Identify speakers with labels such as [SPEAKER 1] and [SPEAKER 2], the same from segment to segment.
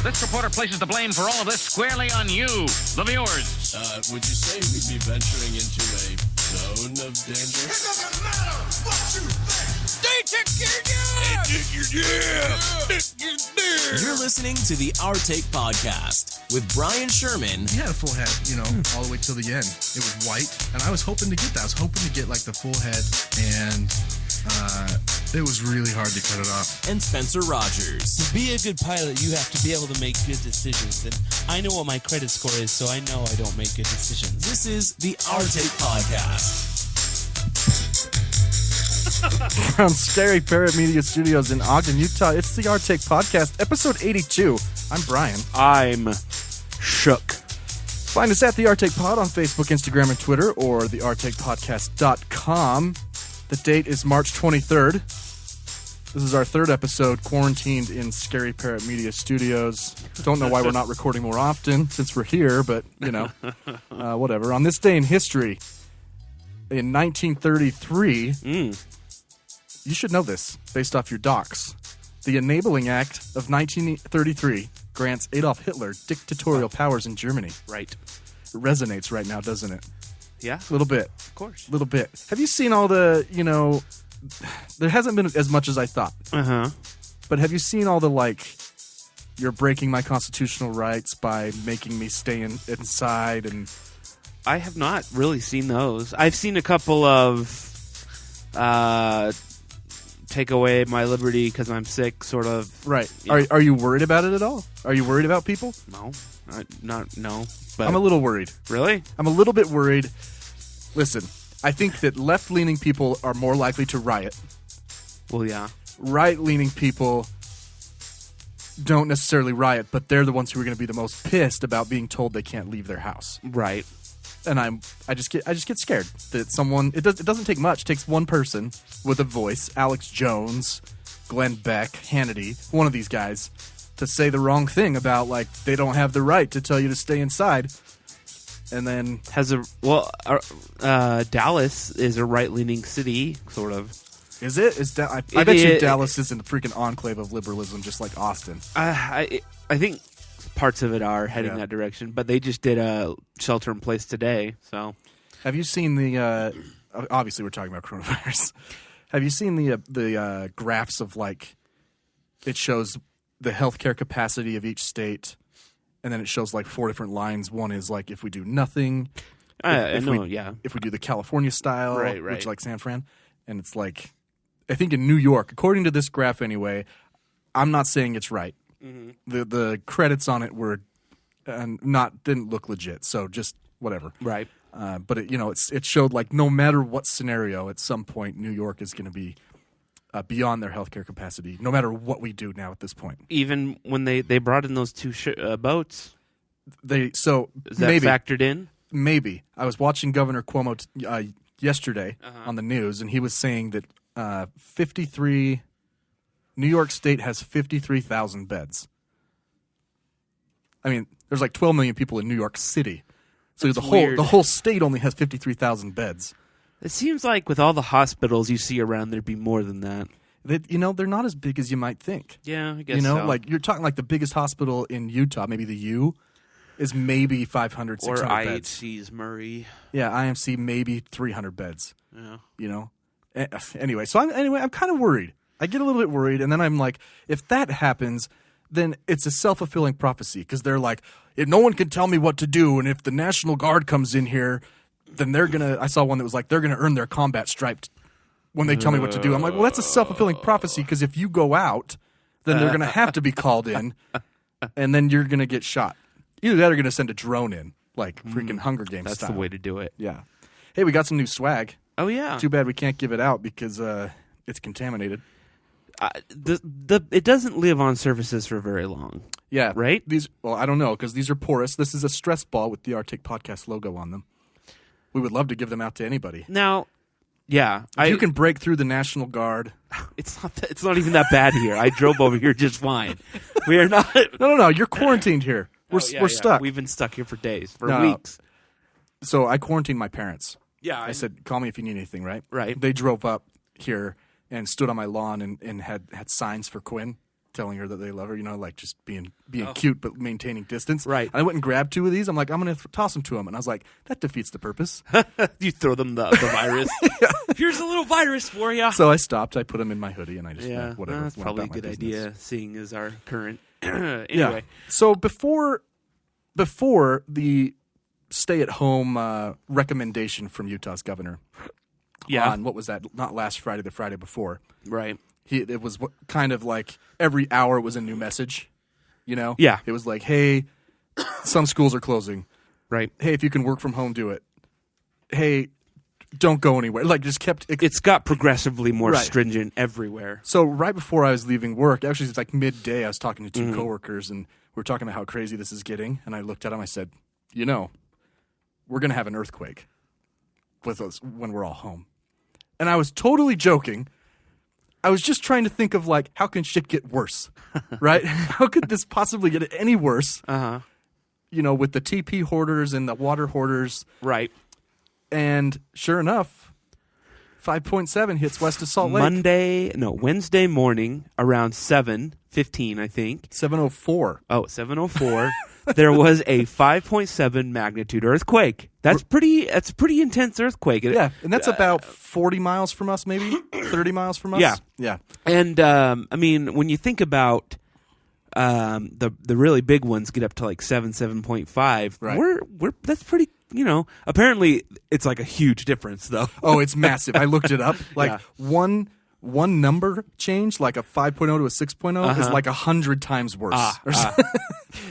[SPEAKER 1] This reporter places the blame for all of this squarely on you, the viewers.
[SPEAKER 2] Would you say we'd be venturing into a zone of danger?
[SPEAKER 3] It doesn't matter what you think.
[SPEAKER 4] You're listening to the Our Take Podcast with Bryan Sherman.
[SPEAKER 5] He had a full head, all the way till the end. It was white, and I was hoping to get that. I was hoping to get, the full head, and it was really hard to cut it off.
[SPEAKER 4] And Spencer Rogers.
[SPEAKER 6] To be a good pilot, you have to be able to make good decisions, and I know what my credit score is, so I know I don't make good decisions.
[SPEAKER 4] This is the Our Take Podcast.
[SPEAKER 7] From Scary Parrot Media Studios in Ogden, Utah, it's the Our Take Podcast, episode 82. I'm Bryan.
[SPEAKER 6] I'm shook.
[SPEAKER 7] Find us at the Our Take Pod on Facebook, Instagram, and Twitter, or theourtakepodcast.com. The date is March 23rd. This is our third episode, quarantined in Scary Parrot Media Studios. Don't know why we're not recording more often since we're here, but, whatever. On this day in history, in 1933, you should know this based off your docs. The Enabling Act of 1933 grants Adolf Hitler dictatorial powers in Germany.
[SPEAKER 6] Right.
[SPEAKER 7] It resonates right now, doesn't it?
[SPEAKER 6] Yeah.
[SPEAKER 7] A little bit.
[SPEAKER 6] Of course.
[SPEAKER 7] A little bit. Have you seen all the, there hasn't been as much as I thought.
[SPEAKER 6] Uh-huh.
[SPEAKER 7] But have you seen all the, you're breaking my constitutional rights by making me stay inside and...
[SPEAKER 6] I have not really seen those. I've seen a couple of take away my liberty because I'm sick, sort of.
[SPEAKER 7] Right. Are you worried about it at all? Are you worried about people?
[SPEAKER 6] No. No. But
[SPEAKER 7] I'm a little worried.
[SPEAKER 6] Really?
[SPEAKER 7] I'm a little bit worried. Listen, I think that left-leaning people are more likely to riot.
[SPEAKER 6] Well, yeah. Right-leaning
[SPEAKER 7] people don't necessarily riot, but they're the ones who are going to be the most pissed about being told they can't leave their house.
[SPEAKER 6] Right.
[SPEAKER 7] And I just get scared that someone it doesn't take much. It takes one person with a voice, Alex Jones, Glenn Beck, Hannity, one of these guys, to say the wrong thing about they don't have the right to tell you to stay inside. And then
[SPEAKER 6] Dallas is a right-leaning city, sort of.
[SPEAKER 7] Is it? I bet you Dallas isn't a freaking enclave of liberalism, just like Austin.
[SPEAKER 6] I think parts of it are heading that direction, but they just did a shelter in place today. So,
[SPEAKER 7] have you seen the? Obviously, we're talking about coronavirus. Have you seen the graphs of it shows the healthcare capacity of each state, and then it shows 4 different lines. One is if we do nothing. If we do the California style,
[SPEAKER 6] right.
[SPEAKER 7] which San Fran, and it's I think in New York, according to this graph anyway. I'm not saying it's right. Mm-hmm. The credits on it were didn't look legit, so just whatever.
[SPEAKER 6] Right.
[SPEAKER 7] But it showed no matter what scenario, at some point New York is going to be beyond their healthcare capacity. No matter what we do now at this point.
[SPEAKER 6] Even when they brought in those two boats,
[SPEAKER 7] is that
[SPEAKER 6] maybe factored in?
[SPEAKER 7] Maybe. I was watching Governor Cuomo yesterday on the news, and he was saying that 53. New York State has 53,000 beds. I mean, there's 12 million people in New York City. So the whole state only has 53,000 beds.
[SPEAKER 6] It seems like with all the hospitals you see around, there'd be more than that.
[SPEAKER 7] They're not as big as you might think.
[SPEAKER 6] Yeah, I guess so.
[SPEAKER 7] You're talking the biggest hospital in Utah, maybe the U, is maybe 500, 600 beds.
[SPEAKER 6] Or IHC's Murray.
[SPEAKER 7] Yeah, IMC maybe 300 beds.
[SPEAKER 6] Yeah.
[SPEAKER 7] Anyway, I'm kind of worried. I get a little bit worried, and then I'm if that happens, then it's a self-fulfilling prophecy, because they're if no one can tell me what to do, and if the National Guard comes in here, then they're going to – I saw one that was they're going to earn their combat stripe when they tell me what to do. I'm well, that's a self-fulfilling prophecy, because if you go out, then they're going to have to be called in, and then you're going to get shot. Either that or going to send a drone in, freaking Hunger Games
[SPEAKER 6] That's
[SPEAKER 7] style.
[SPEAKER 6] the way to do it.
[SPEAKER 7] Yeah. Hey, we got some new swag.
[SPEAKER 6] Oh, yeah.
[SPEAKER 7] Too bad we can't give it out because it's contaminated.
[SPEAKER 6] It doesn't live on surfaces for very long.
[SPEAKER 7] Yeah.
[SPEAKER 6] Right?
[SPEAKER 7] I don't know, because these are porous. This is a stress ball with the Our Take Podcast logo on them. We would love to give them out to anybody.
[SPEAKER 6] Now, yeah.
[SPEAKER 7] If you can break through the National Guard.
[SPEAKER 6] It's not even that bad here. I drove over here just fine. We are not.
[SPEAKER 7] No. You're quarantined here. We're stuck.
[SPEAKER 6] We've been stuck here for days, weeks.
[SPEAKER 7] So I quarantined my parents.
[SPEAKER 6] Yeah.
[SPEAKER 7] I said, call me if you need anything, right?
[SPEAKER 6] Right.
[SPEAKER 7] They drove up here and stood on my lawn and had signs for Quinn
[SPEAKER 5] telling her that they love her, like just being cute but maintaining distance.
[SPEAKER 6] Right.
[SPEAKER 5] And I went and grabbed 2 of these. I'm like, I'm going to toss them to him. And I was like, that defeats the purpose.
[SPEAKER 6] You throw them the virus. Here's a little virus for you.
[SPEAKER 5] So I stopped. I put them in my hoodie, and I just whatever.
[SPEAKER 6] That's
[SPEAKER 5] went
[SPEAKER 6] probably a
[SPEAKER 5] about my
[SPEAKER 6] good
[SPEAKER 5] business.
[SPEAKER 6] idea, seeing as our current. Anyway.
[SPEAKER 5] Yeah. So before the stay-at-home recommendation from Utah's governor, on what was that? Not last Friday, the Friday before.
[SPEAKER 6] Right.
[SPEAKER 5] It was kind of like every hour was a new message.
[SPEAKER 6] Yeah.
[SPEAKER 5] It was like, hey, some schools are closing.
[SPEAKER 6] Right.
[SPEAKER 5] Hey, if you can work from home, do it. Hey, don't go anywhere. Like, just kept.
[SPEAKER 6] It's got progressively more
[SPEAKER 5] Right.
[SPEAKER 6] stringent everywhere.
[SPEAKER 5] So right before I was leaving work, actually it's like midday, I was talking to 2 coworkers, and we were talking about how crazy this is getting. And I looked at them. I said, we're going to have an earthquake with us when we're all home. And I was totally joking. I was just trying to think of, like, how can shit get worse, right? How could this possibly get any worse?
[SPEAKER 6] Uh-huh.
[SPEAKER 5] With the TP hoarders and the water hoarders.
[SPEAKER 6] Right.
[SPEAKER 5] And sure enough, 5.7 hits west of Salt Lake.
[SPEAKER 6] Wednesday morning around 7:15, I think.
[SPEAKER 5] 7:04.
[SPEAKER 6] Oh, 7:04. There was a 5.7 magnitude earthquake. That's pretty intense earthquake.
[SPEAKER 5] Yeah, and that's about 40 miles from us, maybe 30 miles from us.
[SPEAKER 6] Yeah. And when you think about the really big ones get up to like 7.5.
[SPEAKER 5] Right.
[SPEAKER 6] We're that's pretty. Apparently it's like a huge difference though.
[SPEAKER 5] Oh, it's massive. I looked it up. Like
[SPEAKER 6] Yeah.
[SPEAKER 5] one number change, like a 5.0 to a 6.0, is like 100 times worse.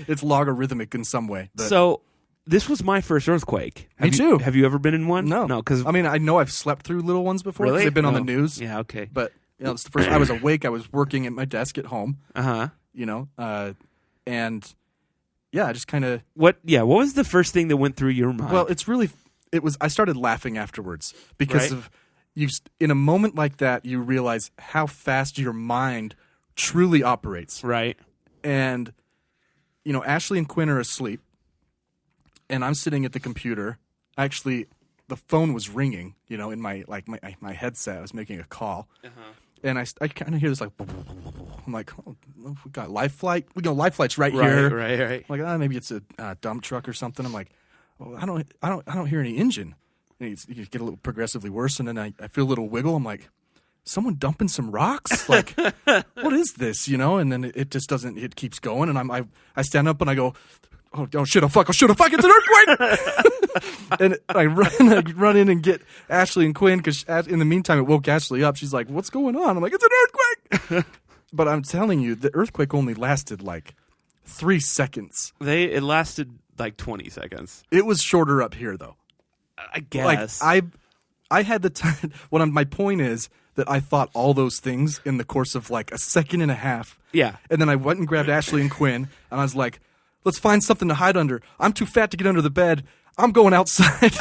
[SPEAKER 5] It's logarithmic in some way. But
[SPEAKER 6] So this was my first earthquake.
[SPEAKER 5] Me too.
[SPEAKER 6] Have you ever been in one?
[SPEAKER 5] No,
[SPEAKER 6] because
[SPEAKER 5] I know I've slept through little ones before. 'Cause
[SPEAKER 6] really
[SPEAKER 5] they've been on
[SPEAKER 6] Oh.
[SPEAKER 5] the news.
[SPEAKER 6] Yeah, okay.
[SPEAKER 5] But it's the first. I was awake. I was working at my desk at home.
[SPEAKER 6] Uh-huh.
[SPEAKER 5] And yeah, I just kind of.
[SPEAKER 6] What was the first thing that went through your mind?
[SPEAKER 5] Well, I started laughing afterwards because
[SPEAKER 6] Right.
[SPEAKER 5] of in a moment like that, you realize how fast your mind truly operates.
[SPEAKER 6] right.
[SPEAKER 5] And, Ashley and Quinn are asleep, and I'm sitting at the computer. Actually, the phone was ringing, in my headset. I was making a call. And I kind of hear this, like, I'm like, oh, we got life flight. We got life flight's right here.
[SPEAKER 6] Right.
[SPEAKER 5] I'm like, maybe it's a dump truck or something. I'm like, well, I don't hear any engine. And you get a little progressively worse, and then I feel a little wiggle. I'm like, someone dumping some rocks? Like, what is this? And then it just doesn't. It keeps going, and I stand up and I go, oh shit, it's an earthquake! And I run in and get Ashley and Quinn, because in the meantime it woke Ashley up. She's like, what's going on? I'm like, it's an earthquake! But I'm telling you, the earthquake only lasted like 3 seconds.
[SPEAKER 6] It lasted like 20 seconds.
[SPEAKER 5] It was shorter up here, though.
[SPEAKER 6] I guess.
[SPEAKER 5] Like I had the time. My point is that I thought all those things in the course of like a second and a half.
[SPEAKER 6] Yeah.
[SPEAKER 5] And then I went and grabbed Ashley and Quinn, and I was like, let's find something to hide under. I'm too fat to get under the bed. I'm going outside.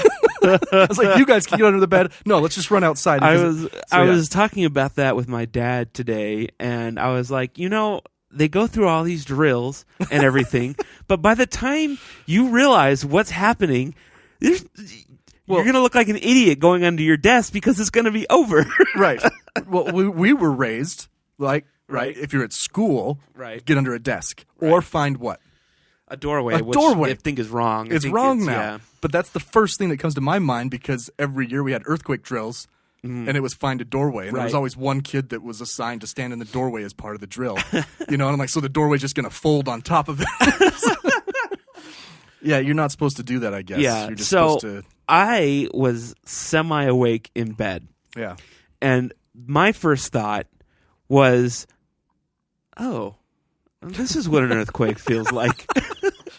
[SPEAKER 5] I was like, you guys can get under the bed. No, let's just run outside.
[SPEAKER 6] I was talking about that with my dad today, and I was like, they go through all these drills and everything, but by the time you realize what's happening, you're going to look like an idiot going under your desk because it's going to be over.
[SPEAKER 5] Right. Well, we were raised like, right, if you're at school,
[SPEAKER 6] Right.
[SPEAKER 5] get under a desk or find what?
[SPEAKER 6] A doorway,
[SPEAKER 5] A doorway.
[SPEAKER 6] which I think is wrong.
[SPEAKER 5] It's wrong now. But that's the first thing that comes to my mind, because every year we had earthquake drills, and it was find a doorway. And there was
[SPEAKER 6] Right.
[SPEAKER 5] always one kid that was assigned to stand in the doorway as part of the drill. And I'm like, so the doorway's just going to fold on top of it. Yeah, you're not supposed to do that, I guess.
[SPEAKER 6] Yeah.
[SPEAKER 5] You're just
[SPEAKER 6] So
[SPEAKER 5] supposed to.
[SPEAKER 6] I was semi-awake in bed,
[SPEAKER 5] Yeah.
[SPEAKER 6] and my first thought was, "Oh, this is what an earthquake feels like."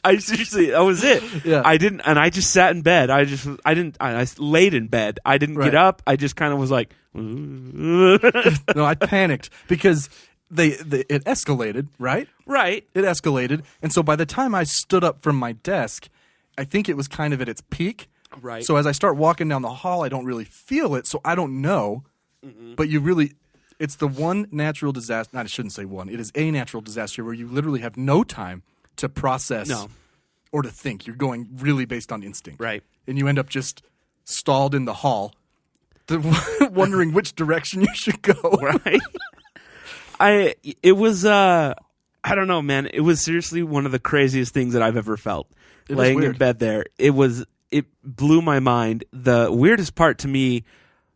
[SPEAKER 6] I seriously, that was it.
[SPEAKER 5] Yeah.
[SPEAKER 6] I just sat in bed. I laid in bed. I didn't
[SPEAKER 5] Right.
[SPEAKER 6] get up. I just kind of was like,
[SPEAKER 5] No, I panicked because it escalated, right?
[SPEAKER 6] right.
[SPEAKER 5] It escalated. And so by the time I stood up from my desk, I think it was kind of at its peak.
[SPEAKER 6] Right.
[SPEAKER 5] So as I start walking down the hall, I don't really feel it, so I don't know. But it's the one natural disaster. I shouldn't say one. It is a natural disaster where you literally have no time to process
[SPEAKER 6] No.
[SPEAKER 5] or to think. You're going really based on instinct.
[SPEAKER 6] Right.
[SPEAKER 5] And you end up just stalled in the hall, wondering which direction you should go.
[SPEAKER 6] Right. It was I don't know, man. It was seriously one of the craziest things that I've ever felt. Laying in bed there, it blew my mind. The weirdest part to me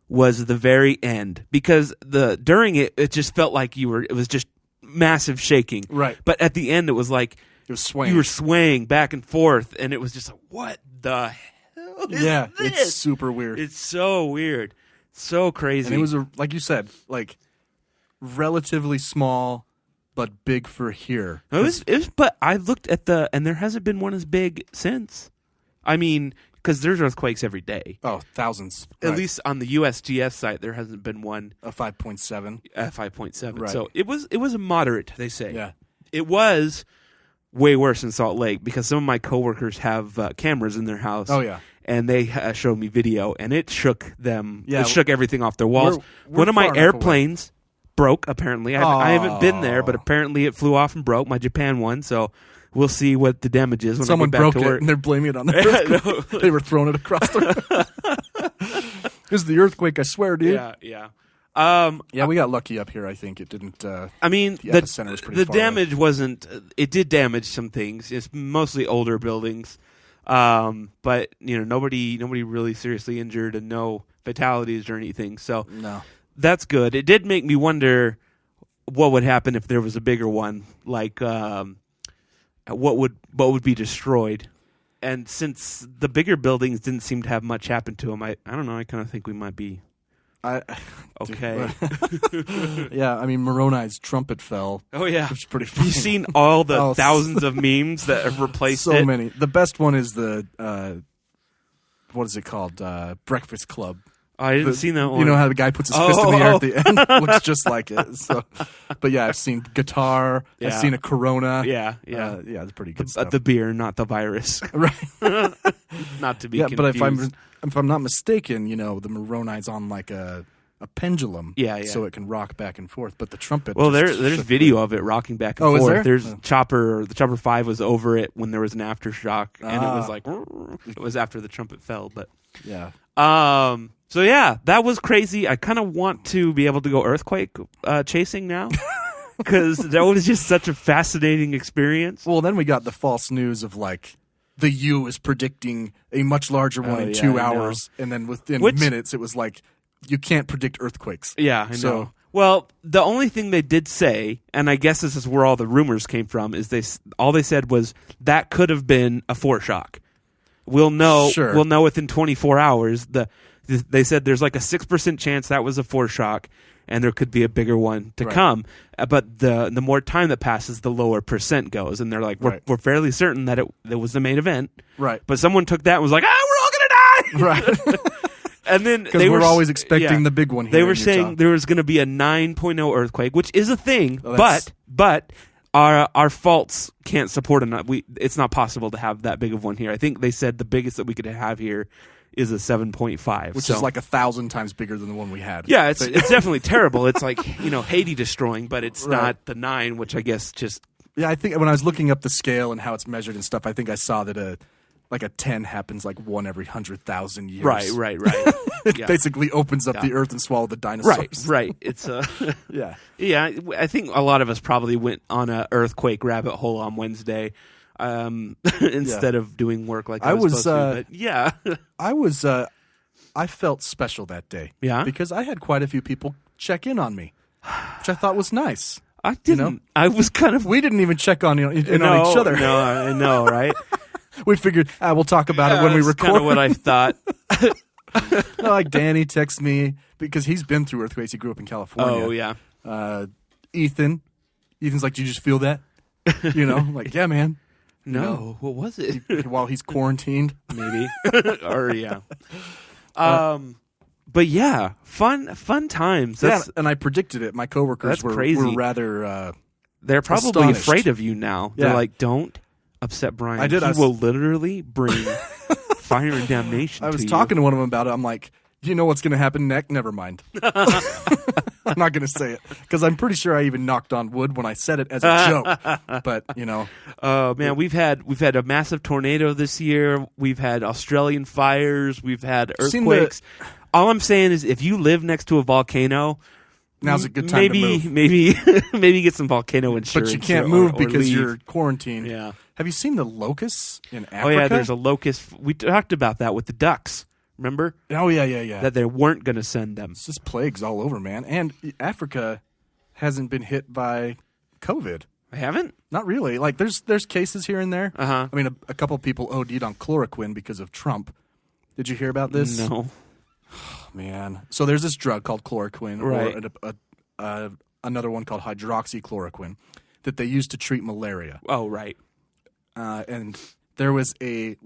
[SPEAKER 6] was the very end, because during it just felt like it was just massive shaking.
[SPEAKER 7] Right.
[SPEAKER 6] But at the end, it was like
[SPEAKER 7] It was swaying.
[SPEAKER 6] you were swaying back and forth, and it was just like, what the hell is
[SPEAKER 7] Yeah,
[SPEAKER 6] this?
[SPEAKER 7] it's super weird.
[SPEAKER 6] It's so weird, so crazy.
[SPEAKER 7] And it was, like you said, like relatively small, but big for here.
[SPEAKER 6] It was, but I looked at and there hasn't been one as big since. I mean, because there's earthquakes every day.
[SPEAKER 7] Oh, thousands.
[SPEAKER 6] At least on the USGS site, there hasn't been one.
[SPEAKER 7] A 5.7.
[SPEAKER 6] 5.7.
[SPEAKER 7] Right.
[SPEAKER 6] So it was a moderate, they say.
[SPEAKER 7] Yeah.
[SPEAKER 6] It was way worse in Salt Lake, because some of my coworkers have cameras in their house.
[SPEAKER 7] Oh, yeah.
[SPEAKER 6] And they showed me video, and it shook them.
[SPEAKER 7] Yeah.
[SPEAKER 6] It shook everything off their walls.
[SPEAKER 7] We're
[SPEAKER 6] One of my
[SPEAKER 7] far enough
[SPEAKER 6] airplanes broke, apparently. I haven't been there, but apparently it flew off and broke, my Japan one. So we'll see what the damage is when
[SPEAKER 7] Someone
[SPEAKER 6] I get back
[SPEAKER 7] broke
[SPEAKER 6] to
[SPEAKER 7] it,
[SPEAKER 6] work.
[SPEAKER 7] and they're blaming it on the earthquake. They were throwing it across the This is the earthquake, I swear, dude.
[SPEAKER 6] Yeah.
[SPEAKER 7] Yeah, we got lucky up here, I think. It didn't...
[SPEAKER 6] I mean,
[SPEAKER 7] the epicenter was pretty
[SPEAKER 6] the
[SPEAKER 7] far away.
[SPEAKER 6] damage wasn't. It did damage some things. It's mostly older buildings, but nobody really seriously injured, and no fatalities or anything. So
[SPEAKER 7] No.
[SPEAKER 6] that's good. It did make me wonder what would happen if there was a bigger one. Like, what would be destroyed? And since the bigger buildings didn't seem to have much happen to them, I don't know. I kind of think we might be okay.
[SPEAKER 7] Yeah, I mean, Moroni's trumpet fell.
[SPEAKER 6] Oh yeah,
[SPEAKER 7] Which is pretty
[SPEAKER 6] Have
[SPEAKER 7] funny.
[SPEAKER 6] you seen all the
[SPEAKER 7] Oh,
[SPEAKER 6] thousands of memes that have replaced
[SPEAKER 7] So
[SPEAKER 6] it?
[SPEAKER 7] many. The best one is the, what is it called? Breakfast Club.
[SPEAKER 6] Oh, I didn't see that one.
[SPEAKER 7] You know how the guy puts his fist in the air at the end? Looks just like it. So, but yeah, I've seen guitar.
[SPEAKER 6] Yeah.
[SPEAKER 7] I've seen a Corona.
[SPEAKER 6] Yeah.
[SPEAKER 7] Yeah, it's pretty good stuff.
[SPEAKER 6] the beer, not the virus.
[SPEAKER 7] Right.
[SPEAKER 6] Not to be
[SPEAKER 7] Yeah, but
[SPEAKER 6] confused.
[SPEAKER 7] if I'm not mistaken, the Moroni's on like a pendulum.
[SPEAKER 6] Yeah.
[SPEAKER 7] So it can rock back and forth. But the trumpet.
[SPEAKER 6] Well,
[SPEAKER 7] just
[SPEAKER 6] there's
[SPEAKER 7] shook
[SPEAKER 6] video of it rocking back and
[SPEAKER 7] Oh, is
[SPEAKER 6] forth.
[SPEAKER 7] there?
[SPEAKER 6] There's
[SPEAKER 7] Oh.
[SPEAKER 6] the Chopper 5 was over it when there was an aftershock, and it was like it was after the trumpet fell. But
[SPEAKER 7] Yeah.
[SPEAKER 6] so yeah, that was crazy. I kind of want to be able to go earthquake chasing now, because that was just such a fascinating experience.
[SPEAKER 7] Well, then we got the false news of like the U is predicting a much larger one
[SPEAKER 6] Oh,
[SPEAKER 7] in
[SPEAKER 6] yeah,
[SPEAKER 7] 2
[SPEAKER 6] I know.
[SPEAKER 7] hours, and then within
[SPEAKER 6] Which-
[SPEAKER 7] minutes it was like you can't predict earthquakes.
[SPEAKER 6] Yeah, I know.
[SPEAKER 7] So-
[SPEAKER 6] Well, the only thing they did say, and I guess this is where all the rumors came from, is all they said was that could have been a foreshock. We'll know.
[SPEAKER 7] Sure.
[SPEAKER 6] We'll know within 24 hours. They said there's like a 6% chance that was a foreshock, and there could be a bigger one to
[SPEAKER 7] Right.
[SPEAKER 6] come. But the more time that passes, the lower percent goes. And they're like, we're
[SPEAKER 7] Right.
[SPEAKER 6] fairly certain that it was the main event.
[SPEAKER 7] Right.
[SPEAKER 6] But someone took that and was like, we're all gonna die.
[SPEAKER 7] Right.
[SPEAKER 6] And then
[SPEAKER 7] Because
[SPEAKER 6] they
[SPEAKER 7] we're
[SPEAKER 6] were
[SPEAKER 7] always expecting
[SPEAKER 6] yeah.
[SPEAKER 7] the big one here.
[SPEAKER 6] They were
[SPEAKER 7] in
[SPEAKER 6] saying
[SPEAKER 7] Utah.
[SPEAKER 6] there was going to be a 9.0 earthquake, which is a thing,
[SPEAKER 7] Oh, that's-
[SPEAKER 6] but our faults can't support enough. It's not possible to have that big of one here. I think they said the biggest that we could have here is a 7.5,
[SPEAKER 7] which
[SPEAKER 6] so.
[SPEAKER 7] is like 1,000 times bigger than the one we had.
[SPEAKER 6] Yeah, it's definitely terrible. It's like Haiti destroying, but it's
[SPEAKER 7] Right.
[SPEAKER 6] not the 9, which I guess just
[SPEAKER 7] Yeah, I think when I was looking up the scale and how it's measured and stuff, I think I saw that a 10 happens like one every 100,000 years.
[SPEAKER 6] right.
[SPEAKER 7] It
[SPEAKER 6] Yeah.
[SPEAKER 7] basically opens up
[SPEAKER 6] Yeah.
[SPEAKER 7] the earth and swallows the dinosaurs.
[SPEAKER 6] Right. It's
[SPEAKER 7] Yeah.
[SPEAKER 6] Yeah, I think a lot of us probably went on a earthquake rabbit hole on Wednesday instead of doing work like I was supposed to. But yeah,
[SPEAKER 7] I felt special that day.
[SPEAKER 6] Yeah?
[SPEAKER 7] Because I had quite a few people check in on me, which I thought was nice.
[SPEAKER 6] I didn't. I was kind of
[SPEAKER 7] We didn't even check on on each other.
[SPEAKER 6] No, I know, right?
[SPEAKER 7] We figured we'll talk about it when we
[SPEAKER 6] That's
[SPEAKER 7] record.
[SPEAKER 6] kind of what I thought.
[SPEAKER 7] Like Danny texts me because he's been through earthquakes. He grew up in California.
[SPEAKER 6] Oh yeah.
[SPEAKER 7] Ethan's like, "Did you just feel that?" I'm like, "Yeah, man."
[SPEAKER 6] No, what was it?
[SPEAKER 7] While he's quarantined.
[SPEAKER 6] Maybe. Or yeah. But yeah, fun times.
[SPEAKER 7] Yeah, and I predicted it. My coworkers
[SPEAKER 6] That's
[SPEAKER 7] were
[SPEAKER 6] crazy.
[SPEAKER 7] rather.
[SPEAKER 6] They're probably
[SPEAKER 7] astonished.
[SPEAKER 6] afraid of you now.
[SPEAKER 7] Yeah.
[SPEAKER 6] They're like, don't upset Bryan.
[SPEAKER 7] I did.
[SPEAKER 6] He will literally bring fire and damnation.
[SPEAKER 7] I was
[SPEAKER 6] to
[SPEAKER 7] talking to one of them about it. I'm like, "You know what's going to happen next? Never mind." I'm not going to say it because I'm pretty sure I even knocked on wood when I said it as a joke. But
[SPEAKER 6] Oh man, we've had a massive tornado this year. We've had Australian fires. We've had
[SPEAKER 7] Seen
[SPEAKER 6] earthquakes. All I'm saying is, if you live next to a volcano,
[SPEAKER 5] now's a good time to move.
[SPEAKER 6] Maybe get some volcano insurance.
[SPEAKER 5] But you can't move
[SPEAKER 6] or
[SPEAKER 5] because
[SPEAKER 6] leave.
[SPEAKER 5] you're quarantined.
[SPEAKER 6] Yeah.
[SPEAKER 5] Have you seen the locusts in Africa?
[SPEAKER 6] Oh yeah, there's a locust. We talked about that with the ducks. Remember?
[SPEAKER 5] Oh yeah.
[SPEAKER 6] That they weren't going to send them.
[SPEAKER 5] It's just plagues all over, man. And Africa hasn't been hit by COVID.
[SPEAKER 6] I haven't.
[SPEAKER 5] Not really. Like there's cases here and there.
[SPEAKER 6] Uh-huh.
[SPEAKER 5] I mean, a couple people OD'd on chloroquine because of Trump. Did you hear about this?
[SPEAKER 6] No.
[SPEAKER 5] Oh, man. So there's this drug called chloroquine,
[SPEAKER 6] Right.
[SPEAKER 5] or another one called hydroxychloroquine that they use to treat malaria.
[SPEAKER 6] Oh right.
[SPEAKER 5] And there was a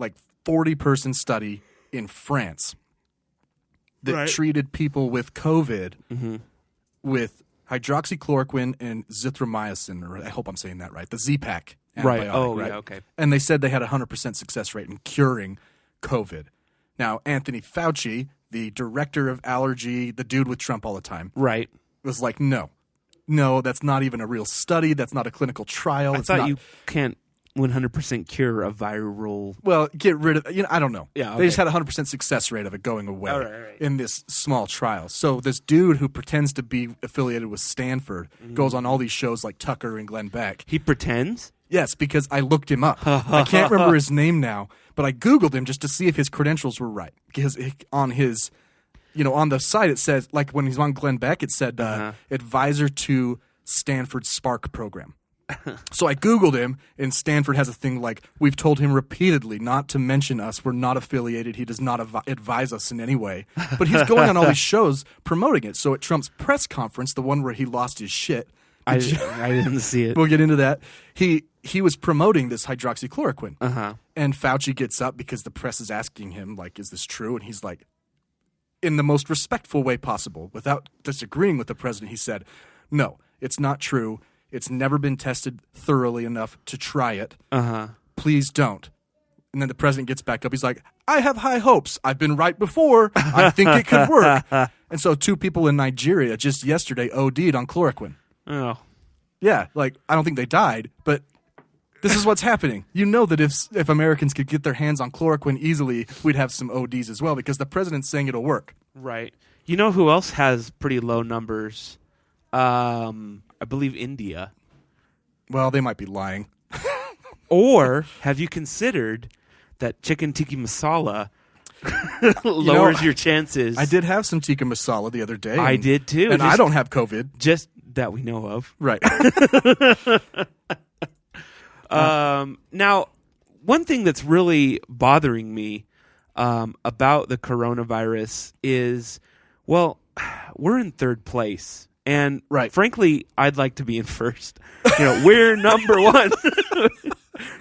[SPEAKER 5] 40-person study in France that treated people with COVID with hydroxychloroquine and zithromycin, or I hope I'm saying that right, the Z-Pak antibiotic.
[SPEAKER 6] Right. Oh
[SPEAKER 5] right?
[SPEAKER 6] yeah. Okay.
[SPEAKER 5] And they said they had a 100% success rate in curing COVID. Now, Anthony Fauci, the director of allergy, the dude with Trump all the time,
[SPEAKER 6] Right.
[SPEAKER 5] was like, no, that's not even a real study. That's not a clinical trial.
[SPEAKER 6] I
[SPEAKER 5] It's
[SPEAKER 6] thought
[SPEAKER 5] not,
[SPEAKER 6] you can't 100% cure a viral.
[SPEAKER 5] Well, get rid of, I don't know.
[SPEAKER 6] Yeah,
[SPEAKER 5] They just
[SPEAKER 6] okay.
[SPEAKER 5] had a 100% success rate of it going away
[SPEAKER 6] All right.
[SPEAKER 5] in this small trial. So this dude who pretends to be affiliated with Stanford goes on all these shows like Tucker and Glenn Beck.
[SPEAKER 6] He pretends.
[SPEAKER 5] Yes, because I looked him up. I can't remember his name now, but I Googled him just to see if his credentials were right. Because on his, on the site it says, like when he's on Glenn Beck, it said advisor to Stanford Spark program. So I Googled him, and Stanford has a thing like, we've told him repeatedly not to mention us. We're not affiliated. He does not advise us in any way. But he's going on all these shows promoting it. So at Trump's press conference, the one where he lost his shit,
[SPEAKER 6] I didn't see it.
[SPEAKER 5] we'll get into that. He was promoting this hydroxychloroquine.
[SPEAKER 6] Uh-huh.
[SPEAKER 5] And Fauci gets up because the press is asking him, like, is this true? And he's like, in the most respectful way possible, without disagreeing with the president, he said, no, it's not true. It's never been tested thoroughly enough to try it.
[SPEAKER 6] Uh-huh.
[SPEAKER 5] Please don't. And then the president gets back up. He's like, I have high hopes. I've been right before. I think it could work. And so 2 people in Nigeria just yesterday OD'd on chloroquine.
[SPEAKER 6] Oh.
[SPEAKER 5] Yeah, I don't think they died, but this is what's happening. You know that if Americans could get their hands on chloroquine easily, we'd have some ODs as well, because the president's saying it'll work.
[SPEAKER 6] Right. You know who else has pretty low numbers? I believe India.
[SPEAKER 5] Well, they might be lying.
[SPEAKER 6] Or have you considered that chicken tikka masala lowers your chances?
[SPEAKER 5] I did have some tikka masala the other day.
[SPEAKER 6] I did too.
[SPEAKER 5] And I don't have COVID.
[SPEAKER 6] Just that we know of.
[SPEAKER 5] Right.
[SPEAKER 6] Now, one thing that's really bothering me about the coronavirus is, well, we're in 3rd place. And
[SPEAKER 5] Right.
[SPEAKER 6] frankly, I'd like to be in 1st. We're number 1.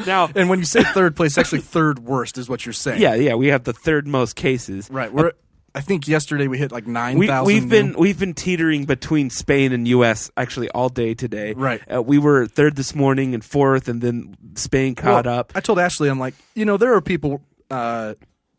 [SPEAKER 6] Now,
[SPEAKER 5] And when you say 3rd place, actually 3rd worst is what you're saying.
[SPEAKER 6] yeah, we have the 3rd most cases.
[SPEAKER 5] Right. I think yesterday we hit like 9,000.
[SPEAKER 6] We've been teetering between Spain and U.S. actually all day today.
[SPEAKER 5] Right.
[SPEAKER 6] We were 3rd this morning and 4th, and then Spain caught up.
[SPEAKER 5] I told Ashley, I'm like, there are people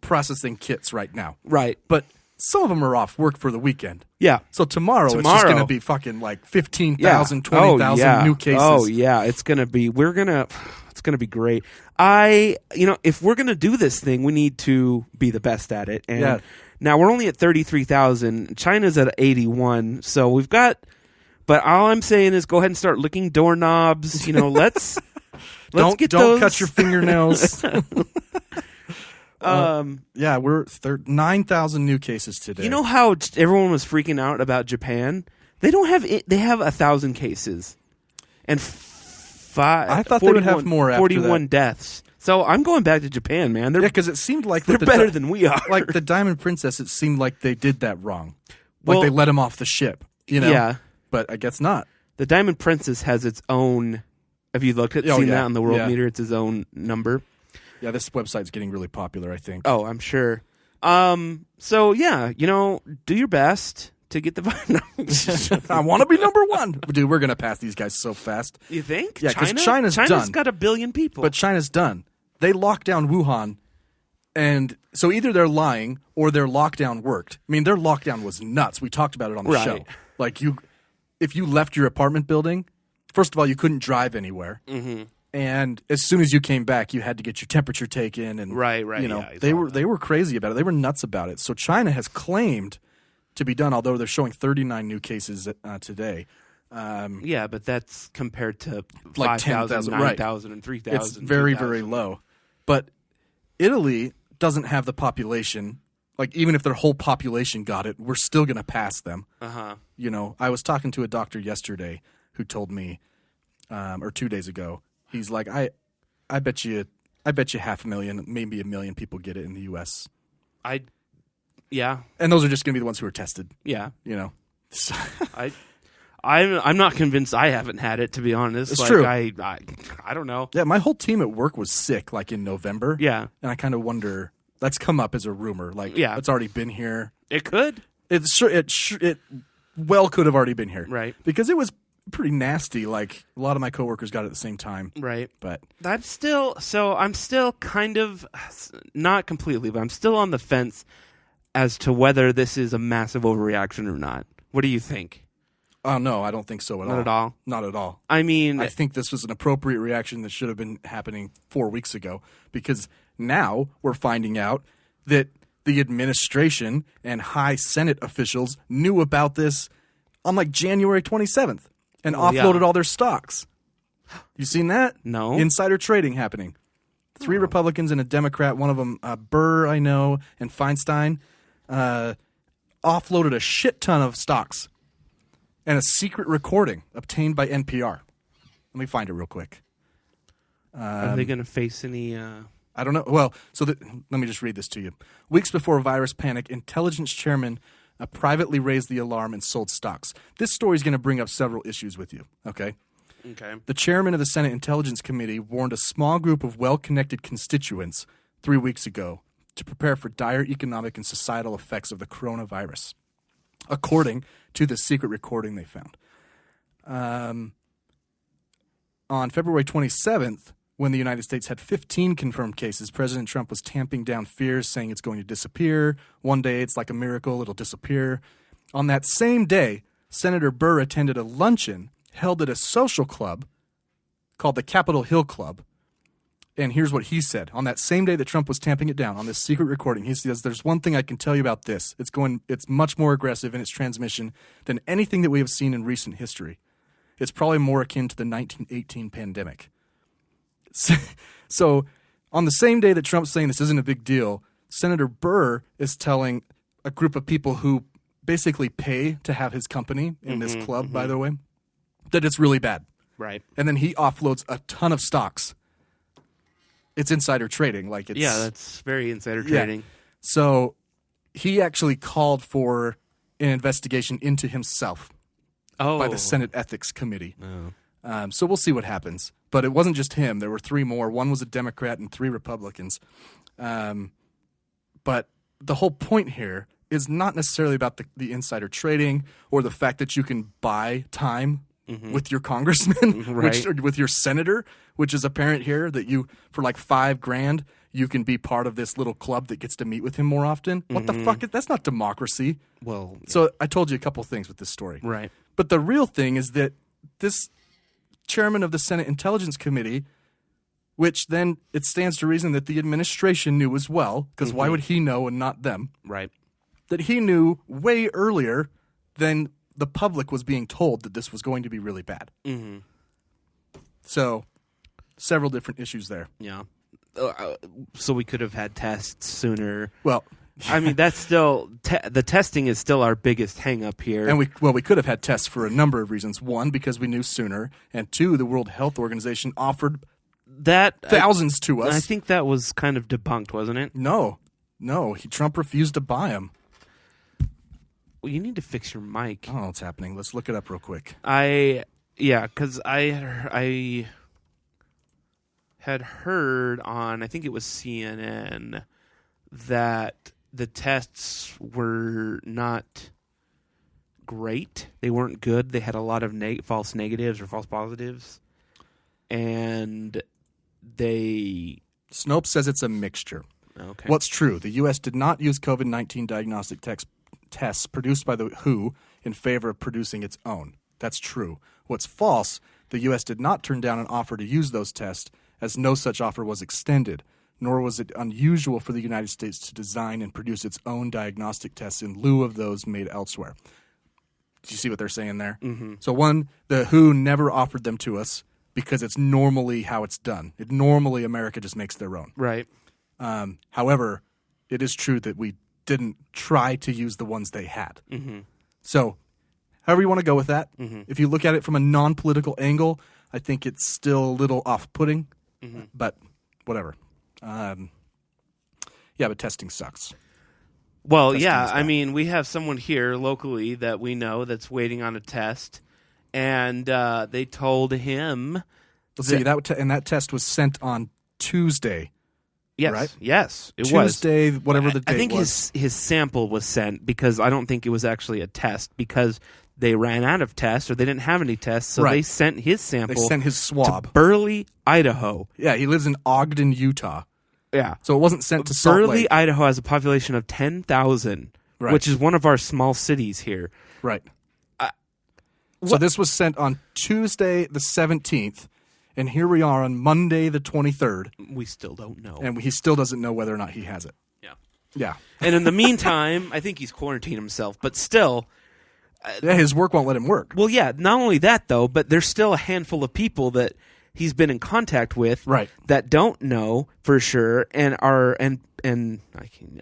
[SPEAKER 5] processing kits right now.
[SPEAKER 6] Right.
[SPEAKER 5] But some of them are off work for the weekend.
[SPEAKER 6] Yeah.
[SPEAKER 5] So tomorrow it's just going to be fucking like 15,000, 20,000 new cases.
[SPEAKER 6] Oh yeah, it's going to be. It's going to be great. If we're going to do this thing, we need to be the best at it. And now we're only at 33,000. China's at 81. So we've got. But all I'm saying is, go ahead and start licking doorknobs. Let's
[SPEAKER 5] don't
[SPEAKER 6] get those.
[SPEAKER 5] cut your fingernails. Yeah, we're 9,000 new cases today.
[SPEAKER 6] You know how everyone was freaking out about Japan? They don't have it. They have 1,000 cases, and
[SPEAKER 5] I thought they would have more after
[SPEAKER 6] 41
[SPEAKER 5] that.
[SPEAKER 6] deaths. So I'm going back to Japan, man.
[SPEAKER 5] because it seemed like
[SPEAKER 6] they're better than we are.
[SPEAKER 5] Like the Diamond Princess, it seemed like they did that wrong.
[SPEAKER 6] Well,
[SPEAKER 5] they let him off the ship.
[SPEAKER 6] Yeah,
[SPEAKER 5] but I guess not.
[SPEAKER 6] The Diamond Princess has its own. Have you looked at seen that on the World Meter? It's its own number.
[SPEAKER 5] Yeah, this website's getting really popular, I think.
[SPEAKER 6] Oh, I'm sure. So yeah, do your best to get the.
[SPEAKER 5] I want to be number 1, dude. We're gonna pass these guys so fast.
[SPEAKER 6] You think?
[SPEAKER 5] Yeah, because
[SPEAKER 6] China's
[SPEAKER 5] done.
[SPEAKER 6] got 1 billion people,
[SPEAKER 5] But China's done. They locked down Wuhan, and so either they're lying or their lockdown worked. I mean, their lockdown was nuts. We talked about it on the
[SPEAKER 6] Right.
[SPEAKER 5] show. Like if you left your apartment building, first of all, you couldn't drive anywhere. Mm-hmm. And as soon as you came back, you had to get your temperature taken, and
[SPEAKER 6] Right,
[SPEAKER 5] You know,
[SPEAKER 6] yeah, I
[SPEAKER 5] they
[SPEAKER 6] saw
[SPEAKER 5] were crazy about it. They were nuts about it. So China has claimed
[SPEAKER 7] to be done, although they're showing 39 new cases today.
[SPEAKER 6] Yeah, but that's compared to
[SPEAKER 7] Like
[SPEAKER 6] 5,000,
[SPEAKER 7] 10,000, right.
[SPEAKER 6] 9,000, and 3,000.
[SPEAKER 7] It's very,
[SPEAKER 6] 2,000.
[SPEAKER 7] very low. But Italy doesn't have the population. Like, even if their whole population got it, we're still going to pass them.
[SPEAKER 6] Uh-huh.
[SPEAKER 7] You know, I was talking to a doctor yesterday who told me, or 2 days ago, he's like, I bet you 500,000, maybe 1 million people get it in the U.S.
[SPEAKER 6] Yeah.
[SPEAKER 7] And those are just going to be the ones who are tested,
[SPEAKER 6] Yeah.
[SPEAKER 7] you know. So,
[SPEAKER 6] I'm not convinced I haven't had it, to be honest.
[SPEAKER 7] It's
[SPEAKER 6] like,
[SPEAKER 7] true.
[SPEAKER 6] I don't know.
[SPEAKER 7] yeah, my whole team at work was sick, like, in November.
[SPEAKER 6] Yeah.
[SPEAKER 7] And I kind of wonder, that's come up as a rumor. Like,
[SPEAKER 6] Yeah.
[SPEAKER 7] it's already been here.
[SPEAKER 6] It could.
[SPEAKER 7] It well could have already been here.
[SPEAKER 6] Right.
[SPEAKER 7] Because it was pretty nasty. Like, a lot of my coworkers got it at the same time.
[SPEAKER 6] Right.
[SPEAKER 7] But
[SPEAKER 6] I'm still kind of, not completely, but I'm still on the fence as to whether this is a massive overreaction or not. What do you think?
[SPEAKER 7] oh no, I don't think so at all.
[SPEAKER 6] Not at all?
[SPEAKER 7] Not at all.
[SPEAKER 6] I mean,
[SPEAKER 7] I think this was an appropriate reaction that should have been happening 4 weeks ago, because now we're finding out that the administration and high Senate officials knew about this on like January 27th and offloaded all their stocks. You seen that?
[SPEAKER 6] No.
[SPEAKER 7] Insider trading happening. 3 Republicans and a Democrat, one of them Burr, I know, and Feinstein, offloaded a shit ton of stocks and a secret recording obtained by NPR. Let me find it real quick.
[SPEAKER 6] are they going to face any...
[SPEAKER 7] I don't know. Well, let me just read this to you. Weeks before virus panic, intelligence chairman privately raised the alarm and sold stocks. This story is going to bring up several issues with you, okay?
[SPEAKER 6] Okay.
[SPEAKER 7] The chairman of the Senate Intelligence Committee warned a small group of well-connected constituents 3 weeks ago to prepare for dire economic and societal effects of the coronavirus, according to the secret recording they found. On February 27th, when the United States had 15 confirmed cases, President Trump was tamping down fears, saying it's going to disappear. One day it's like a miracle, it'll disappear. On that same day, Senator Burr attended a luncheon held at a social club called the Capitol Hill Club. And here's what he said. On that same day that Trump was tamping it down, on this secret recording, he says, "There's one thing I can tell you about this. It's much more aggressive in its transmission than anything that we have seen in recent history. It's probably more akin to the 1918 pandemic." So on the same day that Trump's saying this isn't a big deal, Senator Burr is telling a group of people who basically pay to have his company in this club, by the way, that it's really bad.
[SPEAKER 6] Right.
[SPEAKER 7] And then he offloads a ton of stocks. It's insider trading. Like, it's,
[SPEAKER 6] Yeah, that's very insider
[SPEAKER 7] Yeah.
[SPEAKER 6] trading.
[SPEAKER 7] So he actually called for an investigation into himself
[SPEAKER 6] Oh.
[SPEAKER 7] by the Senate Ethics Committee. So we'll see what happens. But it wasn't just him. There were 3 more. One was a Democrat and 3 Republicans. But the whole point here is not necessarily about the insider trading or the fact that you can buy time with your congressman,
[SPEAKER 6] Right.
[SPEAKER 7] with your senator, which is apparent here that you, for like $5,000, you can be part of this little club that gets to meet with him more often. What the fuck? That's not democracy.
[SPEAKER 6] Well,
[SPEAKER 7] So I told you a couple things with this story.
[SPEAKER 6] right.
[SPEAKER 7] But the real thing is that this chairman of the Senate Intelligence Committee, which then it stands to reason that the administration knew as well, because why would he know and not them,
[SPEAKER 6] Right.
[SPEAKER 7] that he knew way earlier than the public was being told that this was going to be really bad. Mm-hmm. So several different issues there.
[SPEAKER 6] Yeah. So we could have had tests sooner.
[SPEAKER 7] Well,
[SPEAKER 6] I mean, that's still the testing is still our biggest hang up here.
[SPEAKER 7] and we could have had tests for a number of reasons. 1, because we knew sooner, and 2, the World Health Organization offered
[SPEAKER 6] that
[SPEAKER 7] thousands to us.
[SPEAKER 6] I think that was kind of debunked, wasn't it?
[SPEAKER 7] No, Trump refused to buy them.
[SPEAKER 6] Well, you need to fix your mic.
[SPEAKER 7] I don't know what's happening. Let's look it up real quick.
[SPEAKER 6] Because I had heard on, I think it was CNN, that the tests were not great. They weren't good. They had a lot of false negatives or false positives. And they...
[SPEAKER 7] Snopes says it's a mixture.
[SPEAKER 6] Okay.
[SPEAKER 7] What's true? The U.S. did not use COVID-19 diagnostic tests produced by the WHO in favor of producing its own. That's true. What's false? The U.S. did not turn down an offer to use those tests, as no such offer was extended. nor was it unusual for the United States to design and produce its own diagnostic tests in lieu of those made elsewhere. Do you see what they're saying there? Mm-hmm. So one, the WHO never offered them to us because it's normally how it's done. Normally America just makes their own.
[SPEAKER 6] Right.
[SPEAKER 7] However, it is true that we didn't try to use the ones they had.
[SPEAKER 6] Mm-hmm.
[SPEAKER 7] So however you want to go with that,
[SPEAKER 6] Mm-hmm.
[SPEAKER 7] if you look at it from a non-political angle, I think it's still a little off-putting, but whatever. Yeah, but testing sucks.
[SPEAKER 6] Well,
[SPEAKER 7] Testing
[SPEAKER 6] yeah,
[SPEAKER 7] is
[SPEAKER 6] I
[SPEAKER 7] bad.
[SPEAKER 6] mean, we have someone here locally that we know that's waiting on a test, and they told him,
[SPEAKER 7] Let's see, that test was sent on Tuesday.
[SPEAKER 6] yes,
[SPEAKER 7] Right?
[SPEAKER 6] yes, it was.
[SPEAKER 7] Tuesday, whatever the date
[SPEAKER 6] I think
[SPEAKER 7] was.
[SPEAKER 6] his sample was sent because I don't think it was actually a test because they ran out of tests or they didn't have any tests, so
[SPEAKER 7] Right.
[SPEAKER 6] they sent his sample
[SPEAKER 7] They sent his swab.
[SPEAKER 6] to Burley, Idaho.
[SPEAKER 7] Yeah, he lives in Ogden, Utah.
[SPEAKER 6] Yeah.
[SPEAKER 7] So it wasn't sent to Salt
[SPEAKER 6] Burley,
[SPEAKER 7] Lake.
[SPEAKER 6] Idaho has a population of 10,000,
[SPEAKER 7] Right.
[SPEAKER 6] which is one of our small cities here.
[SPEAKER 7] Right. So this was sent on Tuesday the 17th, and here we are on Monday the 23rd,
[SPEAKER 6] We still don't know.
[SPEAKER 7] and he still doesn't know whether or not he has it.
[SPEAKER 6] Yeah.
[SPEAKER 7] Yeah.
[SPEAKER 6] And in the meantime, I think he's quarantined himself, but still,
[SPEAKER 7] Yeah, his work won't let him work.
[SPEAKER 6] well, yeah, not only that, though, but there's still a handful of people that he's been in contact with
[SPEAKER 7] Right.
[SPEAKER 6] that don't know for sure and are, and I can,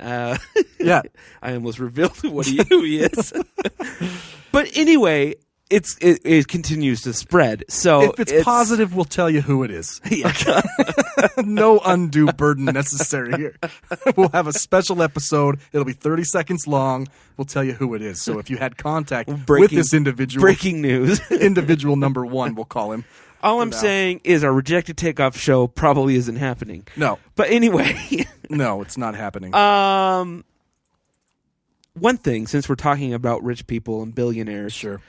[SPEAKER 7] Yeah.
[SPEAKER 6] I almost revealed who he is. But anyway, it continues to spread. So
[SPEAKER 7] If it's positive, we'll tell you who it is.
[SPEAKER 6] Yeah.
[SPEAKER 7] No undue burden necessary here. We'll have a special episode. It'll be 30 seconds long. We'll tell you who it is. So if you had contact with this individual,
[SPEAKER 6] breaking news.
[SPEAKER 7] individual number one, we'll call him.
[SPEAKER 6] All I'm
[SPEAKER 7] now.
[SPEAKER 6] saying is our Rejected Takeoff show probably isn't happening.
[SPEAKER 7] No,
[SPEAKER 6] But anyway,
[SPEAKER 7] no, it's not happening.
[SPEAKER 6] one thing, since we're talking about rich people and billionaires,
[SPEAKER 7] Sure.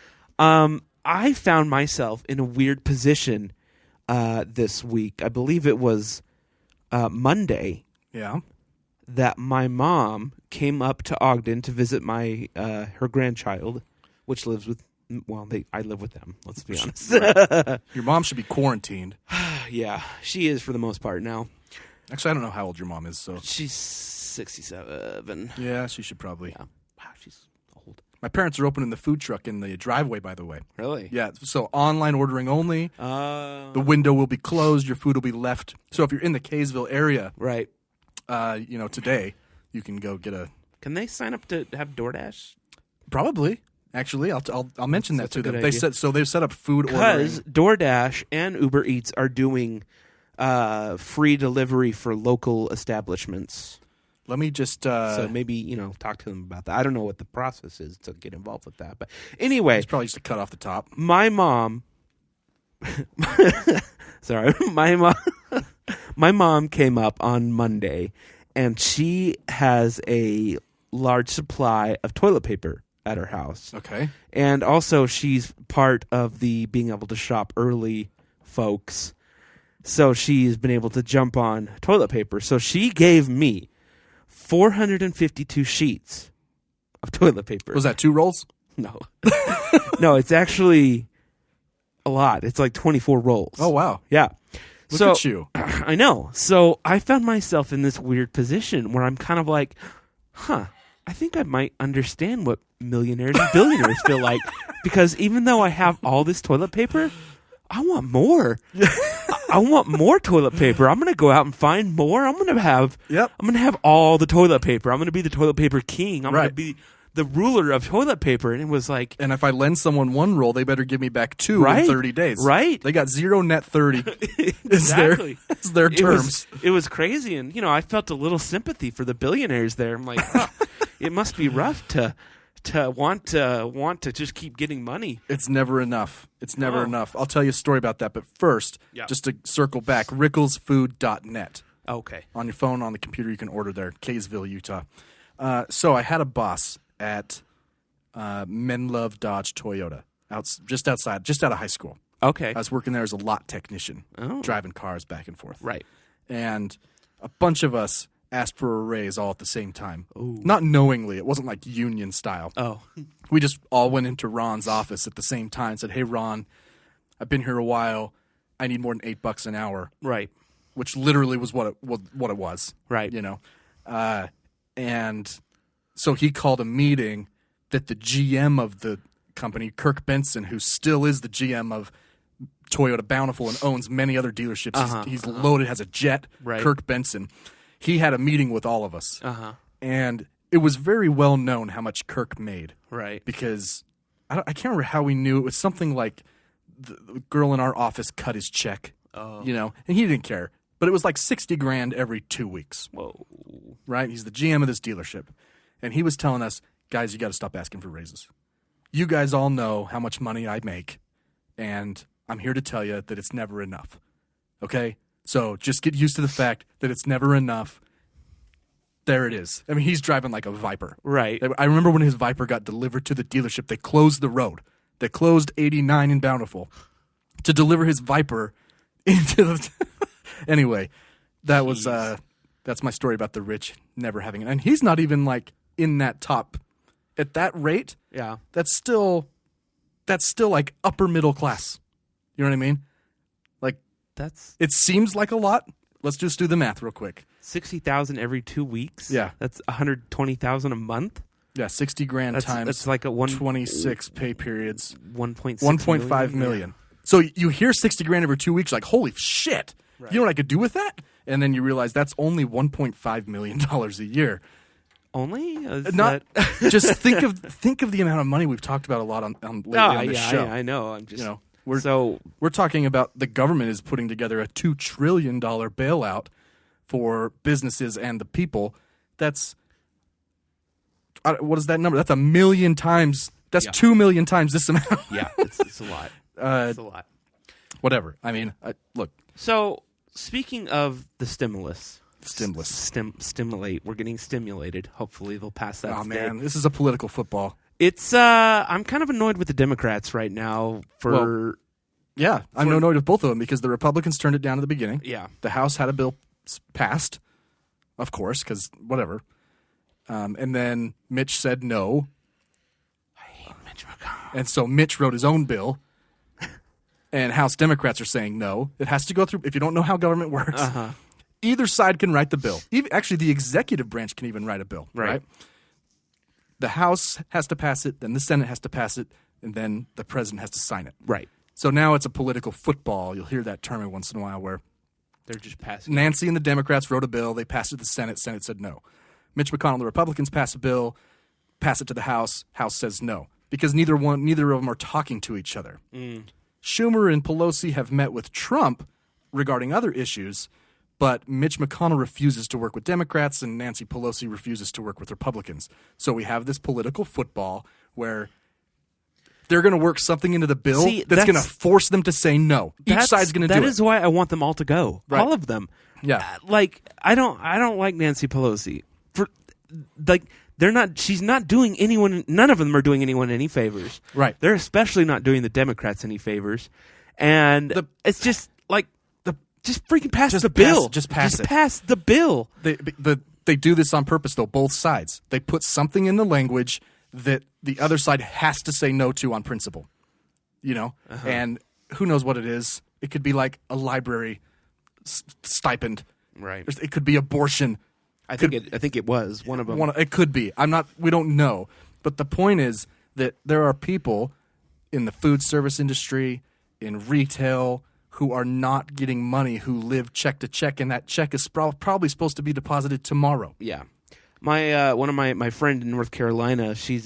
[SPEAKER 6] I found myself in a weird position this week. I believe it was Monday
[SPEAKER 7] Yeah.
[SPEAKER 6] that my mom came up to Ogden to visit my her grandchild, which lives with. Well, I live with them. Let's be honest.
[SPEAKER 7] Your mom should be quarantined.
[SPEAKER 6] Yeah, she is for the most part now.
[SPEAKER 7] Actually, I don't know how old your mom is, so
[SPEAKER 6] She's 67.
[SPEAKER 7] yeah, she should probably.
[SPEAKER 6] Yeah. Wow, she's old.
[SPEAKER 7] My parents are opening the food truck in the driveway, by the way.
[SPEAKER 6] Really?
[SPEAKER 7] Yeah, so online ordering only.
[SPEAKER 6] Uh,
[SPEAKER 7] The window will be closed. Your food will be left. So if you're in the Kaysville area,
[SPEAKER 6] right.
[SPEAKER 7] today, you can go get a.
[SPEAKER 6] Can they sign up to have DoorDash?
[SPEAKER 7] Probably, actually, I'll mention that
[SPEAKER 6] That's
[SPEAKER 7] to
[SPEAKER 6] a
[SPEAKER 7] them.
[SPEAKER 6] good
[SPEAKER 7] They
[SPEAKER 6] idea.
[SPEAKER 7] said so. They've set up food
[SPEAKER 6] Because
[SPEAKER 7] ordering.
[SPEAKER 6] DoorDash and Uber Eats are doing free delivery for local establishments.
[SPEAKER 7] Let me just.
[SPEAKER 6] So maybe, talk to them about that. I don't know what the process is to get involved with that. But anyway,
[SPEAKER 7] it's probably just a cut off the top.
[SPEAKER 6] my mom sorry, my mom came up on Monday and she has a large supply of toilet paper at her house.
[SPEAKER 7] Okay.
[SPEAKER 6] And also she's part of the being able to shop early folks. So she's been able to jump on toilet paper. So she gave me 452 sheets of toilet paper.
[SPEAKER 7] Was that 2 rolls?
[SPEAKER 6] No. No, it's actually a lot. It's like 24 rolls.
[SPEAKER 7] Oh wow!
[SPEAKER 6] Yeah.
[SPEAKER 7] Look
[SPEAKER 6] so,
[SPEAKER 7] at you.
[SPEAKER 6] I know. So I found myself in this weird position where I'm kind of like, I think I might understand what millionaires and billionaires feel like. Because even though I have all this toilet paper, I want more. I want more toilet paper. I'm going to go out and find more. I'm going to have
[SPEAKER 7] Yep.
[SPEAKER 6] I'm going to have all the toilet paper. I'm going to be the toilet paper king. I'm going
[SPEAKER 7] Right.
[SPEAKER 6] to be the ruler of toilet paper. And it was like,
[SPEAKER 7] And if I lend someone 1 roll, they better give me back 2
[SPEAKER 6] Right.
[SPEAKER 7] in 30 days.
[SPEAKER 6] Right.
[SPEAKER 7] They got 0 net 30.
[SPEAKER 6] exactly.
[SPEAKER 7] Is their terms.
[SPEAKER 6] It was crazy. And, I felt a little sympathy for the billionaires there. I'm like, it must be rough to want to just keep getting money.
[SPEAKER 7] It's never enough. It's never
[SPEAKER 6] Oh.
[SPEAKER 7] enough. I'll tell you a story about that. But first,
[SPEAKER 6] Yeah.
[SPEAKER 7] just to circle back, ricklesfood.net.
[SPEAKER 6] Okay.
[SPEAKER 7] On your phone, on the computer, you can order there, Kaysville, Utah. So I had a boss at Menlove Dodge Toyota, just out of high school.
[SPEAKER 6] Okay.
[SPEAKER 7] I was working there as a lot technician,
[SPEAKER 6] Oh.
[SPEAKER 7] driving cars back and forth.
[SPEAKER 6] Right.
[SPEAKER 7] And a bunch of us asked for a raise all at the same time. Not knowingly. It wasn't like union style.
[SPEAKER 6] Oh.
[SPEAKER 7] We just all went into Ron's office at the same time and said, "Hey, Ron, I've been here a while. I need more than $8 an hour.
[SPEAKER 6] Right.
[SPEAKER 5] which literally was what it was.
[SPEAKER 6] Right.
[SPEAKER 5] You know, and so he called a meeting that the GM of the company, Kirk Benson, who still is the GM of Toyota Bountiful and owns many other dealerships. He's loaded, has a jet.
[SPEAKER 6] Right.
[SPEAKER 5] Kirk Benson. He had a meeting with all of us.
[SPEAKER 6] Uh-huh.
[SPEAKER 5] And it was very well known how much Kirk made.
[SPEAKER 6] Right.
[SPEAKER 5] Because I can't remember how we knew. It was something like the girl in our office cut his check.
[SPEAKER 6] Oh.
[SPEAKER 5] You know, and he didn't care. But it was like $60,000 every 2 weeks.
[SPEAKER 6] Whoa.
[SPEAKER 5] Right? He's the GM of this dealership. And he was telling us, guys, you got to stop asking for raises. You guys all know how much money I make, and I'm here to tell you that it's never enough. Okay? So just get used to the fact that it's never enough. There it is. I mean, he's driving like a Viper.
[SPEAKER 6] Right.
[SPEAKER 5] I remember when his Viper got delivered to the dealership, they closed the road. They closed 89 in Bountiful to deliver his Viper into the... Anyway, that was that's my story about the rich never having it. And he's not even like in that top... At that rate,
[SPEAKER 6] Yeah.
[SPEAKER 5] that's still like upper middle class. You know what I mean? Like,
[SPEAKER 6] That's
[SPEAKER 5] it seems like a lot. Let's just do the math real quick.
[SPEAKER 6] 60,000 every 2 weeks.
[SPEAKER 5] Yeah.
[SPEAKER 6] That's 120,000 a month.
[SPEAKER 5] Yeah, $60,000 times
[SPEAKER 6] That's like a
[SPEAKER 5] 26 pay periods,
[SPEAKER 6] 1.6
[SPEAKER 5] 1.5 million. So you hear $60,000 every 2 weeks, like holy shit! You know what I could do with that? And then you realize that's only $1.5 million a year.
[SPEAKER 6] Only? Is
[SPEAKER 5] Not
[SPEAKER 6] that...
[SPEAKER 5] just think of the amount of money we've talked about a lot on lately on this show.
[SPEAKER 6] I know. I'm just
[SPEAKER 5] You know, we're talking about the government is putting together a $2 trillion bailout for businesses and the people. That's what is that number? That's 1 million times. That's 2 million times this amount.
[SPEAKER 6] yeah, it's a lot. It's a lot.
[SPEAKER 5] Whatever. I mean, look,
[SPEAKER 6] So, speaking of the stimulus.
[SPEAKER 5] stimulate.
[SPEAKER 6] We're getting stimulated. Hopefully they'll pass that
[SPEAKER 5] Oh
[SPEAKER 6] today.
[SPEAKER 5] man, this is a political football.
[SPEAKER 6] It's I'm kind of annoyed with the Democrats right now for
[SPEAKER 5] Yeah, I'm annoyed with both of them because the Republicans turned it down at the beginning.
[SPEAKER 6] Yeah.
[SPEAKER 5] The House had a bill passed, of course, because whatever. And then Mitch said no.
[SPEAKER 6] I hate Mitch McConnell.
[SPEAKER 5] And so Mitch wrote his own bill. And House Democrats are saying no. It has to go through. If you don't know how government works, either side can write the bill. Actually, the executive branch can even write a bill. Right. The House has to pass it, then the Senate has to pass it, and then the president has to sign it.
[SPEAKER 6] Right.
[SPEAKER 5] So now it's a political football. You'll hear that term every once in a while where
[SPEAKER 6] They're just passing.
[SPEAKER 5] Nancy and the Democrats wrote a bill. They passed it to the Senate. Senate said no. Mitch McConnell, the Republicans, pass a bill, pass it to the House. House says no because neither of them are talking to each other. Schumer and Pelosi have met with Trump regarding other issues, but Mitch McConnell refuses to work with Democrats and Nancy Pelosi refuses to work with Republicans. So we have this political football where they're going to work something into the bill that's going to force them to say no. Each side's going to do it.
[SPEAKER 6] That is why I want them all to go.
[SPEAKER 5] Right.
[SPEAKER 6] All of them.
[SPEAKER 5] Yeah.
[SPEAKER 6] I don't like Nancy Pelosi. She's not doing anyone, none of them are doing anyone any favors.
[SPEAKER 5] Right.
[SPEAKER 6] They're especially not doing the Democrats any favors. And it's just like, just freaking pass the bill.
[SPEAKER 5] Just pass it.
[SPEAKER 6] Pass the bill.
[SPEAKER 5] They do this on purpose, though, both sides. They put something in the language that the other side has to say no to on principle. You know? And who knows what it is. It could be like a library stipend.
[SPEAKER 6] Right.
[SPEAKER 5] It could be abortion.
[SPEAKER 6] I think it was one of them.
[SPEAKER 5] It could be. We don't know. But the point is that there are people in the food service industry, in retail, who are not getting money, who live check to check, and that check is probably supposed to be deposited tomorrow.
[SPEAKER 6] Yeah. One of my friend in North Carolina, she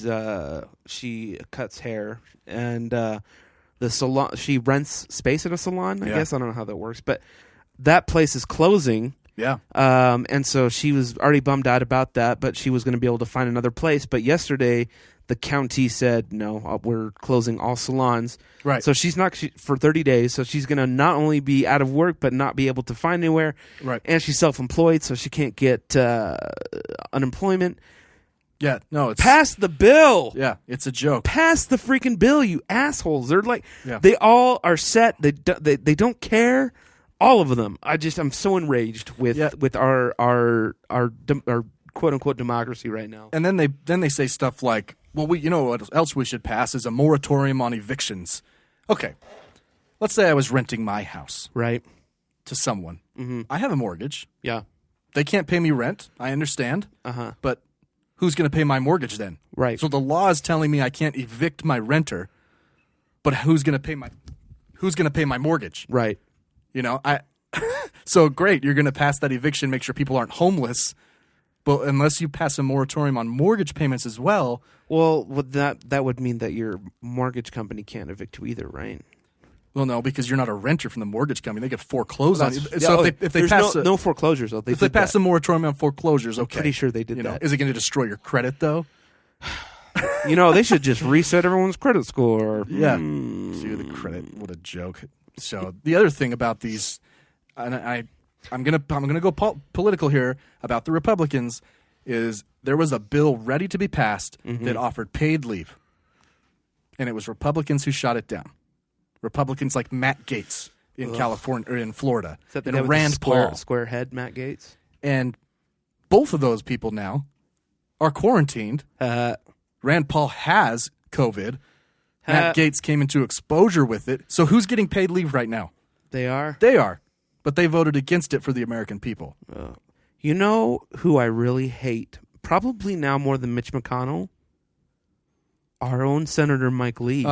[SPEAKER 6] cuts hair and the salon, she rents space at a salon, I guess. I don't know how that works, but that place is closing.
[SPEAKER 5] Yeah.
[SPEAKER 6] And so she was already bummed out about that, but she was going to be able to find another place. But yesterday, the county said, no, we're closing all salons.
[SPEAKER 5] Right.
[SPEAKER 6] So for 30 days. So she's going to not only be out of work, but not be able to find anywhere.
[SPEAKER 5] Right.
[SPEAKER 6] And she's self-employed, so she can't get unemployment.
[SPEAKER 5] Yeah. No, it's...
[SPEAKER 6] Pass the bill.
[SPEAKER 5] Yeah, it's a joke.
[SPEAKER 6] Pass the freaking bill, you assholes. They're like,
[SPEAKER 5] Yeah.
[SPEAKER 6] they all are set. They don't care. All of them. I'm so enraged with our quote unquote democracy right now.
[SPEAKER 5] And then they say stuff like, well, what else we should pass is a moratorium on evictions. Okay. Let's say I was renting my house.
[SPEAKER 6] Right.
[SPEAKER 7] to someone. I have a mortgage.
[SPEAKER 6] Yeah.
[SPEAKER 7] They can't pay me rent. I understand. But who's going to pay my mortgage then?
[SPEAKER 6] Right.
[SPEAKER 7] So the law is telling me I can't evict my renter, but who's going to pay my mortgage?
[SPEAKER 6] Right.
[SPEAKER 7] You know, so great, you're going to pass that eviction, make sure people aren't homeless. But unless you pass a moratorium on mortgage payments as well.
[SPEAKER 6] Well, that would mean that your mortgage company can't evict you either, right?
[SPEAKER 7] Well, no, because you're not a renter from the mortgage company. They could foreclose on you.
[SPEAKER 6] Yeah,
[SPEAKER 7] So if they
[SPEAKER 6] there's
[SPEAKER 7] pass
[SPEAKER 6] no foreclosures, though.
[SPEAKER 7] if they pass a moratorium on foreclosures, okay.
[SPEAKER 6] Pretty sure they did that.
[SPEAKER 7] Is it going to destroy your credit, though?
[SPEAKER 6] They should just reset everyone's credit score.
[SPEAKER 7] Yeah. See the credit. What a joke. So the other thing about these, and I'm gonna go political here about the Republicans, is there was a bill ready to be passed that offered paid leave, and it was Republicans who shot it down. Republicans like Matt Gaetz in California or in Florida,
[SPEAKER 6] Is that the
[SPEAKER 7] and
[SPEAKER 6] guy with
[SPEAKER 7] Rand
[SPEAKER 6] the
[SPEAKER 7] Paul,
[SPEAKER 6] square head, Matt Gaetz?
[SPEAKER 7] and both of those people now are quarantined. Rand Paul has COVID. Matt Gaetz came into exposure with it. So who's getting paid leave right now?
[SPEAKER 6] They are.
[SPEAKER 7] They are. But they voted against it for the American people.
[SPEAKER 6] You know who I really hate? Probably now more than Mitch McConnell? Our own Senator Mike Lee.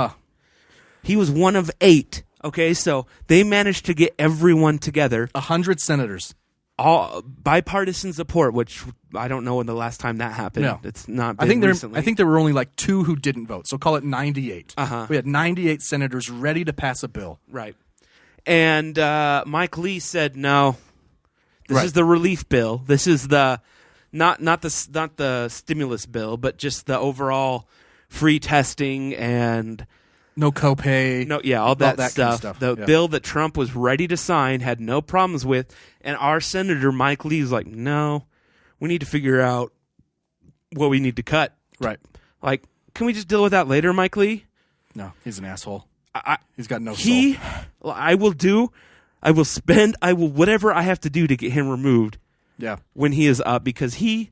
[SPEAKER 6] He was one of 8. Okay, so they managed to get everyone together.
[SPEAKER 7] 100 senators.
[SPEAKER 6] All bipartisan support, which I don't know when the last time that happened.
[SPEAKER 7] No.
[SPEAKER 6] It's not been recently.
[SPEAKER 7] I think there were only like 2 who didn't vote, so call it 98. We had 98 senators ready to pass a bill.
[SPEAKER 6] Right. And Mike Lee said, no, this
[SPEAKER 7] Right.
[SPEAKER 6] is the relief bill. This is the not the stimulus bill, but just the overall free testing and
[SPEAKER 7] No copay.
[SPEAKER 6] all that,
[SPEAKER 7] that
[SPEAKER 6] stuff.
[SPEAKER 7] kind of stuff.
[SPEAKER 6] The
[SPEAKER 7] Yeah.
[SPEAKER 6] bill that Trump was ready to sign, had no problems with, and our Senator Mike Lee's like, no, we need to figure out what we need to cut.
[SPEAKER 7] Right.
[SPEAKER 6] Like, can we just deal with that later, Mike Lee?
[SPEAKER 7] No, he's an asshole.
[SPEAKER 6] I
[SPEAKER 7] He's got no soul.
[SPEAKER 6] I will spend whatever I have to do to get him removed
[SPEAKER 7] Yeah.
[SPEAKER 6] when he is up, because he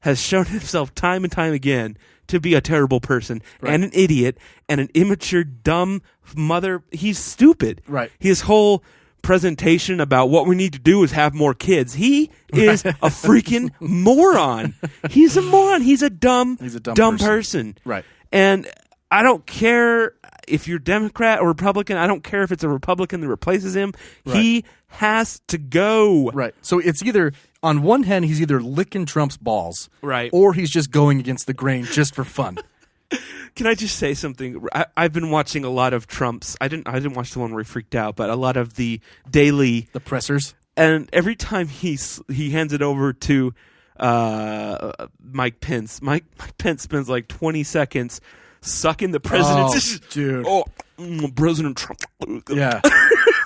[SPEAKER 6] has shown himself time and time again to be a terrible person and an idiot and an immature, dumb mother. He's stupid.
[SPEAKER 7] Right.
[SPEAKER 6] His whole presentation about what we need to do is have more kids. He is a freaking moron. He's a moron. He's a dumb person.
[SPEAKER 7] Right.
[SPEAKER 6] And I don't care if you're Democrat or Republican. I don't care if it's a Republican that replaces him.
[SPEAKER 7] Right.
[SPEAKER 6] He has to go.
[SPEAKER 7] Right. So it's either, on one hand, he's either licking Trump's balls,
[SPEAKER 6] Right.
[SPEAKER 7] or he's just going against the grain just for fun.
[SPEAKER 6] Can I just say something? I've been watching a lot of Trump's. I didn't watch the one where he freaked out, but a lot of the daily.
[SPEAKER 7] The pressers.
[SPEAKER 6] And every time he hands it over to Mike Pence, Mike Pence spends like 20 seconds sucking the president's.
[SPEAKER 7] Oh, dude.
[SPEAKER 6] President Trump.
[SPEAKER 7] Yeah.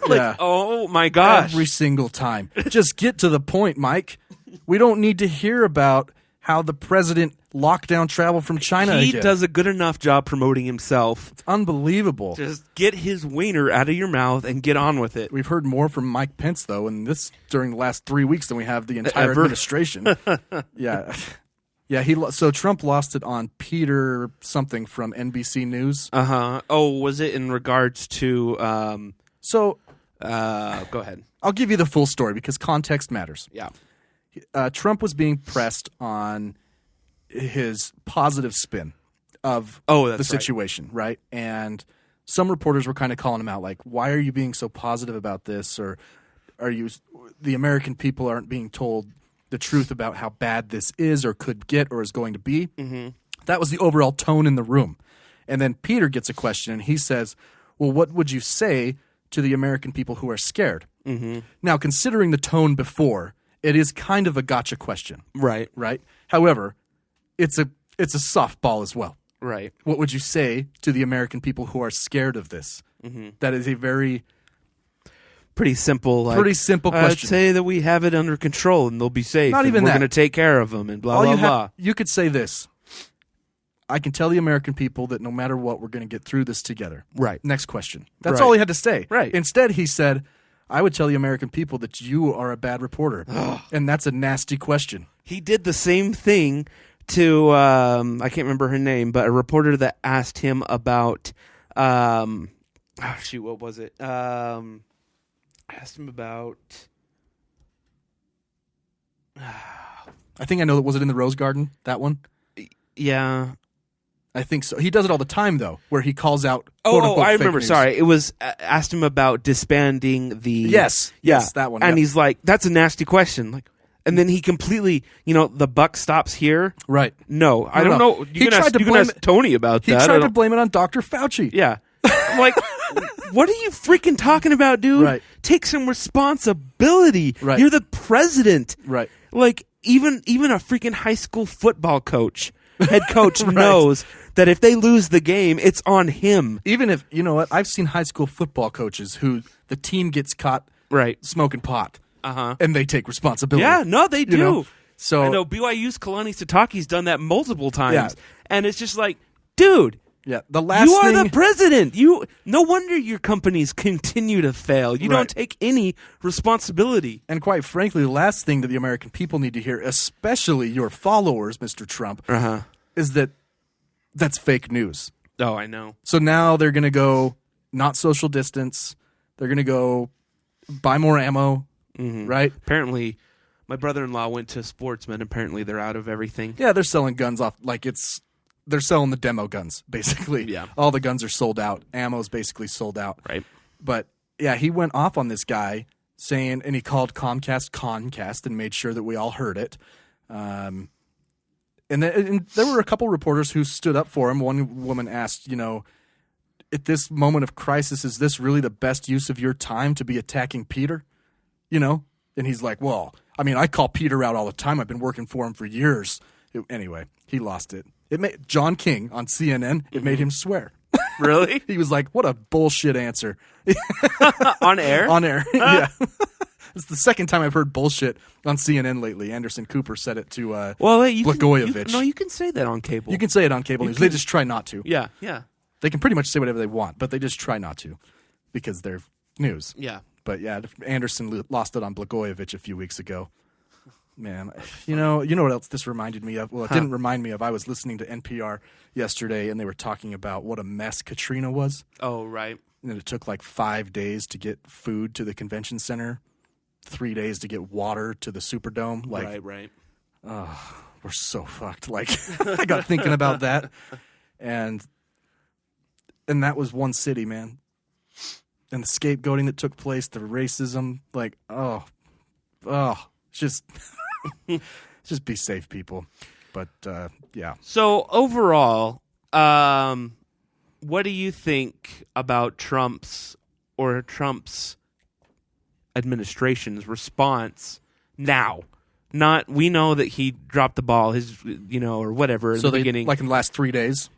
[SPEAKER 6] Like, oh my gosh.
[SPEAKER 7] Every single time. Just get to the point, Mike. We don't need to hear about how the president locked down travel from China
[SPEAKER 6] He
[SPEAKER 7] again.
[SPEAKER 6] does a good enough job promoting himself.
[SPEAKER 7] It's unbelievable.
[SPEAKER 6] Just get his wiener out of your mouth and get on with it.
[SPEAKER 7] We've heard more from Mike Pence, though, and this during the last 3 weeks than we have the entire
[SPEAKER 6] Ever.
[SPEAKER 7] administration. Yeah. Yeah, so Trump lost it on Peter something from NBC News.
[SPEAKER 6] Oh, was it in regards to
[SPEAKER 7] So
[SPEAKER 6] go ahead.
[SPEAKER 7] I'll give you the full story because context matters.
[SPEAKER 6] Yeah.
[SPEAKER 7] Trump was being pressed on his positive spin of
[SPEAKER 6] Oh, that's
[SPEAKER 7] the situation, right? And some reporters were kind of calling him out, like, why are you being so positive about this? Or the American people aren't being told the truth about how bad this is or could get or is going to be. Mm-hmm. That was the overall tone in the room. And then Peter gets a question and he says, well, what would you say to the American people who are scared? Mm-hmm. Now, considering the tone before, it is kind of a gotcha question.
[SPEAKER 6] Right.
[SPEAKER 7] Right? However, it's a softball as well.
[SPEAKER 6] Right.
[SPEAKER 7] What would you say to the American people who are scared of this? Mm-hmm. That is a very
[SPEAKER 6] pretty simple.
[SPEAKER 7] question.
[SPEAKER 6] I'd say that we have it under control and they'll be safe.
[SPEAKER 7] Not
[SPEAKER 6] and
[SPEAKER 7] even
[SPEAKER 6] we're
[SPEAKER 7] that.
[SPEAKER 6] going to take care of them and blah
[SPEAKER 7] All
[SPEAKER 6] blah
[SPEAKER 7] you
[SPEAKER 6] blah.
[SPEAKER 7] You could say this. I can tell the American people that no matter what, we're going to get through this together.
[SPEAKER 6] Right.
[SPEAKER 7] Next question. That's
[SPEAKER 6] Right.
[SPEAKER 7] all he had to say.
[SPEAKER 6] Right.
[SPEAKER 7] Instead, he said, I would tell the American people that you are a bad reporter. And that's a nasty question.
[SPEAKER 6] He did the same thing to I can't remember her name, but a reporter that asked him about what was it? I asked him about.
[SPEAKER 5] I think I know. Was it in the Rose Garden? That one?
[SPEAKER 6] Yeah.
[SPEAKER 5] I think so. He does it all the time, though, where he calls out.
[SPEAKER 6] Oh, I
[SPEAKER 5] fake
[SPEAKER 6] remember.
[SPEAKER 5] news.
[SPEAKER 6] Sorry, it was asked him about disbanding the.
[SPEAKER 5] Yes, that one.
[SPEAKER 6] And
[SPEAKER 5] yeah.
[SPEAKER 6] he's like, "That's a nasty question." Like, and then he completely, the buck stops here.
[SPEAKER 5] Right.
[SPEAKER 6] No, I don't know. You can ask Tony about
[SPEAKER 5] He
[SPEAKER 6] that.
[SPEAKER 5] tried to blame it on Dr. Fauci.
[SPEAKER 6] Yeah. I'm like, what are you freaking talking about, dude?
[SPEAKER 5] Right.
[SPEAKER 6] Take some responsibility.
[SPEAKER 5] Right.
[SPEAKER 6] You're the president.
[SPEAKER 5] Right.
[SPEAKER 6] Like, even a freaking high school football head coach knows that if they lose the game, it's on him.
[SPEAKER 5] Even if, you know what, I've seen high school football coaches who the team gets caught smoking pot. And they take responsibility.
[SPEAKER 6] Yeah, no, they do.
[SPEAKER 5] You know? So
[SPEAKER 6] I know BYU's Kalani Satake's done that multiple times.
[SPEAKER 5] Yeah.
[SPEAKER 6] And it's just like, dude,
[SPEAKER 5] yeah, the last
[SPEAKER 6] you are
[SPEAKER 5] thing,
[SPEAKER 6] the president. No wonder your companies continue to fail. You don't take any responsibility.
[SPEAKER 5] And quite frankly, the last thing that the American people need to hear, especially your followers, Mr. Trump, is that that's fake news.
[SPEAKER 6] Oh, I know.
[SPEAKER 5] So now they're going to go not social distance. They're going to go buy more ammo, right?
[SPEAKER 6] Apparently, my brother-in-law went to Sportsman. Apparently, they're out of everything.
[SPEAKER 5] Yeah, they're selling guns off they're selling the demo guns, basically.
[SPEAKER 6] Yeah.
[SPEAKER 5] All the guns are sold out. Ammo's basically sold out.
[SPEAKER 6] Right.
[SPEAKER 5] But, yeah, he went off on this guy saying, and he called Comcast Concast and made sure that we all heard it. And there were a couple reporters who stood up for him. One woman asked, at this moment of crisis, is this really the best use of your time to be attacking Peter? And he's like, well, I mean, I call Peter out all the time. I've been working for him for years. Anyway, he lost it. It made John King on CNN. It made him swear.
[SPEAKER 6] Really?
[SPEAKER 5] He was like, what a bullshit answer.
[SPEAKER 6] On air?
[SPEAKER 5] On air, yeah. It's the second time I've heard bullshit on CNN lately. Anderson Cooper said it to Blagojevich.
[SPEAKER 6] No, you can say that on cable.
[SPEAKER 5] You can say it on cable news. They just try not to.
[SPEAKER 6] Yeah.
[SPEAKER 5] They can pretty much say whatever they want, but they just try not to because they're news.
[SPEAKER 6] Yeah.
[SPEAKER 5] But yeah, Anderson lost it on Blagojevich a few weeks ago. Man, you know what else this reminded me of? Well, it didn't remind me of. I was listening to NPR yesterday, and they were talking about what a mess Katrina was.
[SPEAKER 6] Oh, right.
[SPEAKER 5] And it took like 5 days to get food to the convention center, 3 days to get water to the Superdome. Like,
[SPEAKER 6] right.
[SPEAKER 5] We're so fucked. Like, I got thinking about that, and that was one city, man. And the scapegoating that took place, the racism, like, just be safe, people. But yeah.
[SPEAKER 6] So overall, what do you think about Trump's administration's response now? We know that he dropped the ball, or whatever in the beginning.
[SPEAKER 5] Like in the last 3 days.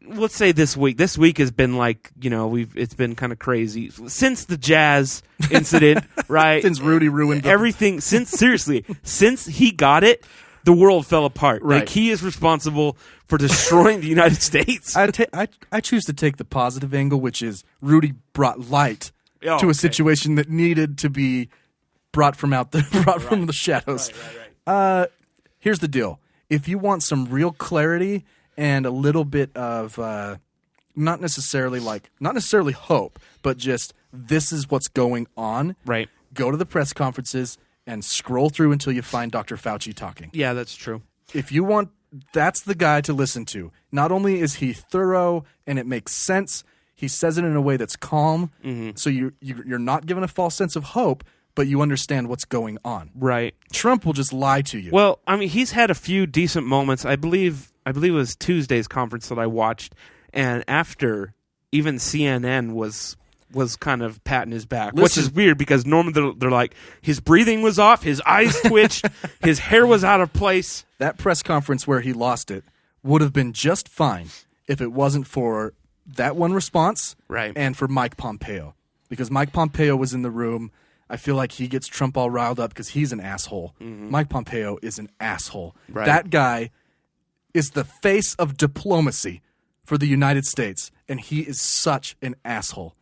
[SPEAKER 6] Let's say this week. This week has been like, it's been kind of crazy since the Jazz incident, right?
[SPEAKER 5] Since Rudy ruined
[SPEAKER 6] everything. Since he got it, the world fell apart.
[SPEAKER 5] Right.
[SPEAKER 6] Like, he is responsible for destroying the United States.
[SPEAKER 5] I choose to take the positive angle, which is Rudy brought light to a situation that needed to be brought from the shadows.
[SPEAKER 6] Right.
[SPEAKER 5] Here's the deal: if you want some real clarity and a little bit of not necessarily hope, but just this is what's going on.
[SPEAKER 6] Right.
[SPEAKER 5] Go to the press conferences and scroll through until you find Dr. Fauci talking.
[SPEAKER 6] Yeah, that's true.
[SPEAKER 5] If you want, that's the guy to listen to. Not only is he thorough and it makes sense, he says it in a way that's calm, so you're not given a false sense of hope, but you understand what's going on.
[SPEAKER 6] Right.
[SPEAKER 5] Trump will just lie to you.
[SPEAKER 6] Well, I mean, he's had a few decent moments. I believe it was Tuesday's conference that I watched, and after, even CNN was kind of patting his back, which is weird because normally they're like, his breathing was off, his eyes twitched, his hair was out of place.
[SPEAKER 5] That press conference where he lost it would have been just fine if it wasn't for that one response,
[SPEAKER 6] right,
[SPEAKER 5] and for Mike Pompeo. Because Mike Pompeo was in the room. I feel like he gets Trump all riled up because he's an asshole. Mike Pompeo is an asshole.
[SPEAKER 6] Right.
[SPEAKER 5] That guy is the face of diplomacy for the United States, and he is such an asshole.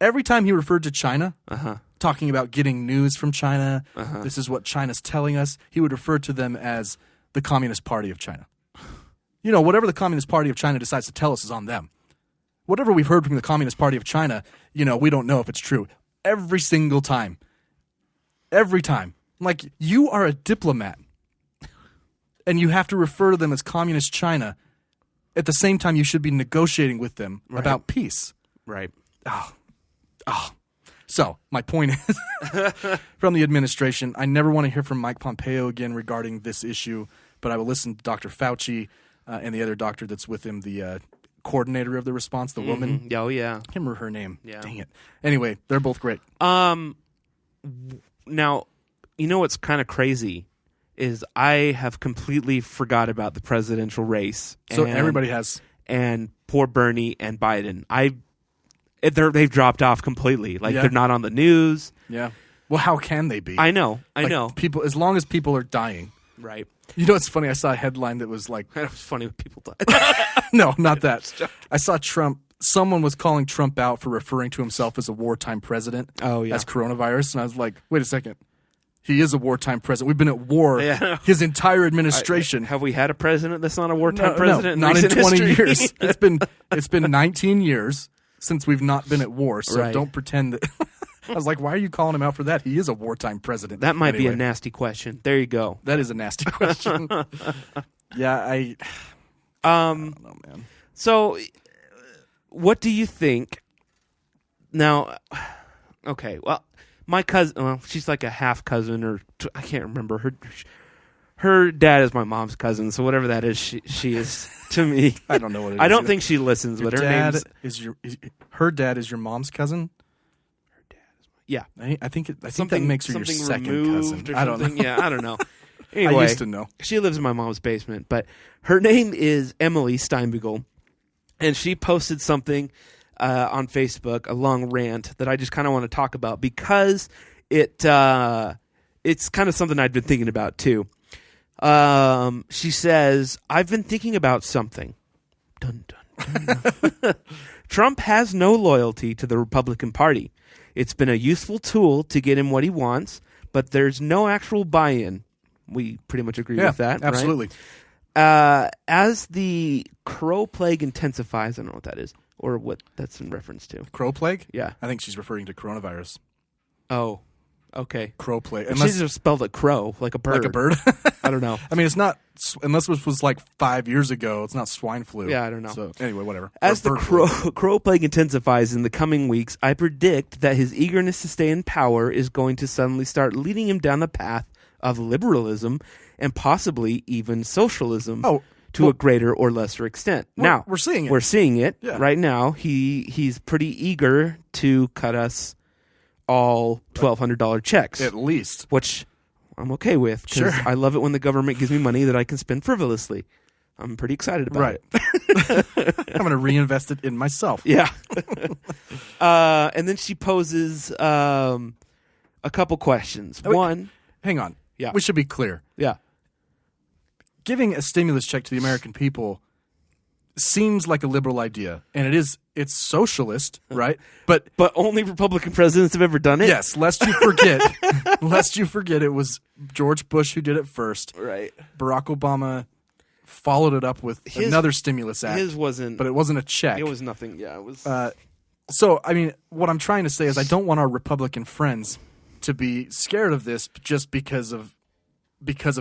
[SPEAKER 5] Every time he referred to China, talking about getting news from China, this is what China's telling us, he would refer to them as the Communist Party of China. Whatever the Communist Party of China decides to tell us is on them. Whatever we've heard from the Communist Party of China, we don't know if it's true.
[SPEAKER 7] every single time. Every time. Like, you are a diplomat, and you have to refer to them as Communist China. At the same time, you should be negotiating with them about peace.
[SPEAKER 6] Right.
[SPEAKER 7] So, my point is, from the administration, I never want to hear from Mike Pompeo again regarding this issue, but I will listen to Dr. Fauci and the other doctor that's with him, the coordinator of the response, the woman.
[SPEAKER 6] Oh, yeah.
[SPEAKER 7] I can't remember her name.
[SPEAKER 6] Yeah.
[SPEAKER 7] Dang it. Anyway, they're both great.
[SPEAKER 6] Now, you know what's kind of crazy is I have completely forgot about the presidential race.
[SPEAKER 7] So
[SPEAKER 6] and,
[SPEAKER 7] everybody has.
[SPEAKER 6] And poor Bernie and Biden. They've dropped off completely. Like, they're not on the news.
[SPEAKER 7] Yeah. Well, how can they be?
[SPEAKER 6] I know.
[SPEAKER 7] People, as long as people are dying.
[SPEAKER 6] Right.
[SPEAKER 7] You know what's funny? I saw a headline that was like...
[SPEAKER 6] It was funny when people died.
[SPEAKER 7] No, not that. I saw Trump... Someone was calling Trump out for referring to himself as a wartime president.
[SPEAKER 6] Oh, yeah.
[SPEAKER 7] As coronavirus. And I was like, wait a second. He is a wartime president. We've been at war his entire administration.
[SPEAKER 6] Have we had a president that's not a wartime president?
[SPEAKER 7] No, not in 20
[SPEAKER 6] history?
[SPEAKER 7] years. It's been 19 years since we've not been at war. So don't pretend that... I was like, why are you calling him out for that? He is a wartime president.
[SPEAKER 6] That might be a nasty question. There you go.
[SPEAKER 7] That is a nasty question. I don't know, man.
[SPEAKER 6] So, what do you think? Now, okay, well, my cousin, well, she's like a half cousin, or I can't remember. Her dad is my mom's cousin, so whatever that is, she is to me.
[SPEAKER 7] I don't know what it is.
[SPEAKER 6] I don't think she listens,
[SPEAKER 7] your
[SPEAKER 6] but her
[SPEAKER 7] dad
[SPEAKER 6] name
[SPEAKER 7] her dad is your mom's cousin.
[SPEAKER 6] Yeah,
[SPEAKER 7] I think that makes her your second cousin.
[SPEAKER 6] I don't know. Yeah, I don't know. Anyway,
[SPEAKER 7] I used to know.
[SPEAKER 6] She lives in my mom's basement, but her name is Emily Steinbugel, and she posted something on Facebook, a long rant that I just kind of want to talk about because it's kind of something I'd been thinking about too. She says, "I've been thinking about something. Dun, dun, dun. Trump has no loyalty to the Republican Party. It's been a useful tool to get him what he wants, but there's no actual buy-in." We pretty much agree with that,
[SPEAKER 7] absolutely.
[SPEAKER 6] Right? As the crow plague intensifies, I don't know what that is, or what that's in reference to.
[SPEAKER 7] Crow plague?
[SPEAKER 6] Yeah.
[SPEAKER 7] I think she's referring to coronavirus.
[SPEAKER 6] Oh, okay.
[SPEAKER 7] Crow plague.
[SPEAKER 6] She just spelled it crow, like a bird.
[SPEAKER 7] Like a bird?
[SPEAKER 6] I don't know.
[SPEAKER 7] I mean, it's not, unless it was like 5 years ago, it's not swine flu.
[SPEAKER 6] Yeah, I don't know.
[SPEAKER 7] So anyway, whatever.
[SPEAKER 6] As the crow plague intensifies in the coming weeks, I predict that his eagerness to stay in power is going to suddenly start leading him down the path of liberalism and possibly even socialism to a greater or lesser extent. Now
[SPEAKER 7] we're seeing it.
[SPEAKER 6] We're seeing it right now. He's pretty eager to cut us all $1,200 checks,
[SPEAKER 7] at least,
[SPEAKER 6] which I'm okay with because I love it when the government gives me money that I can spend frivolously. I'm pretty excited about it.
[SPEAKER 7] I'm going to reinvest it in myself.
[SPEAKER 6] Yeah. And then she poses a couple questions. One,
[SPEAKER 7] hang on.
[SPEAKER 6] Yeah.
[SPEAKER 7] We should be clear.
[SPEAKER 6] Yeah.
[SPEAKER 7] Giving a stimulus check to the American people seems like a liberal idea, and it's socialist, right? But
[SPEAKER 6] only Republican presidents have ever done it?
[SPEAKER 7] Yes, lest you forget it was George Bush who did it first.
[SPEAKER 6] Right.
[SPEAKER 7] Barack Obama followed it up with another stimulus act.
[SPEAKER 6] His wasn't,
[SPEAKER 7] but it wasn't a check.
[SPEAKER 6] It was nothing. Yeah, it was.
[SPEAKER 7] So, I mean, what I'm trying to say is I don't want our Republican friends to be scared of this just because of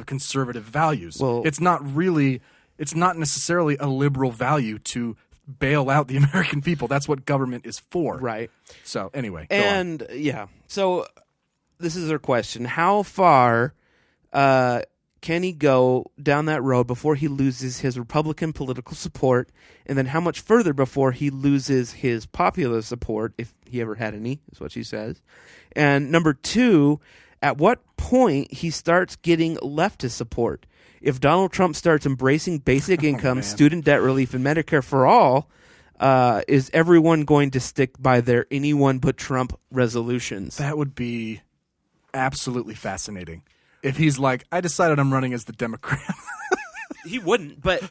[SPEAKER 7] conservative values.
[SPEAKER 6] Well,
[SPEAKER 7] it's not necessarily a liberal value to bail out the American people. That's what government is for.
[SPEAKER 6] Right.
[SPEAKER 7] So anyway,
[SPEAKER 6] and yeah. So this is our question. How far can he go down that road before he loses his Republican political support? And then how much further before he loses his popular support, if he ever had any, is what she says. And number two, at what point he starts getting leftist support. If Donald Trump starts embracing basic income, student debt relief, and Medicare for all, is everyone going to stick by their anyone but Trump resolutions?
[SPEAKER 7] That would be absolutely fascinating. If he's like, I decided I'm running as the Democrat.
[SPEAKER 6] He wouldn't, but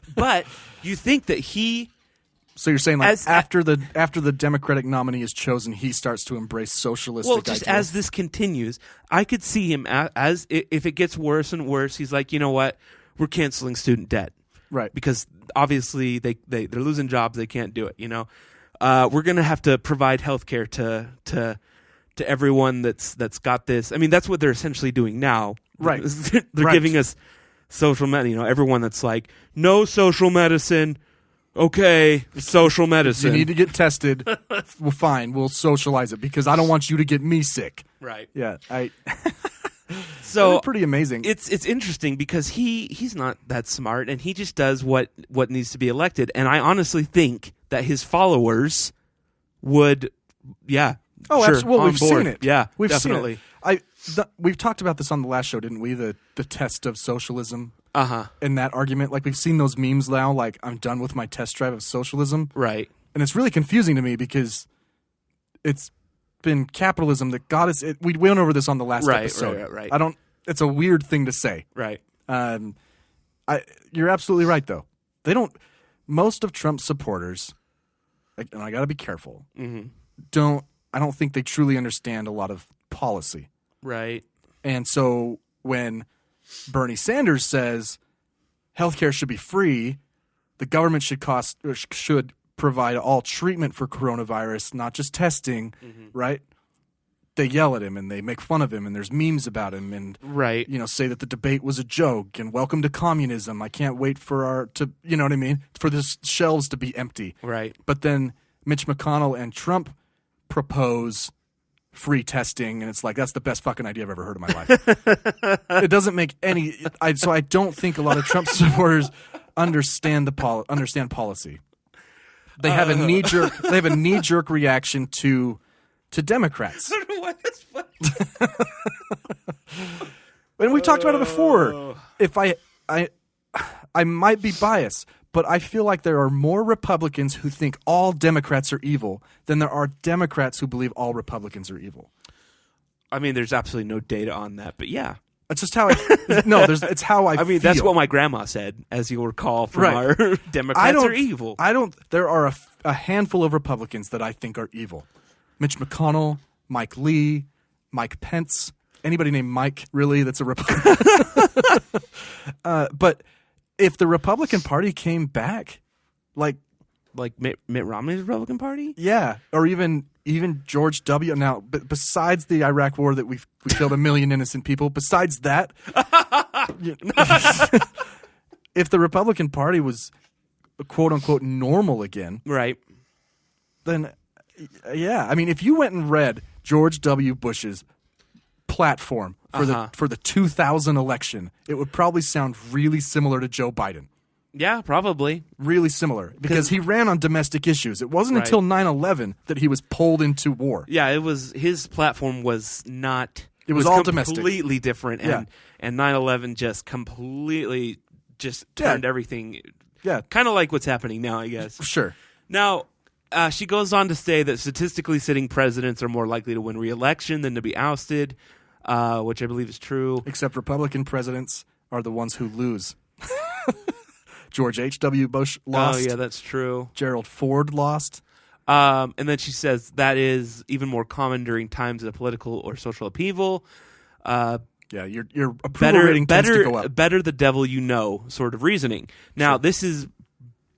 [SPEAKER 6] you think that he...
[SPEAKER 7] So you're saying like after the Democratic nominee is chosen, he starts to embrace socialistic
[SPEAKER 6] ideas? Well, just
[SPEAKER 7] ideas?
[SPEAKER 6] as this continues, I could see him as if it gets worse and worse, he's like, you know what, we're canceling student debt,
[SPEAKER 7] right?
[SPEAKER 6] Because obviously they're losing jobs, they can't do it. You know, we're gonna have to provide health care to to everyone that's got this. I mean, that's what they're essentially doing now.
[SPEAKER 5] Right.
[SPEAKER 6] They're
[SPEAKER 5] Right.
[SPEAKER 6] giving us social medicine. Everyone that's like, no social medicine. Okay, social medicine.
[SPEAKER 5] You need to get tested. Well, fine. We'll socialize it because I don't want you to get me sick.
[SPEAKER 6] Right.
[SPEAKER 5] Yeah.
[SPEAKER 6] So
[SPEAKER 5] They're pretty amazing.
[SPEAKER 6] It's interesting because he's not that smart and he just does what needs to be elected. And I honestly think that his followers would, sure,
[SPEAKER 5] absolutely. Well,
[SPEAKER 6] on
[SPEAKER 5] we've
[SPEAKER 6] board.
[SPEAKER 5] seen it.
[SPEAKER 6] Yeah,
[SPEAKER 5] we've
[SPEAKER 6] definitely.
[SPEAKER 5] seen it. We've talked about this on the last show, didn't we? The test of socialism. In that argument, like we've seen those memes now. Like I'm done with my test drive of socialism.
[SPEAKER 6] Right.
[SPEAKER 5] And it's really confusing to me because it's been capitalism that got us. We went over this on the last episode.
[SPEAKER 6] Right.
[SPEAKER 5] It's a weird thing to say.
[SPEAKER 6] Right.
[SPEAKER 5] You're absolutely right, though. They don't. Most of Trump's supporters, and I got to be careful.
[SPEAKER 6] Mm-hmm.
[SPEAKER 5] I don't think they truly understand a lot of policy.
[SPEAKER 6] Right.
[SPEAKER 5] And so when Bernie Sanders says healthcare should be free, the government should provide all treatment for coronavirus, not just testing, right? They yell at him and they make fun of him and there's memes about him and
[SPEAKER 6] Right.
[SPEAKER 5] Say that the debate was a joke and welcome to communism. I can't wait for you know what I mean? For the shelves to be empty.
[SPEAKER 6] Right.
[SPEAKER 5] But then Mitch McConnell and Trump propose free testing, and it's like that's the best fucking idea I've ever heard in my life. It doesn't make any. So I don't think a lot of Trump supporters understand policy. They have a knee jerk. They have a knee jerk reaction to Democrats.
[SPEAKER 6] I don't know why that's funny.
[SPEAKER 5] And we've talked about it before. If I might be biased, but I feel like there are more Republicans who think all Democrats are evil than there are Democrats who believe all Republicans are evil.
[SPEAKER 6] I mean, there's absolutely no data on that, but yeah.
[SPEAKER 5] It's just how it's how I
[SPEAKER 6] mean,
[SPEAKER 5] feel.
[SPEAKER 6] that's what my grandma said, as you'll recall from
[SPEAKER 5] Right.
[SPEAKER 6] our Democrats are evil.
[SPEAKER 5] There are a handful of Republicans that I think are evil. Mitch McConnell, Mike Lee, Mike Pence. Anybody named Mike, really, that's a Republican. But if the Republican Party came back, like
[SPEAKER 6] Mitt Romney's Republican Party?
[SPEAKER 5] yeah, or even George W. Now, besides the Iraq War that we killed 1 million innocent people, besides that, if the Republican Party was quote unquote normal again,
[SPEAKER 6] Right.
[SPEAKER 5] then yeah, I mean, if you went and read George W. Bush's platform for the 2000 election, it would probably sound really similar to Joe Biden.
[SPEAKER 6] Yeah, probably.
[SPEAKER 5] Really similar because he ran on domestic issues. It wasn't
[SPEAKER 6] Right.
[SPEAKER 5] until 9/11 that he was pulled into war.
[SPEAKER 6] Yeah, it was his platform was not.
[SPEAKER 5] It was all domestic.
[SPEAKER 6] completely different, and 9/11 just completely turned everything.
[SPEAKER 5] Yeah,
[SPEAKER 6] Kind of like what's happening now, I guess.
[SPEAKER 5] sure.
[SPEAKER 6] Now, she goes on to say that statistically sitting presidents are more likely to win re-election than to be ousted, which I believe is true.
[SPEAKER 5] Except Republican presidents are the ones who lose. George H.W. Bush lost.
[SPEAKER 6] Oh, yeah, that's true.
[SPEAKER 5] Gerald Ford lost.
[SPEAKER 6] And then she says that is even more common during times of political or social upheaval.
[SPEAKER 5] Yeah, your approval rating tends to go up.
[SPEAKER 6] Better the devil you know sort of reasoning. Now, this is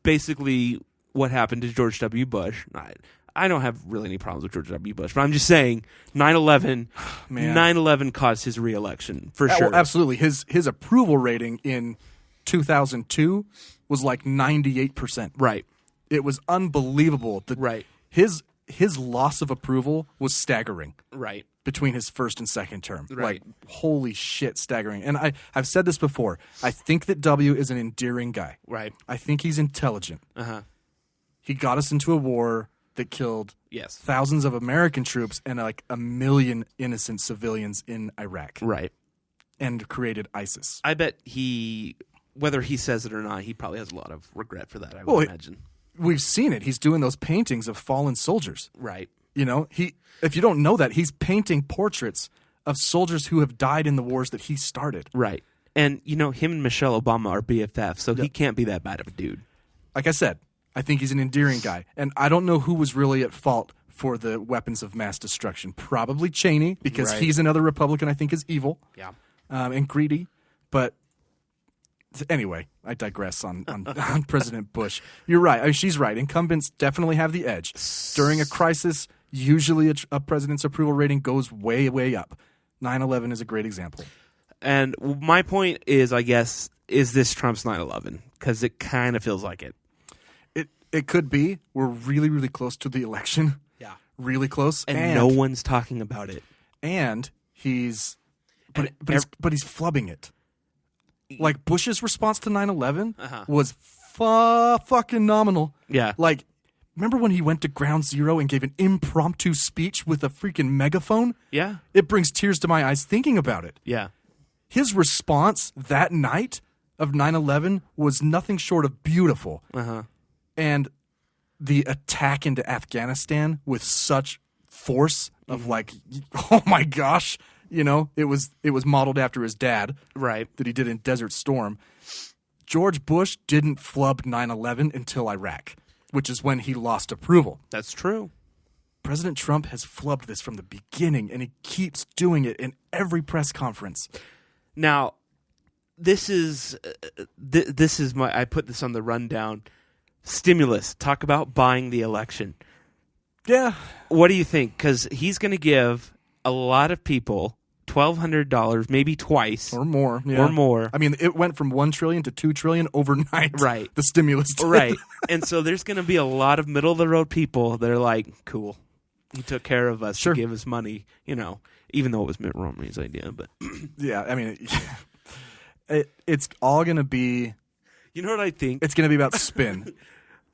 [SPEAKER 6] basically what happened to George W. Bush. I don't have really any problems with George W. Bush, but I'm just saying 9/11 caused his re-election for sure.
[SPEAKER 5] Well, absolutely. His approval rating in 2002 was like 98%.
[SPEAKER 6] Right.
[SPEAKER 5] It was unbelievable.
[SPEAKER 6] Right.
[SPEAKER 5] His loss of approval was staggering.
[SPEAKER 6] Right.
[SPEAKER 5] Between his first and second term.
[SPEAKER 6] Right.
[SPEAKER 5] Like, holy shit, staggering. And I've said this before. I think that W is an endearing guy.
[SPEAKER 6] Right.
[SPEAKER 5] I think he's intelligent.
[SPEAKER 6] Uh-huh.
[SPEAKER 5] He got us into a war that killed
[SPEAKER 6] Yes.
[SPEAKER 5] thousands of American troops and like 1 million innocent civilians in Iraq.
[SPEAKER 6] Right.
[SPEAKER 5] And created ISIS.
[SPEAKER 6] I bet whether he says it or not, he probably has a lot of regret for that, I would imagine.
[SPEAKER 5] We've seen it. He's doing those paintings of fallen soldiers.
[SPEAKER 6] Right.
[SPEAKER 5] You know, if you don't know that, he's painting portraits of soldiers who have died in the wars that he started.
[SPEAKER 6] Right. And, him and Michelle Obama are BFFs, so he can't be that bad of a dude.
[SPEAKER 5] Like I said, I think he's an endearing guy. And I don't know who was really at fault for the weapons of mass destruction. Probably Cheney, because he's another Republican I think is evil.
[SPEAKER 6] Yeah.
[SPEAKER 5] And greedy. But anyway, I digress on President Bush. You're right. I mean, she's right. Incumbents definitely have the edge. During a crisis,
[SPEAKER 7] usually a president's approval rating goes way, way up. 9/11 is a great example.
[SPEAKER 6] And my point is, I guess, is this Trump's 9/11? Because it kind of feels like it.
[SPEAKER 7] It could be. We're really, really close to the election.
[SPEAKER 6] Yeah.
[SPEAKER 7] Really close.
[SPEAKER 6] And no one's talking about it.
[SPEAKER 7] And he's flubbing it. Like Bush's response to 9/11 was fucking nominal.
[SPEAKER 6] Yeah.
[SPEAKER 7] Like, remember when he went to Ground Zero and gave an impromptu speech with a freaking megaphone?
[SPEAKER 6] Yeah.
[SPEAKER 7] It brings tears to my eyes thinking about it.
[SPEAKER 6] Yeah.
[SPEAKER 7] His response that night of 9/11 was nothing short of beautiful. And the attack into Afghanistan with such force of like, oh my gosh, you know, it was modeled after his dad,
[SPEAKER 6] right?
[SPEAKER 7] That he did in Desert Storm. George Bush didn't flub 9/11 until Iraq, which is when he lost approval.
[SPEAKER 6] That's true.
[SPEAKER 7] President Trump has flubbed this from the beginning, and he keeps doing it in every press conference.
[SPEAKER 6] Now, this is my. I put this on the rundown. Stimulus. Talk about buying the election.
[SPEAKER 7] Yeah.
[SPEAKER 6] What do you think? Because he's going to give a lot of people $1,200, maybe twice
[SPEAKER 7] or more. Yeah.
[SPEAKER 6] Or more.
[SPEAKER 7] I mean, it went from $1 trillion to $2 trillion overnight.
[SPEAKER 6] Right.
[SPEAKER 7] The stimulus did.
[SPEAKER 6] Right. And so there's going to be a lot of middle of the road people that are like, cool. He took care of us.
[SPEAKER 7] Sure.
[SPEAKER 6] To give us money. You know, even though it was Mitt Romney's idea, but
[SPEAKER 7] yeah. I mean, it's all going to be.
[SPEAKER 6] You know what I think?
[SPEAKER 7] It's going to be about spin.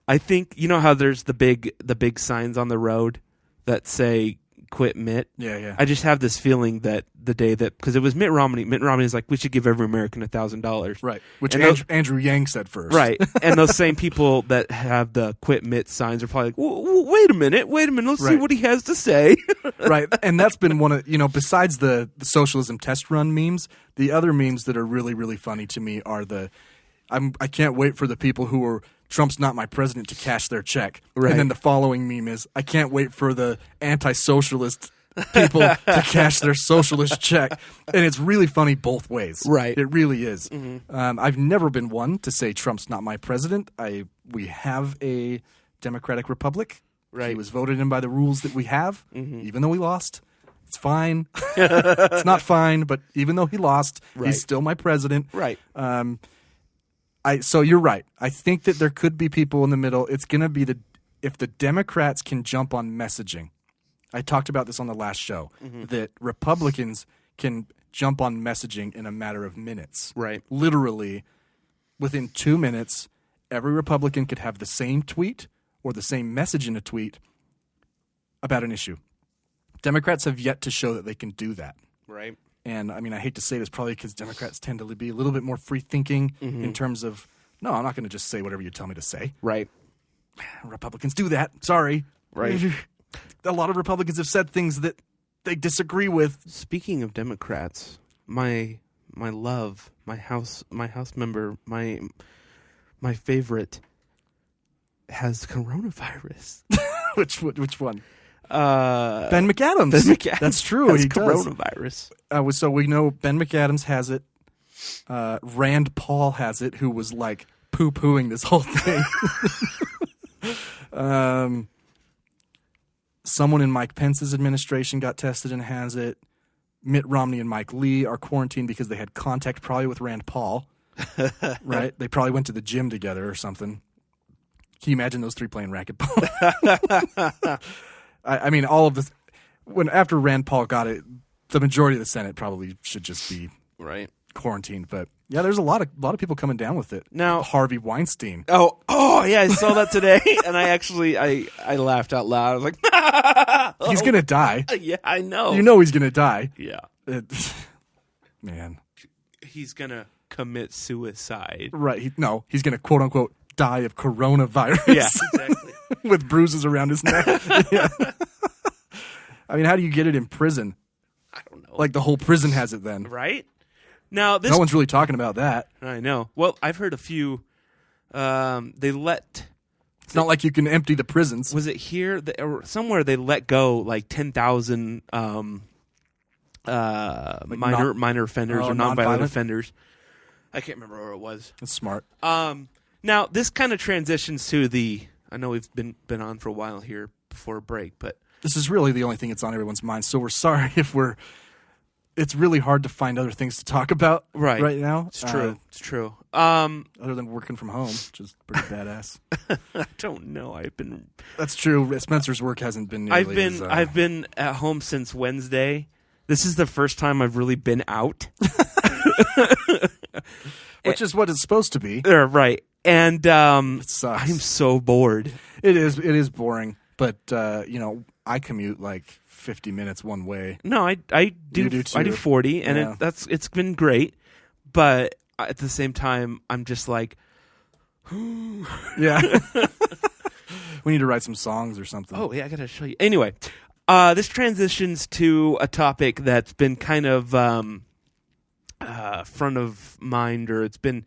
[SPEAKER 6] I think, you know how there's the big signs on the road that say quit Mitt?
[SPEAKER 7] Yeah, yeah.
[SPEAKER 6] I just have this feeling that the day that, because it was Mitt Romney's like, we should give every American $1,000.
[SPEAKER 7] Right. Which Andrew Yang said first.
[SPEAKER 6] Right. And those same people that have the quit Mitt signs are probably like, wait a minute, let's see what he has to say.
[SPEAKER 7] Right. And that's been one of, besides the socialism test run memes, the other memes that are really, really funny to me are I can't wait for the people who are Trump's not my president to cash their check.
[SPEAKER 6] Right.
[SPEAKER 7] And then the following meme is, I can't wait for the anti-socialist people to cash their socialist check. And it's really funny both ways.
[SPEAKER 6] Right.
[SPEAKER 7] It really is. Mm-hmm. I've never been one to say Trump's not my president. We have a democratic republic.
[SPEAKER 6] Right.
[SPEAKER 7] He was voted in by the rules that we have, even though we lost. It's fine. It's not fine, but even though he lost, he's still my president.
[SPEAKER 6] Right.
[SPEAKER 7] So you're right. I think that there could be people in the middle. It's going to be if the Democrats can jump on messaging. I talked about this on the last show, that Republicans can jump on messaging in a matter of minutes.
[SPEAKER 6] Right.
[SPEAKER 7] Literally, within 2 minutes, every Republican could have the same tweet or the same message in a tweet about an issue. Democrats have yet to show that they can do that.
[SPEAKER 6] Right.
[SPEAKER 7] And I mean, I hate to say this, probably because Democrats tend to be a little bit more free-thinking in terms of, no, I'm not going to just say whatever you tell me to say.
[SPEAKER 6] Right.
[SPEAKER 7] Republicans do that. Sorry.
[SPEAKER 6] Right.
[SPEAKER 7] A lot of Republicans have said things that they disagree with.
[SPEAKER 6] Speaking of Democrats, my love, my house member, my favorite has coronavirus.
[SPEAKER 7] Which one?
[SPEAKER 6] Ben
[SPEAKER 7] McAdams.
[SPEAKER 6] Ben McAdams.
[SPEAKER 7] That's true. He
[SPEAKER 6] coronavirus.
[SPEAKER 7] So we know Ben McAdams has it. Rand Paul has it, who was like poo-pooing this whole thing. Someone in Mike Pence's administration got tested and has it. Mitt Romney and Mike Lee are quarantined because they had contact probably with Rand Paul. Right? They probably went to the gym together or something. Can you imagine those three playing racquetball? I mean, all of this. After Rand Paul got it, the majority of the Senate probably should just be quarantined. But yeah, there's a lot of people coming down with it.
[SPEAKER 6] Now,
[SPEAKER 7] Harvey Weinstein.
[SPEAKER 6] Oh yeah, I saw that today, and I actually I laughed out loud. I was like,
[SPEAKER 7] he's gonna die.
[SPEAKER 6] Yeah, I know.
[SPEAKER 7] You know he's gonna die.
[SPEAKER 6] Yeah,
[SPEAKER 7] man,
[SPEAKER 6] he's gonna commit suicide.
[SPEAKER 7] Right? He's gonna quote unquote die of coronavirus.
[SPEAKER 6] Yeah, exactly.
[SPEAKER 7] With bruises around his neck. Yeah. I mean, how do you get it in prison?
[SPEAKER 6] I don't know.
[SPEAKER 7] Like the whole prison has it then.
[SPEAKER 6] Right? Now
[SPEAKER 7] no one's really talking about that.
[SPEAKER 6] I know. Well, I've heard a few.
[SPEAKER 7] It's not like you can empty the prisons.
[SPEAKER 6] Was it here or somewhere they let go like 10,000 minor offenders or nonviolent offenders? I can't remember where it was.
[SPEAKER 7] That's smart.
[SPEAKER 6] Now this kind of transitions to I know we've been on for a while here before a break, but
[SPEAKER 5] this is really the only thing that's on everyone's mind. So we're sorry if it's really hard to find other things to talk about right now.
[SPEAKER 6] It's true. It's true.
[SPEAKER 5] Other than working from home, which is pretty badass.
[SPEAKER 6] I don't know.
[SPEAKER 5] That's true. Spencer's work hasn't been nearly
[SPEAKER 6] I've been at home since Wednesday. This is the first time I've really been out.
[SPEAKER 5] Which is what it's supposed to be.
[SPEAKER 6] Right. And
[SPEAKER 5] it sucks.
[SPEAKER 6] I'm so bored.
[SPEAKER 5] It is boring, but I commute like 50 minutes one way.
[SPEAKER 6] No, I do.
[SPEAKER 5] You do too.
[SPEAKER 6] I do 40, and
[SPEAKER 5] Yeah.
[SPEAKER 6] it's been great. But at the same time, I'm just like,
[SPEAKER 5] Yeah. We need to write some songs or something.
[SPEAKER 6] oh yeah, I gotta show you. Anyway, this transitions to a topic that's been kind of front of mind, or it's been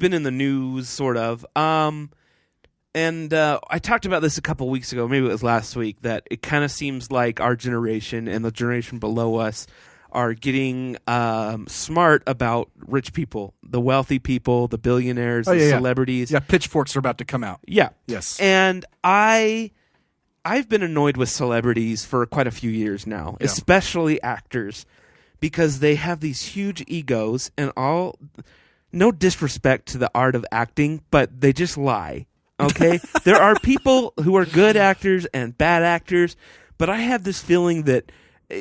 [SPEAKER 6] in the news, sort of. And I talked about this a couple weeks ago, maybe it was last week, that it kind of seems like our generation and the generation below us are getting smart about rich people, the wealthy people, the billionaires, the celebrities.
[SPEAKER 5] Yeah, pitchforks are about to come out.
[SPEAKER 6] Yeah.
[SPEAKER 5] Yes.
[SPEAKER 6] And I've been annoyed with celebrities for quite a few years now, especially actors, because they have these huge egos and no disrespect to the art of acting, but they just lie. Okay? There are people who are good actors and bad actors, but I have this feeling that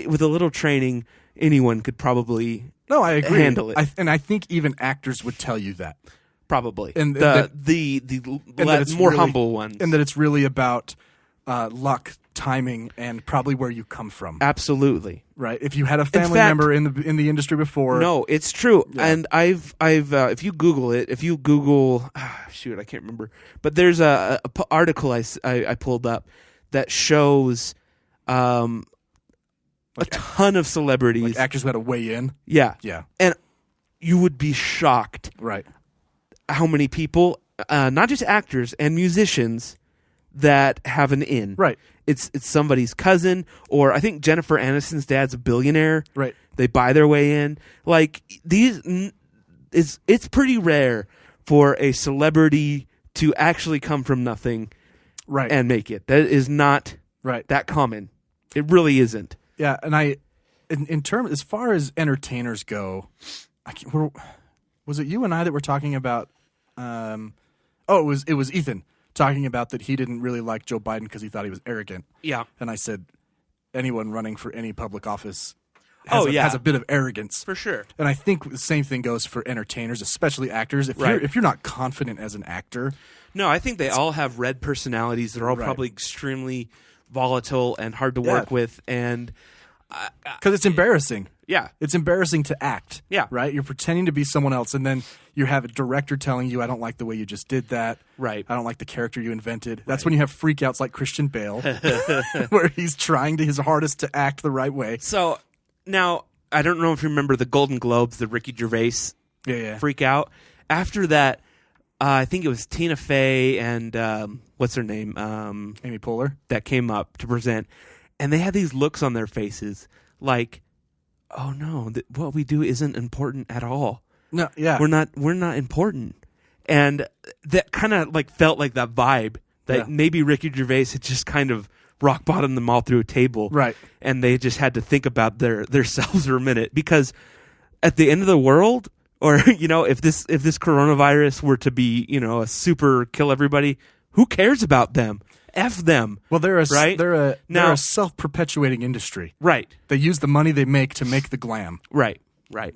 [SPEAKER 6] with a little training, anyone could probably
[SPEAKER 5] I agree.
[SPEAKER 6] handle it.
[SPEAKER 5] I think even actors would tell you that.
[SPEAKER 6] Probably.
[SPEAKER 5] And
[SPEAKER 6] the
[SPEAKER 5] that it's
[SPEAKER 6] more
[SPEAKER 5] really,
[SPEAKER 6] humble ones.
[SPEAKER 5] And that it's really about luck, timing, and probably where you come from.
[SPEAKER 6] Absolutely.
[SPEAKER 5] Right? If you had a family member in the industry before.
[SPEAKER 6] No, it's true.
[SPEAKER 5] Yeah.
[SPEAKER 6] And I've if you Google it, shoot, I can't remember. But there's a article I pulled up that shows a ton of celebrities,
[SPEAKER 5] like actors who had to weigh in.
[SPEAKER 6] Yeah.
[SPEAKER 5] Yeah.
[SPEAKER 6] And you would be shocked
[SPEAKER 5] Right.
[SPEAKER 6] how many people, not just actors and musicians, that have an in.
[SPEAKER 5] Right.
[SPEAKER 6] It's somebody's cousin, or I think Jennifer Aniston's dad's a billionaire.
[SPEAKER 5] Right.
[SPEAKER 6] They buy their way in. Like it's pretty rare for a celebrity to actually come from nothing,
[SPEAKER 5] Right.
[SPEAKER 6] and make it. That is not
[SPEAKER 5] Right.
[SPEAKER 6] that common. It really isn't.
[SPEAKER 5] Yeah, and in terms as far as entertainers go, was it you and I that were talking about? It was Ethan talking about that he didn't really like Joe Biden because he thought he was arrogant.
[SPEAKER 6] Yeah.
[SPEAKER 5] And I said, anyone running for any public office
[SPEAKER 6] has
[SPEAKER 5] has a bit of arrogance.
[SPEAKER 6] For sure.
[SPEAKER 5] And I think the same thing goes for entertainers, especially actors. If you're not confident as an actor,
[SPEAKER 6] No, I think they all have red personalities. They're all
[SPEAKER 5] Right.
[SPEAKER 6] probably extremely volatile and hard to work with, and
[SPEAKER 5] because it's embarrassing.
[SPEAKER 6] yeah.
[SPEAKER 5] It's embarrassing to act.
[SPEAKER 6] Yeah.
[SPEAKER 5] Right? You're pretending to be someone else, and then you have a director telling you, I don't like the way you just did that.
[SPEAKER 6] Right.
[SPEAKER 5] I don't like the character you invented. That's when you have freakouts like Christian Bale, where he's trying his hardest to act the right way.
[SPEAKER 6] So now, I don't know if you remember the Golden Globes, the Ricky Gervais
[SPEAKER 5] Yeah.
[SPEAKER 6] freak out. After that, I think it was Tina Fey and what's her name?
[SPEAKER 5] Amy Poehler.
[SPEAKER 6] That came up to present, and they had these looks on their faces like, oh no, what we do isn't important at all.
[SPEAKER 5] No, yeah.
[SPEAKER 6] We're not important. And that kind of like felt like that vibe that maybe Ricky Gervais had just kind of rock bottomed them all through a table.
[SPEAKER 5] Right.
[SPEAKER 6] And they just had to think about their selves for a minute, because at the end of the world, or if this coronavirus were to be, a super kill everybody, who cares about them? F them.
[SPEAKER 5] Well, they're a
[SPEAKER 6] Now-
[SPEAKER 5] self-perpetuating industry.
[SPEAKER 6] Right.
[SPEAKER 5] They use the money they make to make the glam.
[SPEAKER 6] Right.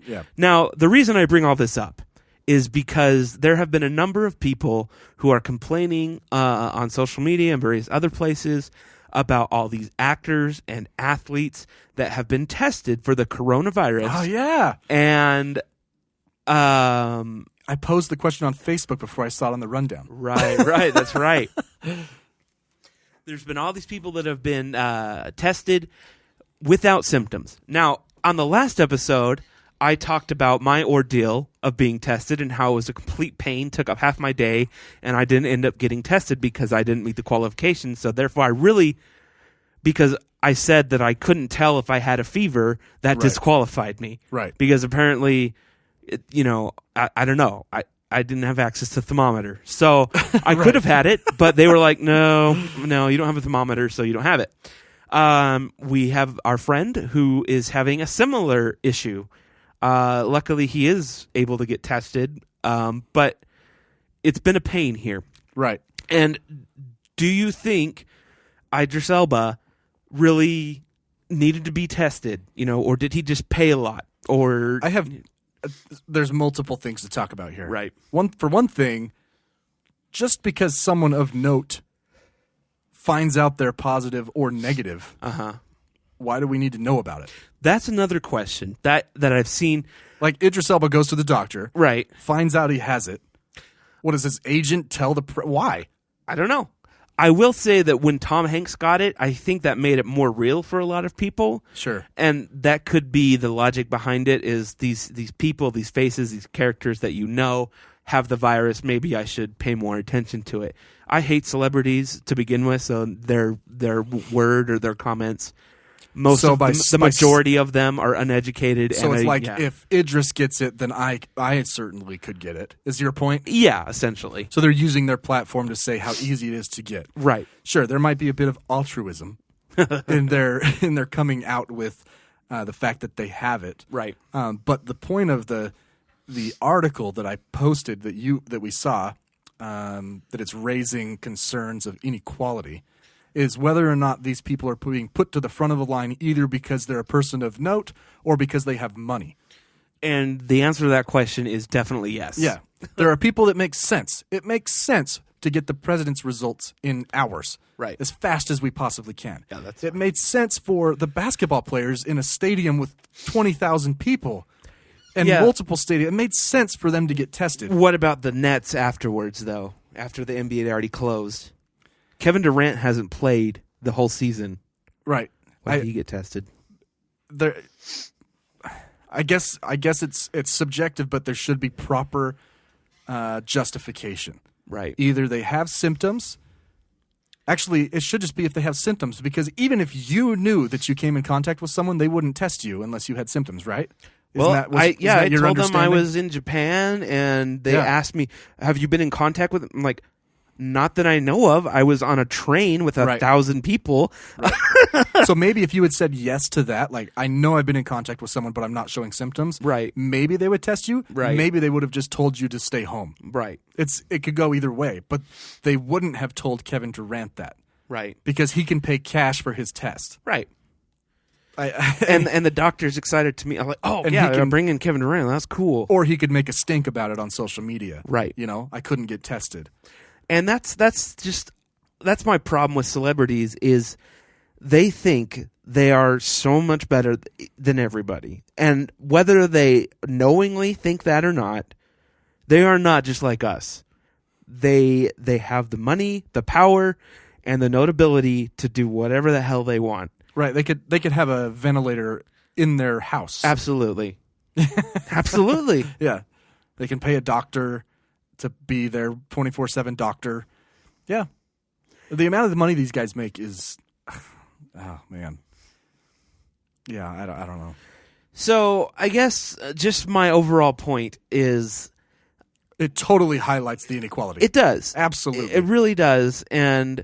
[SPEAKER 5] Yeah.
[SPEAKER 6] Now, the reason I bring all this up is because there have been a number of people who are complaining on social media and various other places about all these actors and athletes that have been tested for the coronavirus.
[SPEAKER 5] Oh yeah.
[SPEAKER 6] And
[SPEAKER 5] I posed the question on Facebook before I saw it on the rundown.
[SPEAKER 6] Right, that's right. There's been all these people that have been tested without symptoms. Now, on the last episode, I talked about my ordeal of being tested and how it was a complete pain, took up half my day, and I didn't end up getting tested because I didn't meet the qualifications. So therefore, because I said that I couldn't tell if I had a fever, that disqualified me.
[SPEAKER 5] Right.
[SPEAKER 6] Because apparently, I don't know. I didn't have access to thermometer. So I could have had it, but they were like, no, you don't have a thermometer, so you don't have it. We have our friend who is having a similar issue. Luckily, he is able to get tested, but it's been a pain here.
[SPEAKER 7] Right.
[SPEAKER 6] And do you think Idris Elba really needed to be tested, or did he just pay a lot? Or
[SPEAKER 7] there's multiple things to talk about here.
[SPEAKER 6] Right.
[SPEAKER 7] For one thing, just because someone of note finds out they're positive or negative, why do we need to know about it?
[SPEAKER 6] That's another question that I've seen.
[SPEAKER 7] Like Idris Elba goes to the doctor,
[SPEAKER 6] Right.
[SPEAKER 7] finds out he has it. What does his agent tell why?
[SPEAKER 6] I don't know. I will say that when Tom Hanks got it, I think that made it more real for a lot of people.
[SPEAKER 7] Sure.
[SPEAKER 6] And that could be the logic behind it is these people, these faces, these characters that have the virus. Maybe I should pay more attention to it. I hate celebrities to begin with, so their word or their comments, the majority of them are uneducated.
[SPEAKER 7] So it's if Idris gets it, then I certainly could get it. Is your point?
[SPEAKER 6] Yeah, essentially.
[SPEAKER 7] So they're using their platform to say how easy it is to get.
[SPEAKER 6] Right.
[SPEAKER 7] Sure, there might be a bit of altruism in their coming out with the fact that they have it.
[SPEAKER 6] Right.
[SPEAKER 7] But the point of the article that I posted that we saw that it's raising concerns of inequality is whether or not these people are being put to the front of the line either because they're a person of note or because they have money.
[SPEAKER 6] And the answer to that question is definitely yes.
[SPEAKER 7] Yeah. There are people that make sense. It makes sense to get the president's results in hours.
[SPEAKER 6] Right.
[SPEAKER 7] As fast as we possibly can.
[SPEAKER 6] Yeah, that's
[SPEAKER 7] it made sense for the basketball players in a stadium with 20,000 people and multiple stadiums. It made sense for them to get tested.
[SPEAKER 6] What about the Nets afterwards, though? After the NBA had already closed? Kevin Durant hasn't played the whole season.
[SPEAKER 7] Right.
[SPEAKER 6] Why did he get tested?
[SPEAKER 7] I guess it's subjective, but there should be proper justification.
[SPEAKER 6] Right.
[SPEAKER 7] Either they have symptoms. Actually, it should just be if they have symptoms, because even if you knew that you came in contact with someone, they wouldn't test you unless you had symptoms, right?
[SPEAKER 6] I told them I was in Japan, and they asked me, "Have you been in contact with?" I'm like, "Not that I know of. I was on a train with 1,000 people."
[SPEAKER 7] Right. So maybe if you had said yes to that, like, I know I've been in contact with someone, but I'm not showing symptoms.
[SPEAKER 6] Right.
[SPEAKER 7] Maybe they would test you.
[SPEAKER 6] Right.
[SPEAKER 7] Maybe they would have just told you to stay home.
[SPEAKER 6] Right.
[SPEAKER 7] It could go either way, but they wouldn't have told Kevin Durant that.
[SPEAKER 6] Right.
[SPEAKER 7] Because he can pay cash for his test.
[SPEAKER 6] Right. And the doctor's excited to meet. I'm like, I'm bringing Kevin Durant. That's cool.
[SPEAKER 7] Or he could make a stink about it on social media.
[SPEAKER 6] Right.
[SPEAKER 7] I couldn't get tested.
[SPEAKER 6] And that's my problem with celebrities is they think they are so much better than everybody. And whether they knowingly think that or not, they are not just like us. They have the money, the power, and the notability to do whatever the hell they want.
[SPEAKER 7] Right. They could have a ventilator in their house.
[SPEAKER 6] Absolutely. Absolutely.
[SPEAKER 7] Yeah. They can pay a doctor to be their 24/7 doctor. Yeah. The amount of the money these guys make is, oh man. Yeah, I don't know.
[SPEAKER 6] So I guess just my overall point is,
[SPEAKER 7] it totally highlights the inequality.
[SPEAKER 6] It does.
[SPEAKER 7] Absolutely.
[SPEAKER 6] It really does. And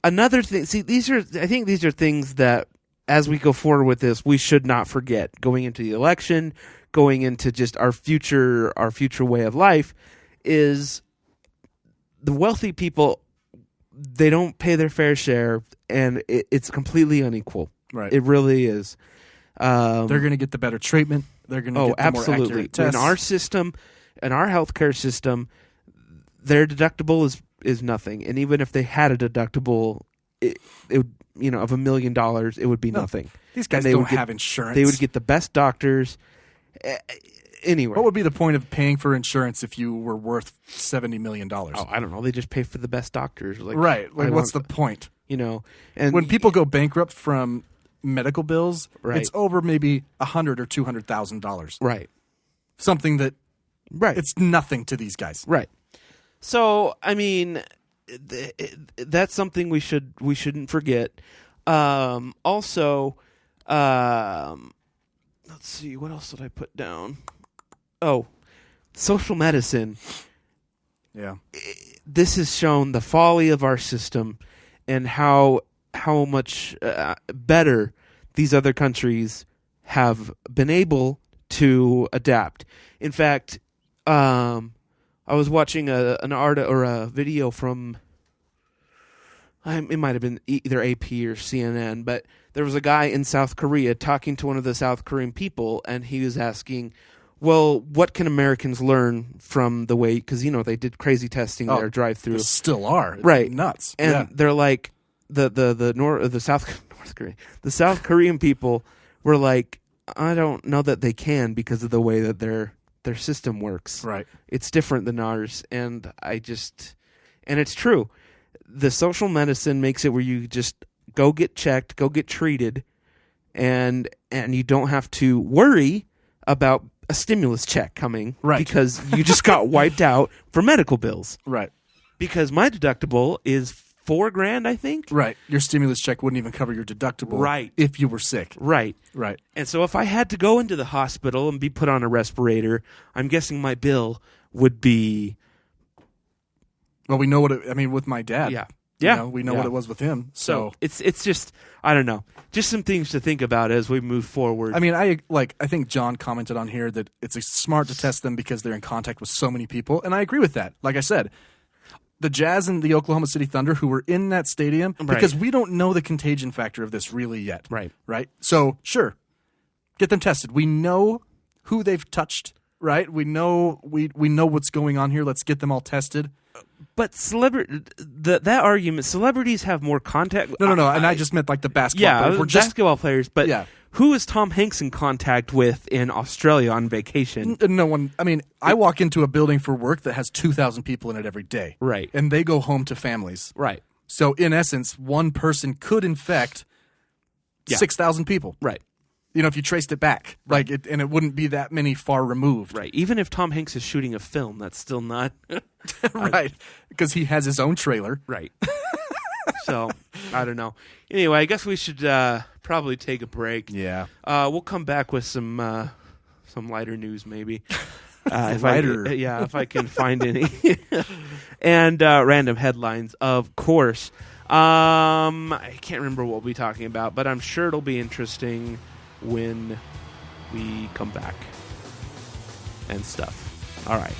[SPEAKER 6] another thing, I think these are things that as we go forward with this, we should not forget going into the election, going into just our future way of life, is the wealthy people, they don't pay their fair share, and it's completely unequal.
[SPEAKER 7] Right.
[SPEAKER 6] It really is.
[SPEAKER 7] They're going to get the better treatment. They're going to get the
[SPEAKER 6] absolutely.
[SPEAKER 7] more accurate tests.
[SPEAKER 6] In our system, in our healthcare system, their deductible is nothing. And even if they had a deductible, it would, of $1 million, it would be nothing.
[SPEAKER 7] These guys don't have insurance.
[SPEAKER 6] They would get the best doctors. Anyway,
[SPEAKER 7] what would be the point of paying for insurance if you were worth $70 million?
[SPEAKER 6] Oh, I don't know. They just pay for the best doctors.
[SPEAKER 7] Right. What's the point?
[SPEAKER 6] And
[SPEAKER 7] when people go bankrupt from medical bills,
[SPEAKER 6] right,
[SPEAKER 7] it's over maybe $100,000 or $200,000.
[SPEAKER 6] Right.
[SPEAKER 7] Something that,
[SPEAKER 6] right,
[SPEAKER 7] it's nothing to these guys.
[SPEAKER 6] Right. So, I mean, that's something we shouldn't forget. Also, let's see, what else did I put down? Oh, social medicine.
[SPEAKER 7] Yeah.
[SPEAKER 6] This has shown the folly of our system and how much better these other countries have been able to adapt. In fact, I was watching an art or a video from it might have been either AP or CNN, but there was a guy in South Korea talking to one of the South Korean people, and he was asking, well, what can Americans learn from the way, because, they did crazy testing there, drive-through.
[SPEAKER 7] They still are. It's
[SPEAKER 6] right.
[SPEAKER 7] nuts.
[SPEAKER 6] And they're like, the South Korean people were like, I don't know that they can because of the way that their system works.
[SPEAKER 7] Right.
[SPEAKER 6] It's different than ours, and it's true. The social medicine makes it where you just go get checked, go get treated, and you don't have to worry about a stimulus check coming,
[SPEAKER 7] right?
[SPEAKER 6] Because you just got wiped out for medical bills,
[SPEAKER 7] right?
[SPEAKER 6] Because my deductible is $4,000, I think.
[SPEAKER 7] Right. Your stimulus check wouldn't even cover your deductible,
[SPEAKER 6] right?
[SPEAKER 7] If you were sick,
[SPEAKER 6] right? And so if I had to go into the hospital and be put on a respirator, I'm guessing my bill would be.
[SPEAKER 7] Well, we know what with my dad.
[SPEAKER 6] Yeah.
[SPEAKER 7] We know what it was with him. So
[SPEAKER 6] it's just, I don't know, just some things to think about as we move forward.
[SPEAKER 7] I mean, I think John commented on here that it's smart to test them because they're in contact with so many people, and I agree with that. Like I said, the Jazz and the Oklahoma City Thunder who were in that stadium, because we don't know the contagion factor of this really yet. Right. So sure, get them tested. We know who they've touched. Right. We know what's going on here. Let's get them all tested.
[SPEAKER 6] But that argument, celebrities have more contact.
[SPEAKER 7] No, and I just meant like the basketball players.
[SPEAKER 6] Basketball players. But who is Tom Hanks in contact with in Australia on vacation?
[SPEAKER 7] No one. I mean, I walk into a building for work that has 2,000 people in it every day.
[SPEAKER 6] Right.
[SPEAKER 7] And they go home to families.
[SPEAKER 6] Right.
[SPEAKER 7] So in essence, one person could infect 6,000 people.
[SPEAKER 6] Right.
[SPEAKER 7] If you traced it back, and it wouldn't be that many far removed.
[SPEAKER 6] Right. Even if Tom Hanks is shooting a film, that's still not
[SPEAKER 7] right, because he has his own trailer.
[SPEAKER 6] Right. So I don't know. Anyway, I guess we should probably take a break.
[SPEAKER 7] Yeah.
[SPEAKER 6] We'll come back with some lighter news, maybe. If I can find any, and random headlines, of course. I can't remember what we'll be talking about, but I'm sure it'll be interesting when we come back and stuff. All right.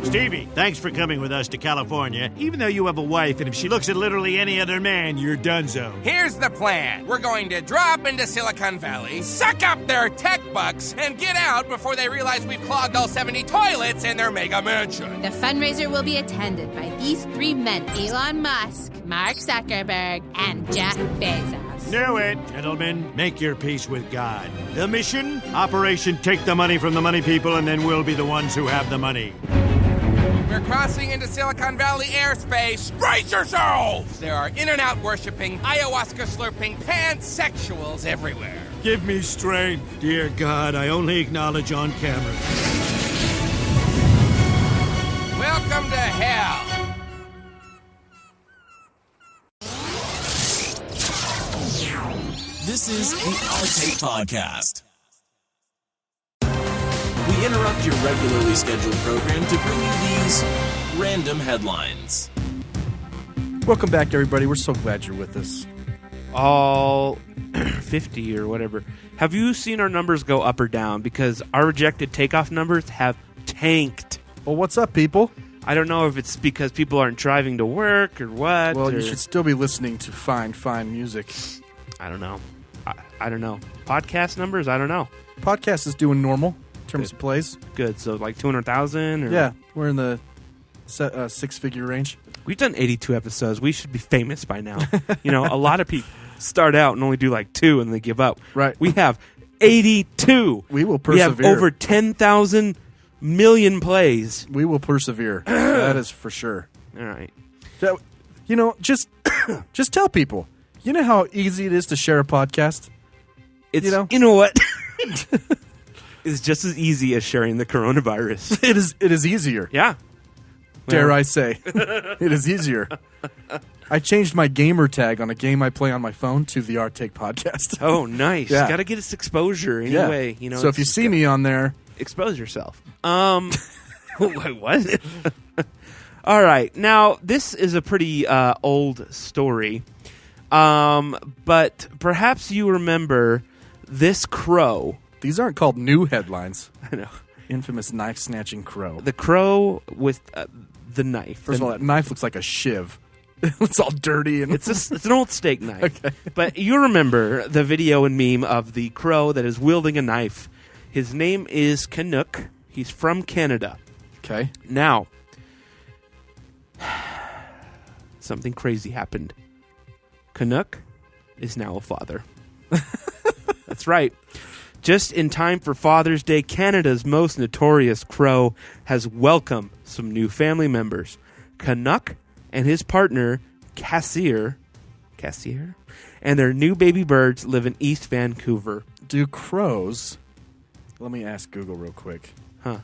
[SPEAKER 8] Stevie, thanks for coming with us to California, even though you have a wife, and if she looks at literally any other man, you're donezo.
[SPEAKER 9] Here's the plan. We're going to drop into Silicon Valley, suck up their tech bucks, and get out before they realize we've clogged all 70 toilets in their mega mansion.
[SPEAKER 10] The fundraiser will be attended by these three men, Elon Musk, Mark Zuckerberg, and Jeff Bezos.
[SPEAKER 8] Knew it. Gentlemen, make your peace with God. The mission? Operation Take the Money from the Money People, and then we'll be the ones who have the money.
[SPEAKER 9] We're crossing into Silicon Valley airspace. Brace yourselves! There are in-and-out worshipping, ayahuasca-slurping pansexuals everywhere.
[SPEAKER 8] Give me strength. Dear God, I only acknowledge on camera.
[SPEAKER 9] Welcome to hell.
[SPEAKER 4] This is the Our Take Podcast. We interrupt your regularly scheduled program to bring you these random headlines.
[SPEAKER 7] Welcome back, everybody. We're so glad you're with us.
[SPEAKER 6] All 50 or whatever. Have you seen our numbers go up or down? Because our rejected takeoff numbers have tanked.
[SPEAKER 7] Well, what's up, people?
[SPEAKER 6] I don't know if it's because people aren't driving to work or what.
[SPEAKER 7] Well, you should still be listening to fine music.
[SPEAKER 6] I don't know. I don't know. Podcast numbers? I don't know.
[SPEAKER 7] Podcast is doing normal. Terms of plays.
[SPEAKER 6] Good. So like 200,000?
[SPEAKER 7] Yeah, we're in the six-figure range.
[SPEAKER 6] We've done 82 episodes. We should be famous by now. A lot of people start out and only do like 2 and they give up.
[SPEAKER 7] Right.
[SPEAKER 6] We have 82.
[SPEAKER 7] We will persevere.
[SPEAKER 6] We have over 10,000 million plays.
[SPEAKER 7] We will persevere. That is for sure.
[SPEAKER 6] All right.
[SPEAKER 7] So, just tell people. You know how easy it is to share a podcast?
[SPEAKER 6] It's, you know what? It's just as easy as sharing the coronavirus.
[SPEAKER 7] It is easier.
[SPEAKER 6] Yeah.
[SPEAKER 7] Dare I say. It is easier. I changed my gamer tag on a game I play on my phone to the Our Take Podcast.
[SPEAKER 6] Oh, nice.
[SPEAKER 7] Yeah.
[SPEAKER 6] Got to get its exposure anyway.
[SPEAKER 7] Yeah. So if you see me on there,
[SPEAKER 6] expose yourself. Wait, what? All right. Now, this is a pretty old story. But perhaps you remember this crow.
[SPEAKER 7] These aren't called new headlines.
[SPEAKER 6] I know.
[SPEAKER 7] Infamous knife-snatching crow.
[SPEAKER 6] The crow with the knife.
[SPEAKER 7] First of all, that knife looks like a shiv. It's all dirty. And
[SPEAKER 6] It's an old steak knife.
[SPEAKER 7] Okay.
[SPEAKER 6] But you remember the video and meme of the crow that is wielding a knife. His name is Canuck. He's from Canada.
[SPEAKER 7] Okay.
[SPEAKER 6] Now, something crazy happened. Canuck is now a father. That's right. Just in time for Father's Day, Canada's most notorious crow has welcomed some new family members. Canuck and his partner, Cassier, and their new baby birds live in East Vancouver.
[SPEAKER 7] Do crows... Let me ask Google real quick.
[SPEAKER 6] Huh.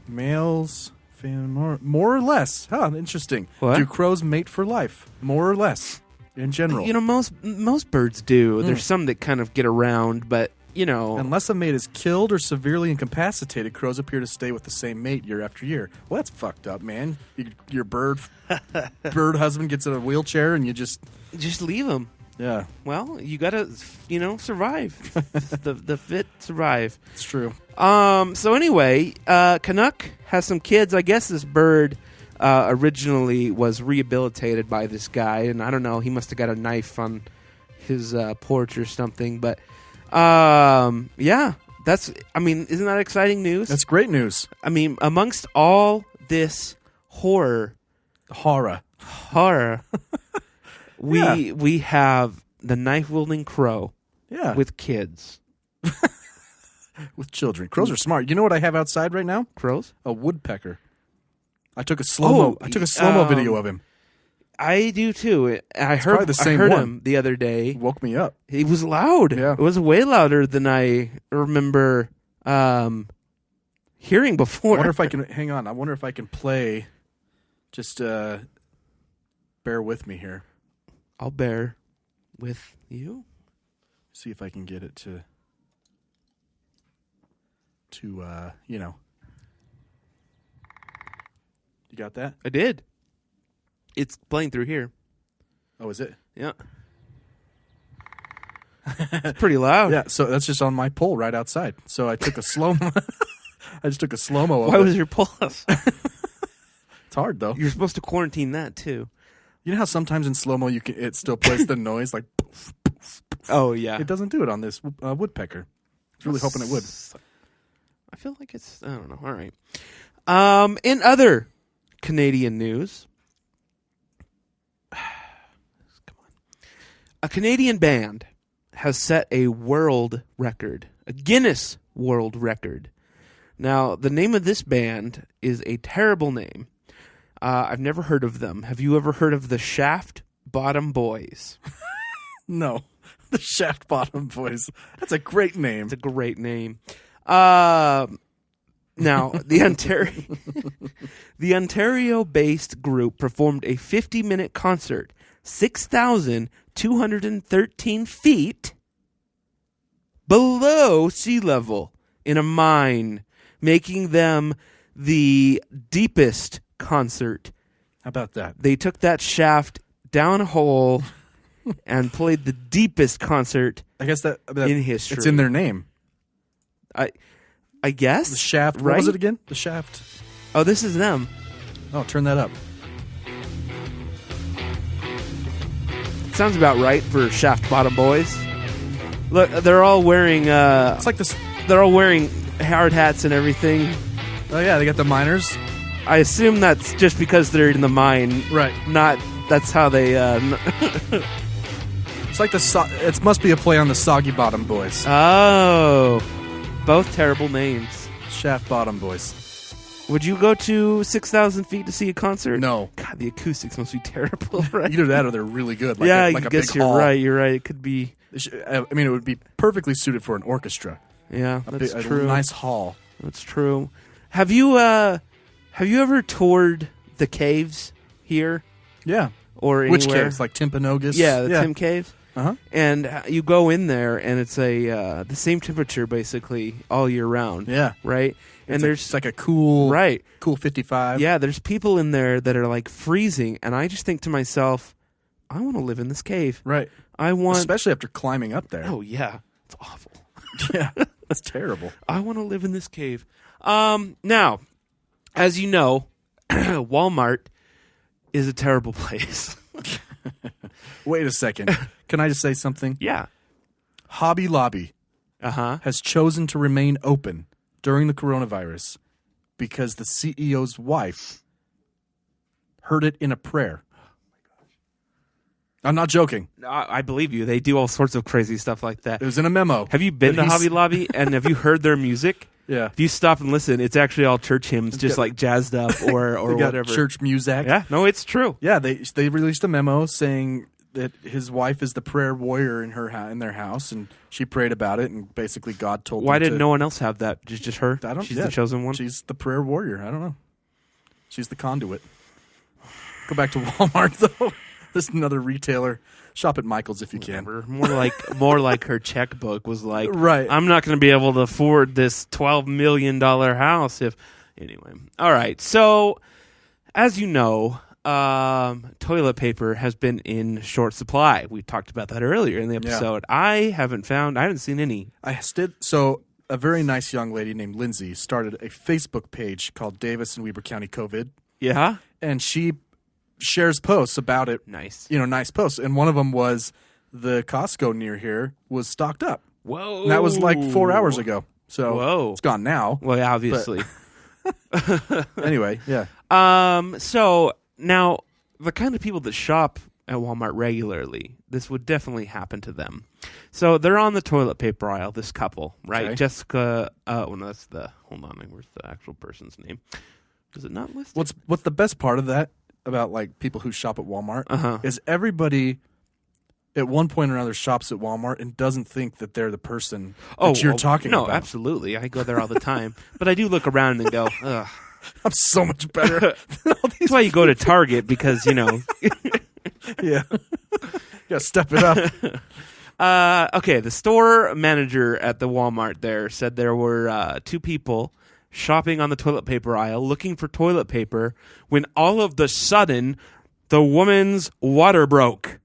[SPEAKER 7] Males... More or less. Huh, interesting.
[SPEAKER 6] What?
[SPEAKER 7] Do crows mate for life? More or less, in general.
[SPEAKER 6] You know, most birds do. There's some that kind of get around, but, you know...
[SPEAKER 7] Unless a mate is killed or severely incapacitated, crows appear to stay with the same mate year after year. Well, that's fucked up, man. Your bird husband gets in a wheelchair and you just...
[SPEAKER 6] Just leave them.
[SPEAKER 7] Yeah.
[SPEAKER 6] Well, you gotta, survive. the fit survive.
[SPEAKER 7] It's true.
[SPEAKER 6] So anyway, Canuck has some kids. I guess this bird originally was rehabilitated by this guy, and I don't know, he must have got a knife on his porch or something. But yeah, isn't that exciting news?
[SPEAKER 7] That's great news.
[SPEAKER 6] I mean, amongst all this horror, we have the knife-wielding crow with kids.
[SPEAKER 7] With children. Crows are smart. You know what I have outside right now?
[SPEAKER 6] Crows?
[SPEAKER 7] A woodpecker. I took a slow-mo video of him.
[SPEAKER 6] I do too. I heard him the other day.
[SPEAKER 7] Woke me up.
[SPEAKER 6] He was loud.
[SPEAKER 7] Yeah.
[SPEAKER 6] It was way louder than I remember hearing before.
[SPEAKER 7] I wonder if I can hang on. I wonder if I can play. Just bear with me here.
[SPEAKER 6] I'll bear with you.
[SPEAKER 7] See if I can get it to You got that?
[SPEAKER 6] I did. It's playing through here.
[SPEAKER 7] Oh, is it?
[SPEAKER 6] Yeah. It's pretty loud.
[SPEAKER 7] Yeah, so that's just on my pole right outside. So I took a slow-mo. I just took a slow-mo of it.
[SPEAKER 6] Why was your pole outside?
[SPEAKER 7] It's hard, though.
[SPEAKER 6] You're supposed to quarantine that, too.
[SPEAKER 7] You know how sometimes in slow-mo it still plays the noise like poof, poof, poof.
[SPEAKER 6] Oh, yeah.
[SPEAKER 7] It doesn't do it on this woodpecker. I was really hoping it would.
[SPEAKER 6] I feel like I don't know. All right. In other Canadian news, come on. A Canadian band has set a world record, a Guinness World Record. Now, the name of this band is a terrible name. I've never heard of them. Have you ever heard of the Shaft Bottom Boys?
[SPEAKER 7] No. The Shaft Bottom Boys. That's a great name.
[SPEAKER 6] It's a great name. Now, the Ontario-based group performed a 50-minute concert, 6,213 feet below sea level in a mine, making them the deepest concert.
[SPEAKER 7] How about that?
[SPEAKER 6] They took that shaft down a hole and played the deepest concert
[SPEAKER 7] I guess that
[SPEAKER 6] in history.
[SPEAKER 7] It's in their name.
[SPEAKER 6] I guess?
[SPEAKER 7] The Shaft.
[SPEAKER 6] Right?
[SPEAKER 7] What was it again? The Shaft.
[SPEAKER 6] Oh, this is them.
[SPEAKER 7] Oh, turn that up.
[SPEAKER 6] Sounds about right for Shaft Bottom Boys. Look, they're all wearing
[SPEAKER 7] It's like this.
[SPEAKER 6] they're all wearing hard hats and everything.
[SPEAKER 7] Oh yeah, they got the miners.
[SPEAKER 6] I assume that's just because they're in the mine.
[SPEAKER 7] Right.
[SPEAKER 6] Not that's how they
[SPEAKER 7] It's like it must be a play on the Soggy Bottom Boys.
[SPEAKER 6] Oh. Both terrible names.
[SPEAKER 7] Shaft Bottom Boys.
[SPEAKER 6] Would you go to 6,000 feet to see a concert?
[SPEAKER 7] No.
[SPEAKER 6] God, the acoustics must be terrible, right?
[SPEAKER 7] Either that or they're really good. Like
[SPEAKER 6] yeah,
[SPEAKER 7] a
[SPEAKER 6] I
[SPEAKER 7] big
[SPEAKER 6] guess you're
[SPEAKER 7] hall.
[SPEAKER 6] right. You're right. It could be.
[SPEAKER 7] I mean, it would be perfectly suited for an orchestra.
[SPEAKER 6] Yeah, that's true.
[SPEAKER 7] A nice hall.
[SPEAKER 6] That's true. Have you ever toured the caves here?
[SPEAKER 7] Yeah.
[SPEAKER 6] Or
[SPEAKER 7] Which
[SPEAKER 6] anywhere?
[SPEAKER 7] caves? Like Timpanogos?
[SPEAKER 6] Yeah, the Tim Caves. and you go in there, and it's the same temperature basically all year round.
[SPEAKER 5] Yeah.
[SPEAKER 6] Right. And
[SPEAKER 5] It's like a cool 55.
[SPEAKER 6] Yeah, there's people in there that are like freezing, and I just think to myself, I want to live in this cave.
[SPEAKER 5] Right. Especially after climbing up there.
[SPEAKER 6] Oh yeah, it's awful.
[SPEAKER 5] Yeah, that's terrible.
[SPEAKER 6] I want to live in this cave. Now, as you know, Walmart is a terrible place.
[SPEAKER 5] Wait a second. Can I just say something?
[SPEAKER 6] Yeah.
[SPEAKER 5] Hobby Lobby has chosen to remain open during the coronavirus because the CEO's wife heard it in a prayer. I'm not joking.
[SPEAKER 6] I believe you. They do all sorts of crazy stuff like that.
[SPEAKER 5] It was in a memo.
[SPEAKER 6] Have you been to Hobby Lobby and have you heard their music?
[SPEAKER 5] Yeah.
[SPEAKER 6] If you stop and listen, it's actually all church hymns, just like jazzed up or whatever.
[SPEAKER 5] Church music.
[SPEAKER 6] Yeah, no, it's true.
[SPEAKER 5] Yeah, they released a memo saying that his wife is the prayer warrior in their house, and she prayed about it, and basically God told.
[SPEAKER 6] Why
[SPEAKER 5] them
[SPEAKER 6] didn't no one else have that? Just her? She's the chosen one.
[SPEAKER 5] She's the prayer warrior. I don't know. She's the conduit. Go back to Walmart though. There's another retailer. Shop at Michael's if you can.
[SPEAKER 6] More like her checkbook was like,
[SPEAKER 5] right.
[SPEAKER 6] I'm not going to be able to afford this $12 million house anyway. All right. So, as you know, toilet paper has been in short supply. We talked about that earlier in the episode. Yeah. I haven't seen any.
[SPEAKER 5] So a very nice young lady named Lindsay started a Facebook page called Davis and Weber County COVID.
[SPEAKER 6] Yeah.
[SPEAKER 5] And she shares posts about it.
[SPEAKER 6] Nice.
[SPEAKER 5] Nice posts. And one of them was the Costco near here was stocked up.
[SPEAKER 6] Whoa.
[SPEAKER 5] And that was like 4 hours ago. So it's gone now.
[SPEAKER 6] Well, yeah, obviously.
[SPEAKER 5] Anyway, yeah.
[SPEAKER 6] So now the kind of people that shop at Walmart regularly, this would definitely happen to them. So they're on the toilet paper aisle, this couple, right?
[SPEAKER 5] Okay.
[SPEAKER 6] Jessica, hold on, where's the actual person's name? Is it not listed?
[SPEAKER 5] What's the best part of that about like people who shop at Walmart is everybody at one point or another shops at Walmart and doesn't think that they're the person that you're talking about.
[SPEAKER 6] No, absolutely. I go there all the time. But I do look around and go, ugh.
[SPEAKER 5] I'm so much better.
[SPEAKER 6] That's why you go to Target because,
[SPEAKER 5] Yeah. Yeah, step it up.
[SPEAKER 6] Okay, the store manager at the Walmart there said there were two people shopping on the toilet paper aisle looking for toilet paper when all of the sudden the woman's water broke.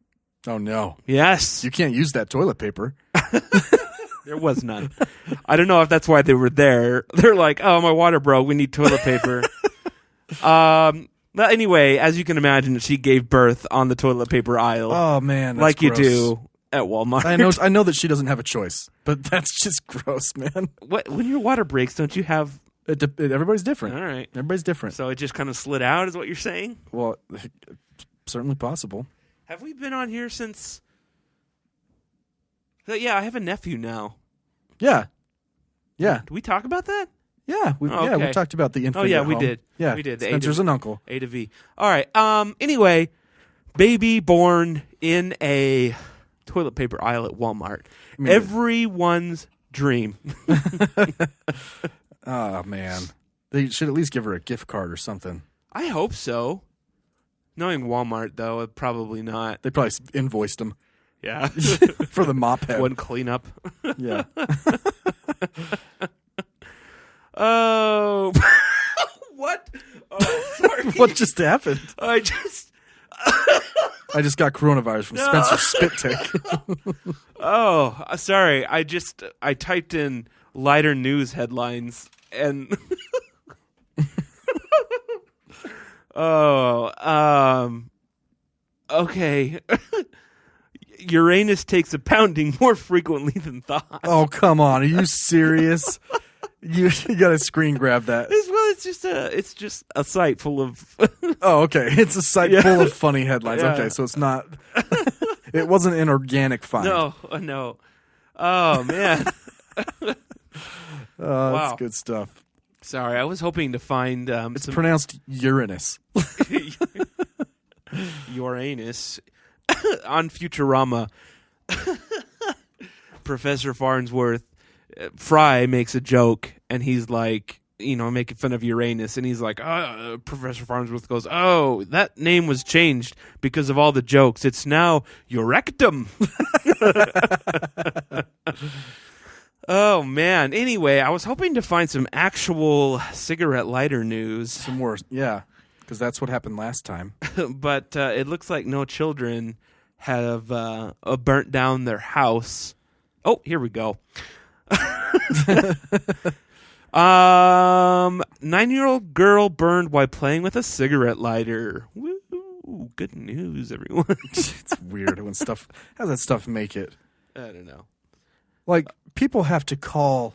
[SPEAKER 5] Oh, no.
[SPEAKER 6] Yes.
[SPEAKER 5] You can't use that toilet paper.
[SPEAKER 6] There was none. I don't know if that's why they were there. They're like, oh, my water broke. We need toilet paper. But anyway, as you can imagine, she gave birth on the toilet paper aisle.
[SPEAKER 5] Oh, man. That's
[SPEAKER 6] like
[SPEAKER 5] gross.
[SPEAKER 6] You do at Walmart.
[SPEAKER 5] I know that she doesn't have a choice, but that's just gross, man.
[SPEAKER 6] What? When your water breaks, don't you have...
[SPEAKER 5] Everybody's different.
[SPEAKER 6] All right.
[SPEAKER 5] Everybody's different.
[SPEAKER 6] So it just kind of slid out is what you're saying?
[SPEAKER 5] Well, certainly possible.
[SPEAKER 6] Have we been on here since... Yeah, I have a nephew now.
[SPEAKER 5] Yeah. Yeah.
[SPEAKER 6] Did we talk about that?
[SPEAKER 5] Yeah. We talked about the infant.
[SPEAKER 6] Oh, yeah,
[SPEAKER 5] at
[SPEAKER 6] we
[SPEAKER 5] home.
[SPEAKER 6] did.
[SPEAKER 5] Yeah.
[SPEAKER 6] We did.
[SPEAKER 5] Spencer's an uncle.
[SPEAKER 6] A to V. All right. Anyway, baby born in a toilet paper aisle at Walmart. Everyone's dream.
[SPEAKER 5] Oh, man. They should at least give her a gift card or something.
[SPEAKER 6] I hope so. Knowing Walmart, though, probably not.
[SPEAKER 5] They probably invoiced them.
[SPEAKER 6] Yeah.
[SPEAKER 5] For the mop head.
[SPEAKER 6] One cleanup.
[SPEAKER 5] Yeah.
[SPEAKER 6] Oh. What? Oh, sorry.
[SPEAKER 5] What just happened?
[SPEAKER 6] I just
[SPEAKER 5] got coronavirus from Spencer's spit take.
[SPEAKER 6] Oh, sorry. I typed in lighter news headlines and okay. Uranus takes a pounding more frequently than thought.
[SPEAKER 5] Oh, come on. Are you serious? You got to screen grab that.
[SPEAKER 6] It's just a site full of
[SPEAKER 5] Oh, okay. It's a site full of funny headlines. Yeah. Okay, so it's not it wasn't an organic find.
[SPEAKER 6] No. Oh, man.
[SPEAKER 5] Wow.
[SPEAKER 6] Wow.
[SPEAKER 5] That's good stuff.
[SPEAKER 6] Sorry, I was hoping to find
[SPEAKER 5] it's pronounced Uranus.
[SPEAKER 6] Uranus. On Futurama, Professor Farnsworth, Fry makes a joke, and he's like, making fun of Uranus, and he's like, Professor Farnsworth goes, "Oh, that name was changed because of all the jokes. It's now Urectum." Oh man. Anyway, I was hoping to find some actual cigarette lighter news.
[SPEAKER 7] Some more, yeah, because that's what happened last time.
[SPEAKER 6] But it looks like no children have burnt down their house. Oh, here we go. 9-year-old girl burned while playing with a cigarette lighter. Woo! Good news, everyone.
[SPEAKER 7] It's weird when stuff. How does that stuff make it?
[SPEAKER 6] I don't know.
[SPEAKER 7] Like, people have to call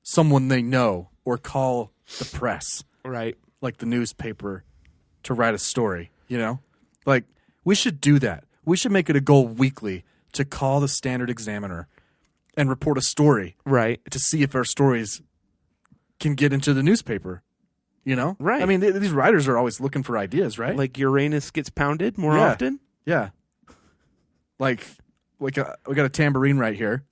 [SPEAKER 7] someone they know or call the press,
[SPEAKER 6] Right.
[SPEAKER 7] like the newspaper, to write a story, Like, we should do that. We should make it a goal weekly to call the Standard Examiner and report a story.
[SPEAKER 6] Right.
[SPEAKER 7] To see if our stories can get into the newspaper,
[SPEAKER 6] Right.
[SPEAKER 7] I mean, these writers are always looking for ideas, right?
[SPEAKER 6] Like Uranus gets pounded more
[SPEAKER 7] Yeah.
[SPEAKER 6] often?
[SPEAKER 7] Yeah. Like we got a tambourine right here.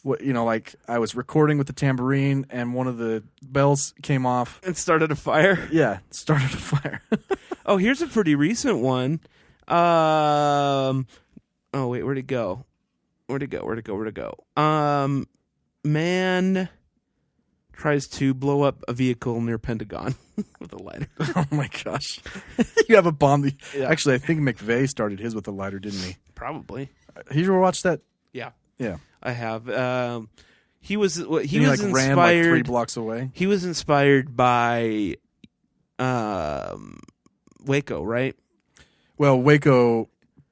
[SPEAKER 7] Like I was recording with the tambourine and one of the bells came off.
[SPEAKER 6] And started a fire?
[SPEAKER 7] Yeah, started a fire.
[SPEAKER 6] Oh, here's a pretty recent one. Oh, wait, where'd it go? Man tries to blow up a vehicle near Pentagon with a lighter.
[SPEAKER 7] Oh, my gosh. You have a bomb.
[SPEAKER 6] Yeah.
[SPEAKER 7] Actually, I think McVeigh started his with a lighter, didn't he?
[SPEAKER 6] Probably.
[SPEAKER 7] You ever watch that?
[SPEAKER 6] Yeah.
[SPEAKER 7] Yeah.
[SPEAKER 6] I have. He was
[SPEAKER 7] He
[SPEAKER 6] inspired.
[SPEAKER 7] ran like 3 blocks away.
[SPEAKER 6] He was inspired by Waco, right?
[SPEAKER 7] Well, Waco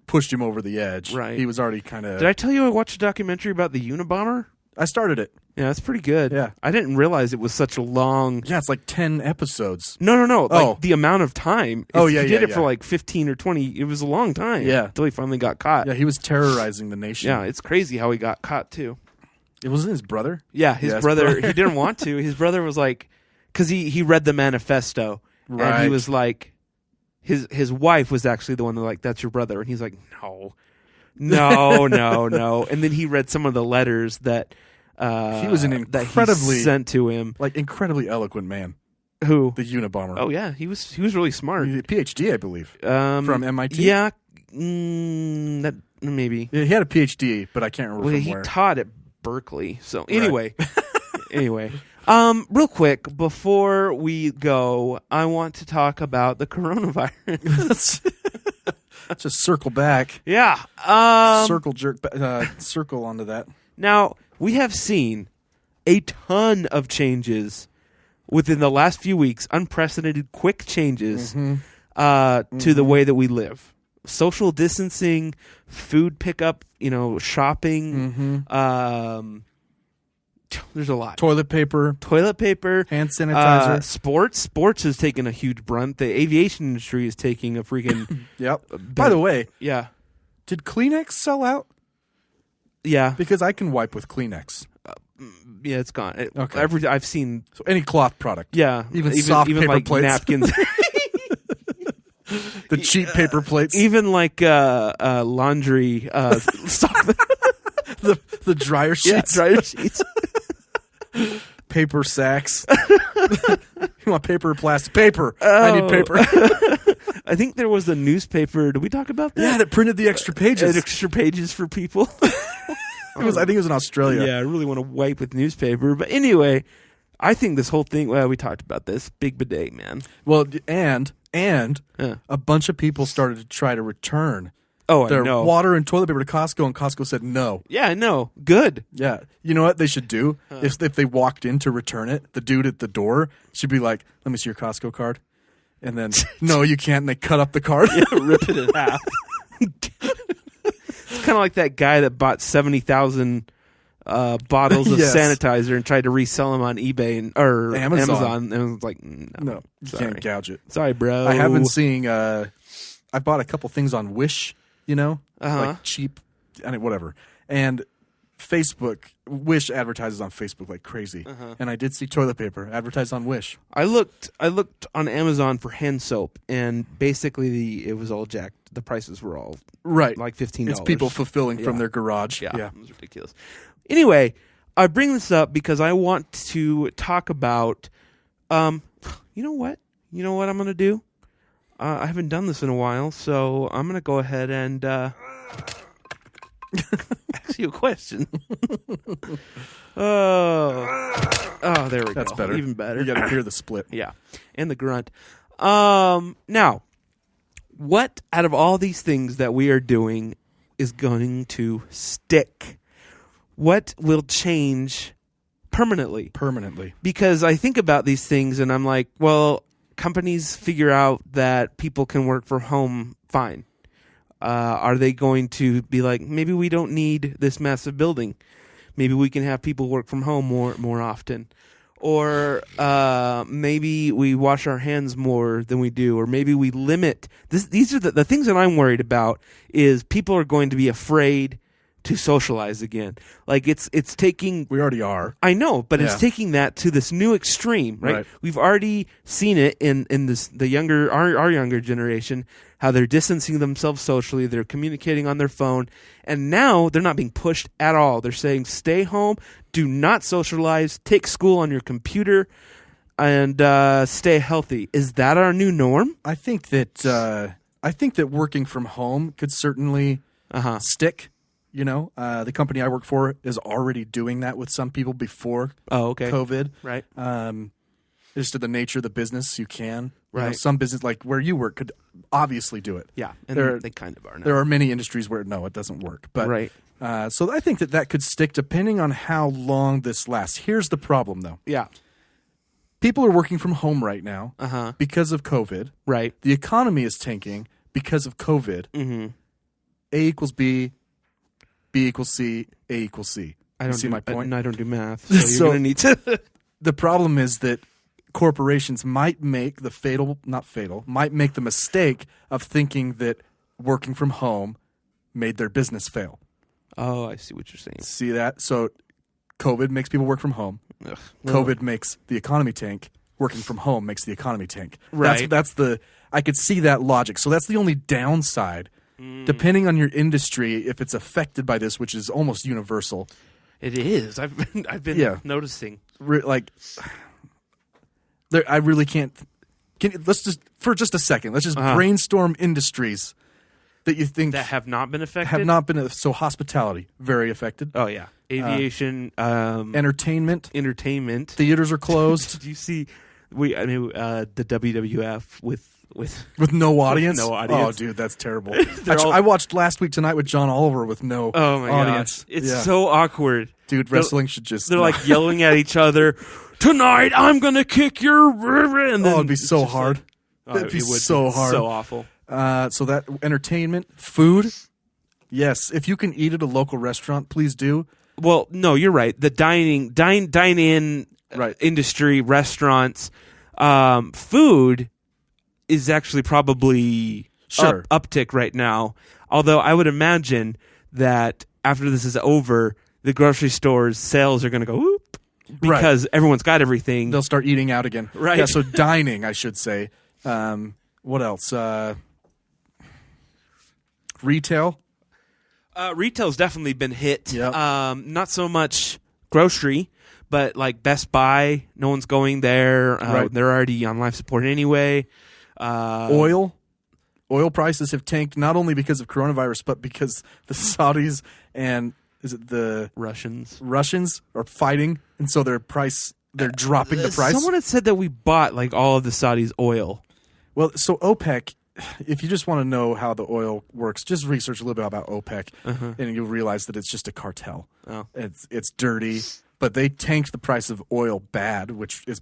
[SPEAKER 7] pushed him over the edge.
[SPEAKER 6] Right.
[SPEAKER 7] He was already kind of...
[SPEAKER 6] Did I tell you I watched a documentary about the Unabomber?
[SPEAKER 7] I started it.
[SPEAKER 6] Yeah, it's pretty good.
[SPEAKER 7] Yeah.
[SPEAKER 6] I didn't realize it was such a long...
[SPEAKER 7] Yeah, it's like 10 episodes.
[SPEAKER 6] No.
[SPEAKER 7] Oh.
[SPEAKER 6] Like the amount of time.
[SPEAKER 7] Oh, yeah,
[SPEAKER 6] He did it
[SPEAKER 7] yeah.
[SPEAKER 6] for like 15 or 20. It was a long time.
[SPEAKER 7] Yeah.
[SPEAKER 6] Until he finally got caught.
[SPEAKER 7] Yeah, he was terrorizing the nation.
[SPEAKER 6] Yeah, it's crazy how he got caught, too.
[SPEAKER 7] It wasn't his brother?
[SPEAKER 6] Yeah, his brother, he didn't want to. His brother was like... Because he read the manifesto.
[SPEAKER 7] Right.
[SPEAKER 6] And he was like... His wife was actually the one that like, that's your brother. And he's like, no. And then he read some of the letters that...
[SPEAKER 7] he was an
[SPEAKER 6] that
[SPEAKER 7] incredibly...
[SPEAKER 6] he sent to him.
[SPEAKER 7] Like, incredibly eloquent man.
[SPEAKER 6] Who?
[SPEAKER 7] The Unabomber.
[SPEAKER 6] Oh, yeah. He was really smart.
[SPEAKER 7] He had a PhD, I believe. From MIT?
[SPEAKER 6] Yeah. That maybe.
[SPEAKER 7] Yeah, he had a PhD, but I can't remember
[SPEAKER 6] Well,
[SPEAKER 7] from
[SPEAKER 6] he
[SPEAKER 7] where.
[SPEAKER 6] taught at Berkeley. So anyway. Real quick, before we go, I want to talk about the coronavirus.
[SPEAKER 7] Let's just circle back.
[SPEAKER 6] Yeah.
[SPEAKER 7] Circle onto that.
[SPEAKER 6] Now, we have seen a ton of changes within the last few weeks, unprecedented quick changes to the way that we live. Social distancing, food pickup, shopping. There's a lot.
[SPEAKER 7] Toilet paper.
[SPEAKER 6] Hand
[SPEAKER 7] sanitizer.
[SPEAKER 6] Sports has taken a huge brunt. The aviation industry is taking a freaking...
[SPEAKER 7] Yep. By the way,
[SPEAKER 6] yeah.
[SPEAKER 7] Did Kleenex sell out?
[SPEAKER 6] Yeah.
[SPEAKER 7] Because I can wipe with Kleenex.
[SPEAKER 6] Yeah, it's gone.
[SPEAKER 7] Okay.
[SPEAKER 6] I've seen...
[SPEAKER 7] So any cloth product.
[SPEAKER 6] Yeah.
[SPEAKER 7] Even soft paper
[SPEAKER 6] like
[SPEAKER 7] plates.
[SPEAKER 6] Napkins.
[SPEAKER 7] The cheap paper plates.
[SPEAKER 6] Even like laundry stock.
[SPEAKER 7] The dryer sheets.
[SPEAKER 6] Yeah, dryer sheets.
[SPEAKER 7] Paper sacks. You want paper or plastic? Paper. I need paper.
[SPEAKER 6] I think there was a newspaper. Did we talk about that?
[SPEAKER 7] Yeah, that printed the extra pages.
[SPEAKER 6] Extra pages for people.
[SPEAKER 7] I think it was in Australia.
[SPEAKER 6] Yeah, I really want to wipe with newspaper. But anyway, I think this whole thing, well, we talked about this. Big bidet, man.
[SPEAKER 7] Well, and a bunch of people started to try to return their water and toilet paper to Costco, and Costco said no.
[SPEAKER 6] Yeah, no. Good.
[SPEAKER 7] Yeah. You know what they should do? If they walked in to return it, the dude at the door should be like, let me see your Costco card. And then, no, you can't. And they cut up the card.
[SPEAKER 6] Yeah, rip it in half. It's kind of like that guy that bought 70,000 bottles of sanitizer and tried to resell them on eBay or Amazon. And it was like,
[SPEAKER 7] no, you can't gouge it.
[SPEAKER 6] Sorry, bro.
[SPEAKER 7] I have been seeing, I bought a couple things on Wish, like cheap, whatever. And Facebook, Wish advertises on Facebook like crazy. And I did see toilet paper advertised on Wish.
[SPEAKER 6] I looked on Amazon for hand soap, and basically it was all jacked. The prices were all
[SPEAKER 7] right,
[SPEAKER 6] like $15.
[SPEAKER 7] It's people fulfilling from their garage.
[SPEAKER 6] Yeah, it was ridiculous. Anyway, I bring this up because I want to talk about. You know what? You know what I'm going to do? I haven't done this in a while, so I'm going to go ahead and ask you a question. Oh, there we go.
[SPEAKER 7] That's better.
[SPEAKER 6] Even better.
[SPEAKER 7] You got to hear the split.
[SPEAKER 6] Yeah, and the grunt. Now, what out of all these things that we are doing is going to stick? What will change permanently?
[SPEAKER 7] Permanently.
[SPEAKER 6] Because I think about these things and I'm like, well, companies figure out that people can work from home fine. Are they going to be like, maybe we don't need this massive building? Maybe we can have people work from home more often. Or maybe we wash our hands more than we do. Or maybe we limit. These are the things that I'm worried about is people are going to be afraid to socialize again. Like it's taking.
[SPEAKER 7] We already are.
[SPEAKER 6] I know, but it's taking that to this new extreme, right? We've already seen it in our younger generation, how they're distancing themselves socially, they're communicating on their phone, and now they're not being pushed at all. They're saying, stay home, do not socialize, take school on your computer, and stay healthy. Is that our new norm?
[SPEAKER 7] I think that working from home could certainly stick. You know, the company I work for is already doing that with some people before COVID.
[SPEAKER 6] Right.
[SPEAKER 7] Just to the nature of the business, you can.
[SPEAKER 6] Right.
[SPEAKER 7] You know, some business, like where you work, could obviously do it.
[SPEAKER 6] Yeah, and they kind of are now.
[SPEAKER 7] There are many industries where, no, it doesn't work. But,
[SPEAKER 6] right.
[SPEAKER 7] So I think that could stick depending on how long this lasts. Here's the problem, though.
[SPEAKER 6] Yeah.
[SPEAKER 7] People are working from home right now because of COVID.
[SPEAKER 6] Right.
[SPEAKER 7] The economy is tanking because of COVID.
[SPEAKER 6] Mm-hmm.
[SPEAKER 7] A equals B. B equals C, A equals C.
[SPEAKER 6] I don't
[SPEAKER 7] see my point.
[SPEAKER 6] And I don't do math, so you're going to need to.
[SPEAKER 7] The problem is that corporations might make might make the mistake of thinking that working from home made their business fail.
[SPEAKER 6] Oh, I see what you're saying.
[SPEAKER 7] See that? So COVID makes people work from home.
[SPEAKER 6] Ugh.
[SPEAKER 7] COVID makes the economy tank. Working from home makes the economy tank.
[SPEAKER 6] Right.
[SPEAKER 7] I could see that logic. So that's the only downside. Depending on your industry, if it's affected by this, which is almost universal.
[SPEAKER 6] It is. I've been noticing.
[SPEAKER 7] I really can't. Let's just for just a second. Let's just brainstorm industries that you think
[SPEAKER 6] that have not been affected.
[SPEAKER 7] Have not been so hospitality very affected.
[SPEAKER 6] Oh yeah, aviation,
[SPEAKER 7] entertainment. Theaters are closed.
[SPEAKER 6] Did you see? The WWF with
[SPEAKER 7] no audience?
[SPEAKER 6] No audience.
[SPEAKER 7] Oh, dude, that's terrible. I watched Last Week Tonight with John Oliver with no audience.
[SPEAKER 6] Gosh. It's so awkward.
[SPEAKER 7] Dude, wrestling should just...
[SPEAKER 6] They're like yelling at each other, tonight I'm going to kick your... And then
[SPEAKER 7] it'd be so hard. It'd be so hard.
[SPEAKER 6] So awful.
[SPEAKER 7] So that entertainment, food, yes. If you can eat at a local restaurant, please do.
[SPEAKER 6] Well, no, you're right. The dine-in industry, restaurants, food... is actually probably uptick right now. Although I would imagine that after this is over, the grocery stores' sales are going to go whoop because everyone's got everything.
[SPEAKER 7] They'll start eating out again.
[SPEAKER 6] Right.
[SPEAKER 7] Yeah, so dining, I should say. What else? Retail.
[SPEAKER 6] Retail's definitely been hit.
[SPEAKER 7] Yep.
[SPEAKER 6] Not so much grocery, but like Best Buy, no one's going there. They're already on life support anyway.
[SPEAKER 7] Oil prices have tanked not only because of coronavirus, but because the Saudis and the Russians are fighting, and so they're dropping the price.
[SPEAKER 6] Someone had said that we bought like all of the Saudis' oil.
[SPEAKER 7] Well, so OPEC, if you just want to know how the oil works, just research a little bit about OPEC, and you'll realize that it's just a cartel.
[SPEAKER 6] Oh.
[SPEAKER 7] It's dirty, but they tanked the price of oil bad, which is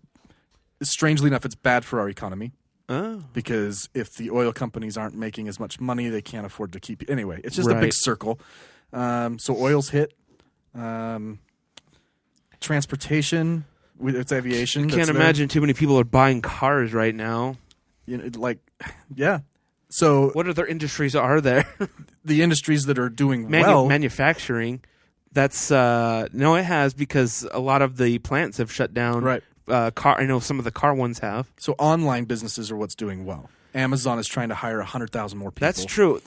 [SPEAKER 7] strangely enough, it's bad for our economy.
[SPEAKER 6] Oh.
[SPEAKER 7] Because if the oil companies aren't making as much money, they can't afford to keep it. Anyway, it's just a big circle. So oil's hit. Transportation, it's aviation.
[SPEAKER 6] I can't imagine too many people are buying cars right now.
[SPEAKER 7] So
[SPEAKER 6] what other industries are there?
[SPEAKER 7] The industries that are doing well.
[SPEAKER 6] Manufacturing. That's no, it has because a lot of the plants have shut down.
[SPEAKER 7] Right.
[SPEAKER 6] I know some of the car ones have.
[SPEAKER 7] So online businesses are what's doing well.
[SPEAKER 5] Amazon is trying to hire 100,000 more people.
[SPEAKER 6] That's true.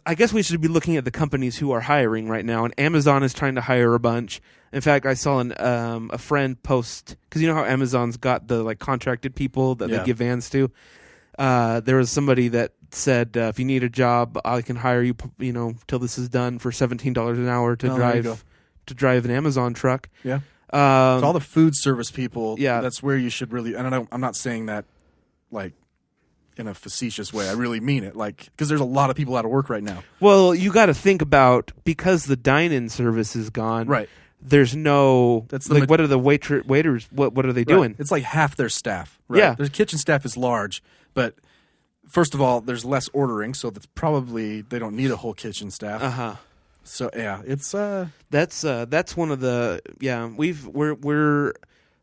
[SPEAKER 6] I guess we should be looking at the companies who are hiring right now, and Amazon is trying to hire a bunch. In fact, I saw a friend post, because you know how Amazon's got the like contracted people that they give vans to. There was somebody that said, if you need a job, I can hire you, till this is done for $17 an hour to drive an Amazon truck.
[SPEAKER 5] Yeah. So all the food service people, that's where you should really. I don't know. I'm not saying that like in a facetious way. I really mean it, like because there's a lot of people out of work right now.
[SPEAKER 6] Well, you got to think about because the dine-in service is gone.
[SPEAKER 5] Right.
[SPEAKER 6] There's no. That's the what are the waiters? What are they doing?
[SPEAKER 5] It's like half their staff. Right?
[SPEAKER 6] Yeah.
[SPEAKER 5] Their kitchen staff is large, but first of all, there's less ordering, so that's probably they don't need a whole kitchen staff. So yeah, it's
[SPEAKER 6] that's one of the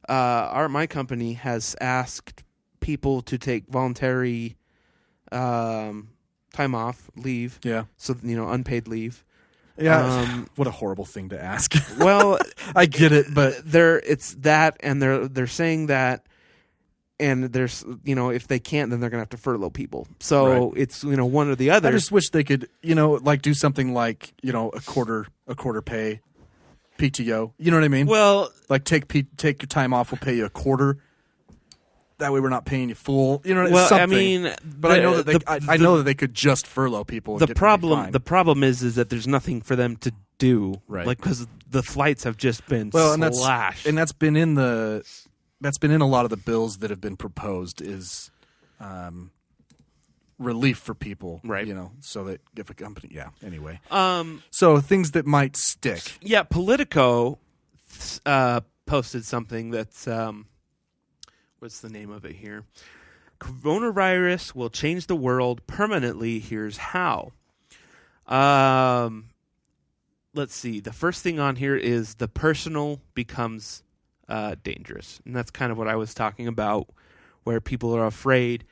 [SPEAKER 6] my company has asked people to take voluntary time off leave.
[SPEAKER 5] Yeah.
[SPEAKER 6] So unpaid leave.
[SPEAKER 5] Yeah. What a horrible thing to ask.
[SPEAKER 6] Well,
[SPEAKER 5] I get it, but
[SPEAKER 6] it's that, and they're saying that. And there's, if they can't, then they're gonna have to furlough people. So it's, one or the other.
[SPEAKER 5] I just wish they could, like do something like, a quarter pay, PTO. You know what I mean?
[SPEAKER 6] Well,
[SPEAKER 5] like take your time off. We'll pay you a quarter. That way, we're not paying you full.
[SPEAKER 6] Well,
[SPEAKER 5] something.
[SPEAKER 6] I mean,
[SPEAKER 5] but I know that I know that they could just furlough people. And
[SPEAKER 6] the problem is that there's nothing for them to do,
[SPEAKER 5] right?
[SPEAKER 6] Like because the flights have just been slashed,
[SPEAKER 5] and that's been in a lot of the bills that have been proposed is relief for people,
[SPEAKER 6] right?
[SPEAKER 5] So that if a company, anyway. So things that might stick.
[SPEAKER 6] Yeah, Politico posted something that's what's the name of it here? Coronavirus will change the world permanently. Here's how. Let's see. The first thing on here is the personal becomes dangerous. And that's kind of what I was talking about, where people are afraid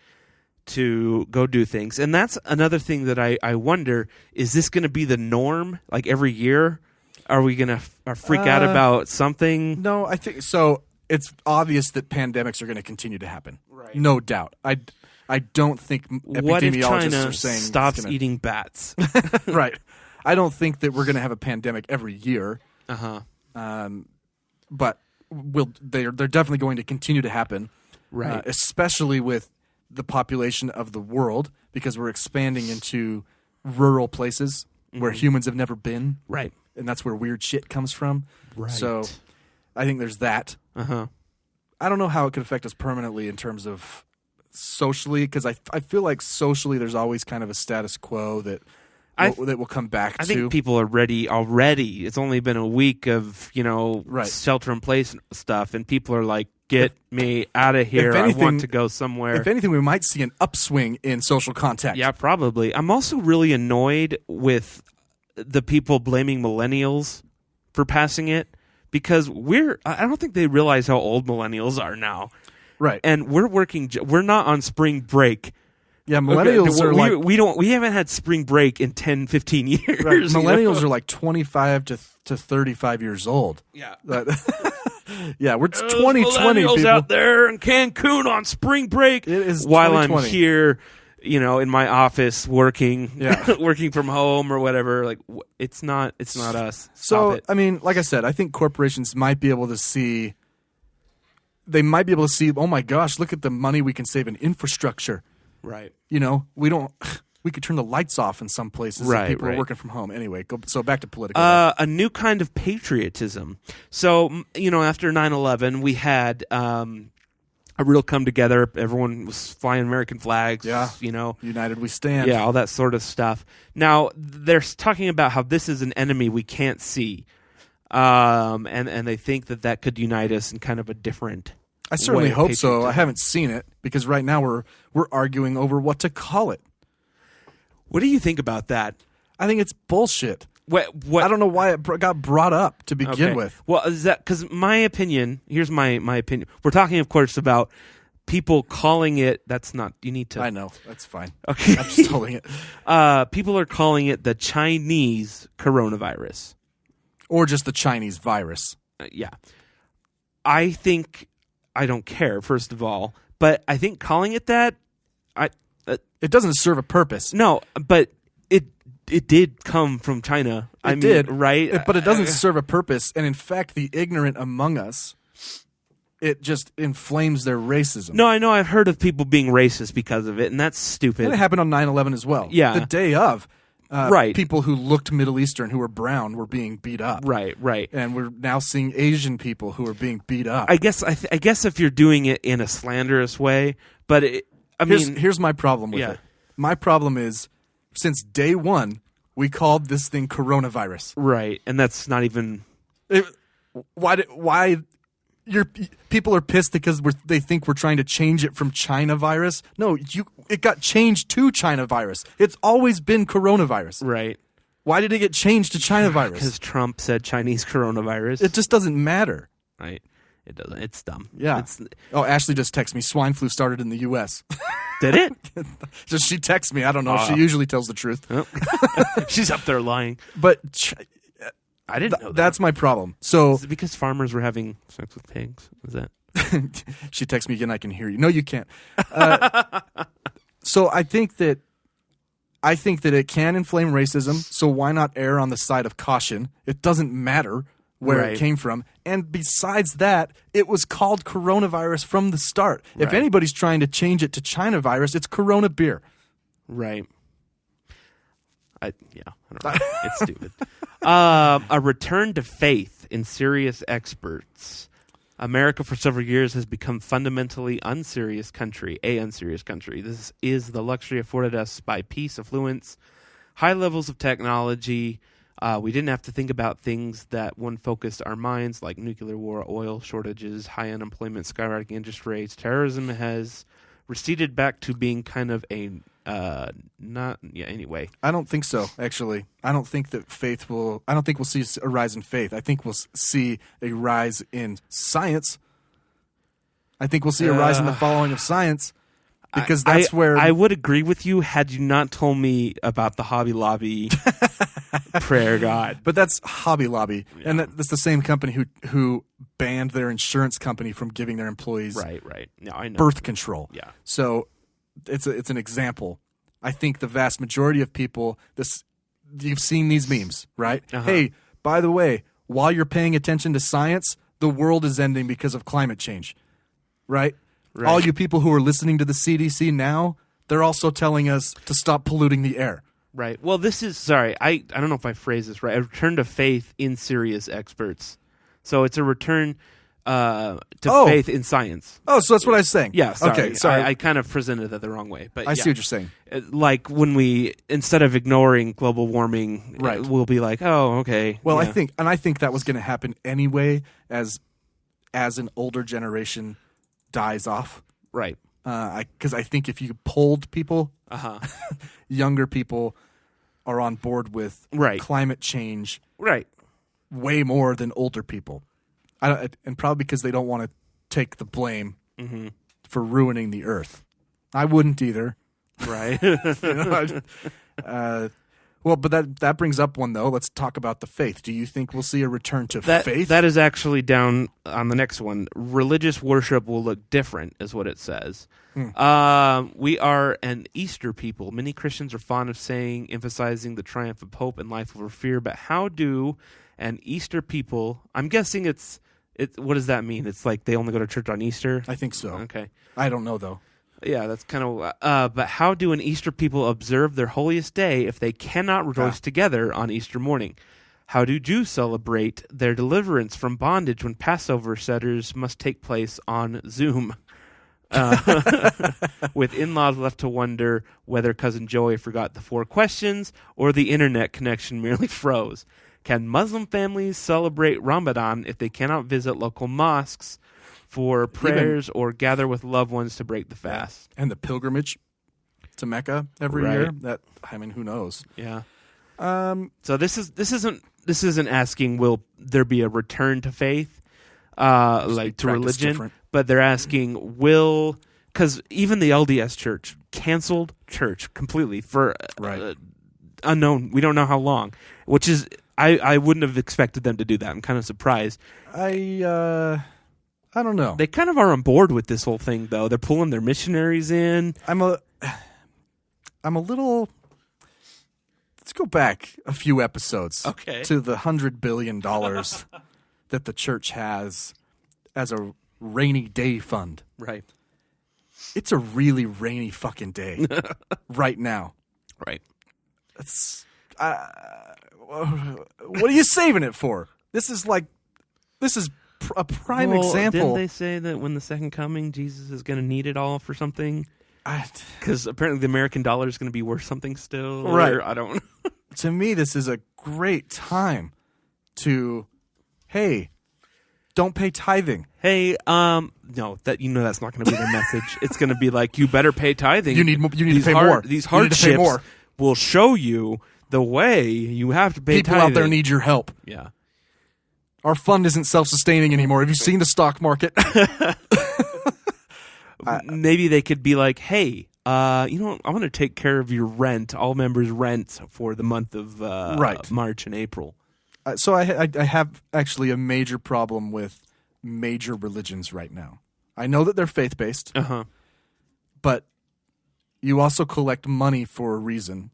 [SPEAKER 6] to go do things. And that's another thing that I wonder, is this going to be the norm? Like every year? Are we going to freak out about something?
[SPEAKER 5] No, I think so. It's obvious that pandemics are going to continue to happen.
[SPEAKER 6] Right.
[SPEAKER 5] No doubt. I don't think
[SPEAKER 6] what if
[SPEAKER 5] epidemiologists
[SPEAKER 6] China
[SPEAKER 5] are saying
[SPEAKER 6] stops eating bats?
[SPEAKER 5] Right. I don't think that we're going to have a pandemic every year. But they're definitely going to continue to happen,
[SPEAKER 6] right?
[SPEAKER 5] Especially with the population of the world, because we're expanding into rural places where humans have never been,
[SPEAKER 6] right?
[SPEAKER 5] And that's where weird shit comes from.
[SPEAKER 6] Right.
[SPEAKER 5] So, I think there's that. I don't know how it could affect us permanently in terms of socially, because I feel like socially there's always kind of a status quo that will come back to.
[SPEAKER 6] I think people are ready already. It's only been a week of,
[SPEAKER 5] right.
[SPEAKER 6] shelter in place stuff, and people are like, get me out of here. I want to go somewhere.
[SPEAKER 5] If anything, we might see an upswing in social contact.
[SPEAKER 6] Yeah, probably. I'm also really annoyed with the people blaming millennials for passing it, because I don't think they realize how old millennials are now.
[SPEAKER 5] Right.
[SPEAKER 6] And we're not on spring break.
[SPEAKER 5] Yeah, millennials are
[SPEAKER 6] we haven't had spring break in 10, 15 years.
[SPEAKER 5] Right. Millennials are like 25 to 35 years old.
[SPEAKER 6] Yeah.
[SPEAKER 5] Yeah, we're 2020
[SPEAKER 6] millennials
[SPEAKER 5] people
[SPEAKER 6] out there in Cancun on spring break.
[SPEAKER 5] It is
[SPEAKER 6] while
[SPEAKER 5] 2020.
[SPEAKER 6] I'm here, in my office working, working from home or whatever. Like it's not us.
[SPEAKER 5] So
[SPEAKER 6] Stop it.
[SPEAKER 5] I mean, like I said, I think corporations might be able to see. They might be able to see. Oh my gosh, look at the money we can save in infrastructure.
[SPEAKER 6] Right.
[SPEAKER 5] We could turn the lights off in some places.
[SPEAKER 6] Right.
[SPEAKER 5] And people
[SPEAKER 6] right.
[SPEAKER 5] are working from home anyway. So back to political.
[SPEAKER 6] A new kind of patriotism. So after 9/11, we had a real come together. Everyone was flying American flags.
[SPEAKER 5] Yeah. United we stand.
[SPEAKER 6] Yeah, all that sort of stuff. Now they're talking about how this is an enemy we can't see, and they think that could unite us in kind of a different.
[SPEAKER 5] I certainly hope so. I haven't seen it because right now we're arguing over what to call it.
[SPEAKER 6] What do you think about that?
[SPEAKER 5] I think it's bullshit.
[SPEAKER 6] What?
[SPEAKER 5] I don't know why it got brought up to begin with.
[SPEAKER 6] Well, is that because my opinion? Here's my opinion. We're talking, of course, about people calling it. That's not. You need to.
[SPEAKER 5] I know. That's fine.
[SPEAKER 6] Okay.
[SPEAKER 5] I'm just holding it.
[SPEAKER 6] People are calling it the Chinese coronavirus,
[SPEAKER 5] or just the Chinese virus.
[SPEAKER 6] Yeah. I think I don't care. First of all, but I think calling it that,
[SPEAKER 7] It doesn't serve a purpose.
[SPEAKER 6] No, but it did come from China. I mean,
[SPEAKER 7] did,
[SPEAKER 6] right?
[SPEAKER 7] But it doesn't serve a purpose. And in fact, the ignorant among us, it just inflames their racism.
[SPEAKER 6] No, I know. I've heard of people being racist because of it, and that's stupid.
[SPEAKER 7] And it happened on 9/11 as well.
[SPEAKER 6] Yeah.
[SPEAKER 7] The day of,
[SPEAKER 6] right.
[SPEAKER 7] people who looked Middle Eastern, who were brown, were being beat up.
[SPEAKER 6] Right.
[SPEAKER 7] And we're now seeing Asian people who are being beat up.
[SPEAKER 6] I guess if you're doing it in a slanderous way, but
[SPEAKER 7] here's my problem with it. My problem is, since day one, we called this thing coronavirus.
[SPEAKER 6] Right, and that's not even.
[SPEAKER 7] Why? People are pissed because they think we're trying to change it from China virus. No, it got changed to China virus. It's always been coronavirus.
[SPEAKER 6] Right.
[SPEAKER 7] Why did it get changed to China virus?
[SPEAKER 6] Because Trump said Chinese coronavirus.
[SPEAKER 7] It just doesn't matter.
[SPEAKER 6] Right. It doesn't. It's dumb.
[SPEAKER 7] Yeah. Ashley just texted me. Swine flu started in the U.S.
[SPEAKER 6] Did it?
[SPEAKER 7] Just she texts me. I don't know. She usually tells the truth.
[SPEAKER 6] Oh. She's up there lying.
[SPEAKER 7] But
[SPEAKER 6] I didn't know that.
[SPEAKER 7] That's my problem. So
[SPEAKER 6] is it because farmers were having sex with pigs? Is that?
[SPEAKER 7] She texts me again. I can hear you. No, you can't. So I think that it can inflame racism. So why not err on the side of caution? It doesn't matter where it came from. And besides that, it was called coronavirus from the start. If anybody's trying to change it to China virus, it's Corona beer.
[SPEAKER 6] Right. I don't know. It's stupid. A return to faith in serious experts. America for several years has become fundamentally a unserious country. This is the luxury afforded us by peace, affluence, high levels of technology. We didn't have to think about things that one focused our minds, like nuclear war, oil shortages, high unemployment, skyrocketing interest rates. Terrorism has receded back to being kind of a anyway.
[SPEAKER 7] I don't think so, actually. I don't think we'll see a rise in faith. I think we'll see a rise in science. I think we'll see a rise in the following of science. Because that's where
[SPEAKER 6] I would agree with you had you not told me about the Hobby Lobby prayer god.
[SPEAKER 7] But that's Hobby Lobby, and that's the same company who banned their insurance company from giving their employees
[SPEAKER 6] right. No, I know.
[SPEAKER 7] birth control.
[SPEAKER 6] Yeah.
[SPEAKER 7] So it's an example. I think the vast majority of people, you've seen these memes, right? Uh-huh. Hey, by the way, while you're paying attention to science, the world is ending because of climate change, right? Right. All you people who are listening to the CDC now, they're also telling us to stop polluting the air.
[SPEAKER 6] Right. Well, this is, sorry, I don't know if I phrased this right. A return to faith in serious experts. So it's a return to faith in science.
[SPEAKER 7] Oh, so that's what I was saying.
[SPEAKER 6] Yeah, sorry.
[SPEAKER 7] Okay, sorry.
[SPEAKER 6] I kind of presented it the wrong way. But
[SPEAKER 7] I see what you're saying.
[SPEAKER 6] Like when we, instead of ignoring global warming, we'll be like, oh, okay.
[SPEAKER 7] Well, yeah. I think that was going to happen anyway as an older generation dies off.
[SPEAKER 6] Right.
[SPEAKER 7] Because I think if you polled people, younger people are on board with climate change way more than older people. And probably because they don't want to take the blame for ruining the earth. I wouldn't either.
[SPEAKER 6] Right.
[SPEAKER 7] Well, but that brings up one, though. Let's talk about the faith. Do you think we'll see a return to faith?
[SPEAKER 6] That is actually down on the next one. Religious worship will look different, is what it says. We are an Easter people. Many Christians are fond of emphasizing the triumph of hope and life over fear. But how do an Easter people, I'm guessing what does that mean? It's like they only go to church on Easter?
[SPEAKER 7] I think so.
[SPEAKER 6] Okay.
[SPEAKER 7] I don't know, though.
[SPEAKER 6] Yeah, that's kind of... but how do an Easter people observe their holiest day if they cannot rejoice together on Easter morning? How do Jews celebrate their deliverance from bondage when Passover setters must take place on Zoom? With in-laws left to wonder whether Cousin Joey forgot the 4 questions or the internet connection merely froze. Can Muslim families celebrate Ramadan if they cannot visit local mosques for prayers or gather with loved ones to break the fast?
[SPEAKER 7] And the pilgrimage to Mecca every year. Who knows?
[SPEAKER 6] Yeah. So this isn't asking will there be a return to faith, like to religion, different. But they're asking because even the LDS Church canceled church completely for unknown. We don't know how long, which is I wouldn't have expected them to do that. I'm kind of surprised.
[SPEAKER 7] I don't know.
[SPEAKER 6] They kind of are on board with this whole thing, though. They're pulling their missionaries in.
[SPEAKER 7] I'm a little. Let's go back a few episodes.
[SPEAKER 6] Okay.
[SPEAKER 7] To the $100 billion that the church has as a rainy day fund.
[SPEAKER 6] Right.
[SPEAKER 7] It's a really rainy fucking day right now.
[SPEAKER 6] Right.
[SPEAKER 7] It's, what are you saving it for? This is a prime example.
[SPEAKER 6] Didn't they say that when the second coming, Jesus is going to need it all for something? Because apparently the American dollar is going to be worth something still.
[SPEAKER 7] Right.
[SPEAKER 6] Or I don't.
[SPEAKER 7] To me, this is a great time to, hey, don't pay tithing.
[SPEAKER 6] Hey, no, that's not going to be their message. It's going to be like, you better pay tithing.
[SPEAKER 7] You need to pay more.
[SPEAKER 6] These hardships will show you the way you have to pay
[SPEAKER 7] People
[SPEAKER 6] tithing.
[SPEAKER 7] out there need your help.
[SPEAKER 6] Yeah.
[SPEAKER 7] Our fund isn't self-sustaining anymore. Have you seen the stock market?
[SPEAKER 6] Maybe they could be like, hey, I want to take care of your rent, all members' rent for the month of March and April.
[SPEAKER 7] So I have actually a major problem with major religions right now. I know that they're faith-based, but you also collect money for a reason.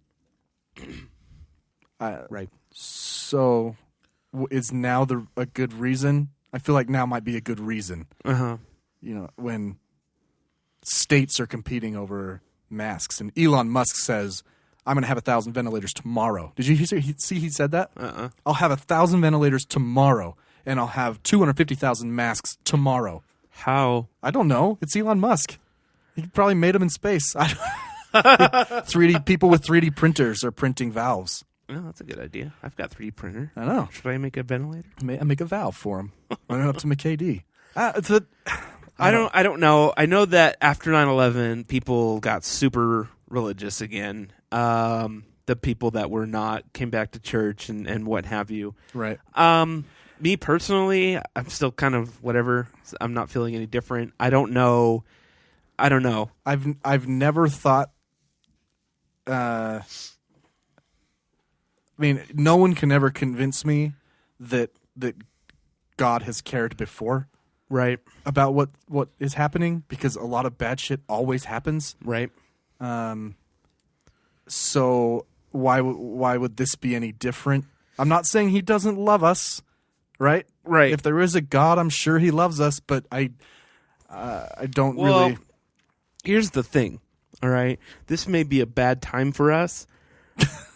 [SPEAKER 6] Right.
[SPEAKER 7] So is now a good reason? I feel like now might be a good reason. When states are competing over masks, and Elon Musk says, I'm going to have 1,000 ventilators tomorrow. Did you see he said that? I'll have 1,000 ventilators tomorrow, and I'll have 250,000 masks tomorrow.
[SPEAKER 6] How?
[SPEAKER 7] I don't know. It's Elon Musk. He probably made them in space. 3D people with 3D printers are printing valves.
[SPEAKER 6] Oh, that's a good idea. I've got 3D printer.
[SPEAKER 7] I know.
[SPEAKER 6] Should I make a ventilator?
[SPEAKER 7] Make a valve for him. Run it up to McKD.
[SPEAKER 6] I don't know. I know that after 9/11, people got super religious again. The people that were not came back to church and what have you.
[SPEAKER 7] Right.
[SPEAKER 6] Me personally, I'm still kind of whatever. I'm not feeling any different. I don't know.
[SPEAKER 7] I've never thought. No one can ever convince me that God has cared before.
[SPEAKER 6] Right.
[SPEAKER 7] About what is happening, because a lot of bad shit always happens.
[SPEAKER 6] Right.
[SPEAKER 7] So why would this be any different? I'm not saying he doesn't love us, right?
[SPEAKER 6] Right.
[SPEAKER 7] If there is a God, I'm sure he loves us, but I don't really.
[SPEAKER 6] Here's the thing, all right? This may be a bad time for us,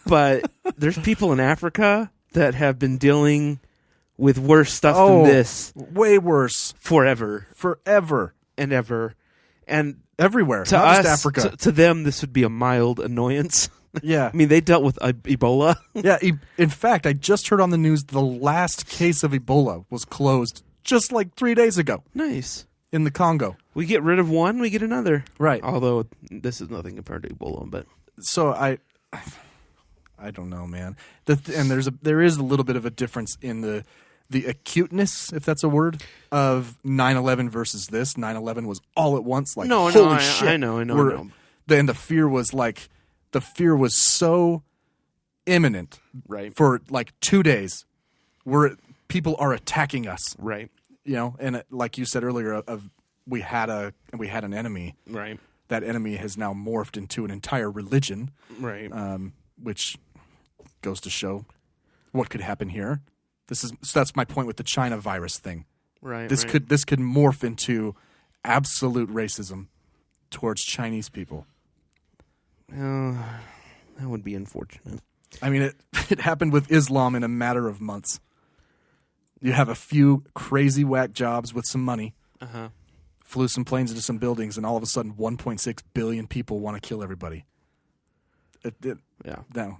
[SPEAKER 6] but there's people in Africa that have been dealing with worse stuff than this.
[SPEAKER 7] Way worse.
[SPEAKER 6] Forever.
[SPEAKER 7] And ever.
[SPEAKER 6] And
[SPEAKER 7] everywhere,
[SPEAKER 6] to
[SPEAKER 7] not
[SPEAKER 6] us,
[SPEAKER 7] just Africa.
[SPEAKER 6] To them, this would be a mild annoyance.
[SPEAKER 7] Yeah.
[SPEAKER 6] I mean, they dealt with Ebola.
[SPEAKER 7] Yeah. In fact, I just heard on the news the last case of Ebola was closed just like 3 days ago.
[SPEAKER 6] Nice.
[SPEAKER 7] In the Congo.
[SPEAKER 6] We get rid of one, we get another.
[SPEAKER 7] Right.
[SPEAKER 6] Although this is nothing compared to Ebola, but
[SPEAKER 7] so I don't know, man. And there is a little bit of a difference in the acuteness, if that's a word, of 9/11 versus this. 9/11 was all at once, like holy shit.
[SPEAKER 6] I know. And
[SPEAKER 7] the fear was so imminent,
[SPEAKER 6] right,
[SPEAKER 7] for like 2 days, where people are attacking us,
[SPEAKER 6] right.
[SPEAKER 7] And like you said earlier, we had an enemy,
[SPEAKER 6] right.
[SPEAKER 7] That enemy has now morphed into an entire religion,
[SPEAKER 6] right.
[SPEAKER 7] Which goes to show what could happen here. That's my point with the China virus thing.
[SPEAKER 6] Right.
[SPEAKER 7] This could morph into absolute racism towards Chinese people.
[SPEAKER 6] That would be unfortunate.
[SPEAKER 7] I mean, it happened with Islam in a matter of months. You have a few crazy whack jobs with some money, flew some planes into some buildings, and all of a sudden 1.6 billion people want to kill everybody.
[SPEAKER 6] Yeah.
[SPEAKER 7] No.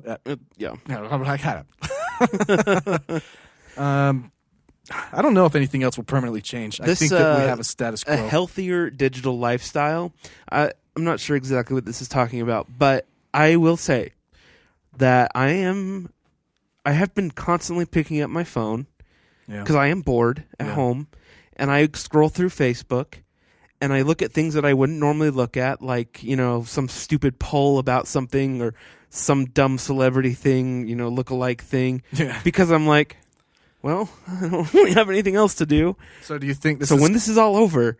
[SPEAKER 6] Yeah.
[SPEAKER 7] No, I got it. I don't know if anything else will permanently change. I think that we have a status quo.
[SPEAKER 6] A healthier digital lifestyle. I'm not sure exactly what this is talking about, but I will say that I have been constantly picking up my phone because I am bored at home, and I scroll through Facebook, and I look at things that I wouldn't normally look at, like, some stupid poll about something or some dumb celebrity thing, look-alike thing, because I'm like, well, I don't really have anything else to do.
[SPEAKER 7] So do you think
[SPEAKER 6] when this is all over,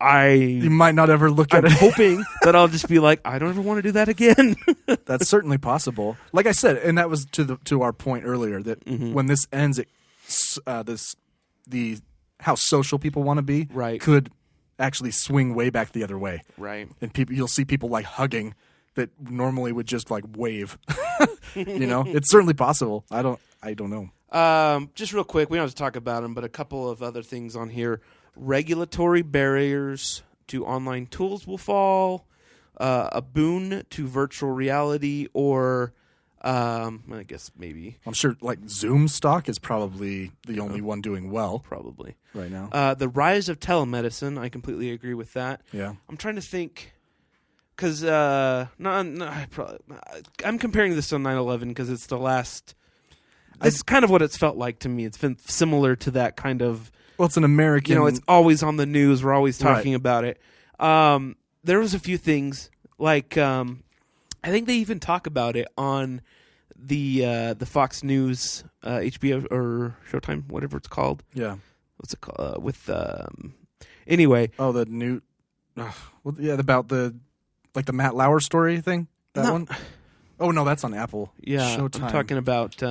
[SPEAKER 5] You might not ever look at
[SPEAKER 6] I'm
[SPEAKER 5] it.
[SPEAKER 6] hoping that I'll just be like, I don't ever want to do that again.
[SPEAKER 5] That's certainly possible. Like I said, and that was to our point earlier that when this ends, how social people want to be could actually swing way back the other way.
[SPEAKER 6] Right.
[SPEAKER 5] And you'll see people like hugging that normally would just like wave. It's certainly possible. I don't know.
[SPEAKER 6] Just real quick, we don't have to talk about them, but a couple of other things on here. Regulatory barriers to online tools will fall. A boon to virtual reality, or I guess maybe.
[SPEAKER 5] I'm sure like Zoom stock is probably the only one doing well.
[SPEAKER 6] Probably.
[SPEAKER 5] Right now.
[SPEAKER 6] The rise of telemedicine, I completely agree with that.
[SPEAKER 5] Yeah.
[SPEAKER 6] I'm trying to think, because I'm comparing this to 9/11 because it's the last. It's kind of what it's felt like to me. It's been similar to that kind of.
[SPEAKER 5] Well, it's an American.
[SPEAKER 6] It's always on the news. We're always talking about it. There was a few things like I think they even talk about it on the Fox News, HBO or Showtime, whatever it's called.
[SPEAKER 5] Yeah.
[SPEAKER 6] What's it called? Anyway.
[SPEAKER 5] Oh, the new. About the Matt Lauer story thing. That one. Oh no, that's on Apple.
[SPEAKER 6] Yeah,
[SPEAKER 5] Showtime.
[SPEAKER 6] I'm talking about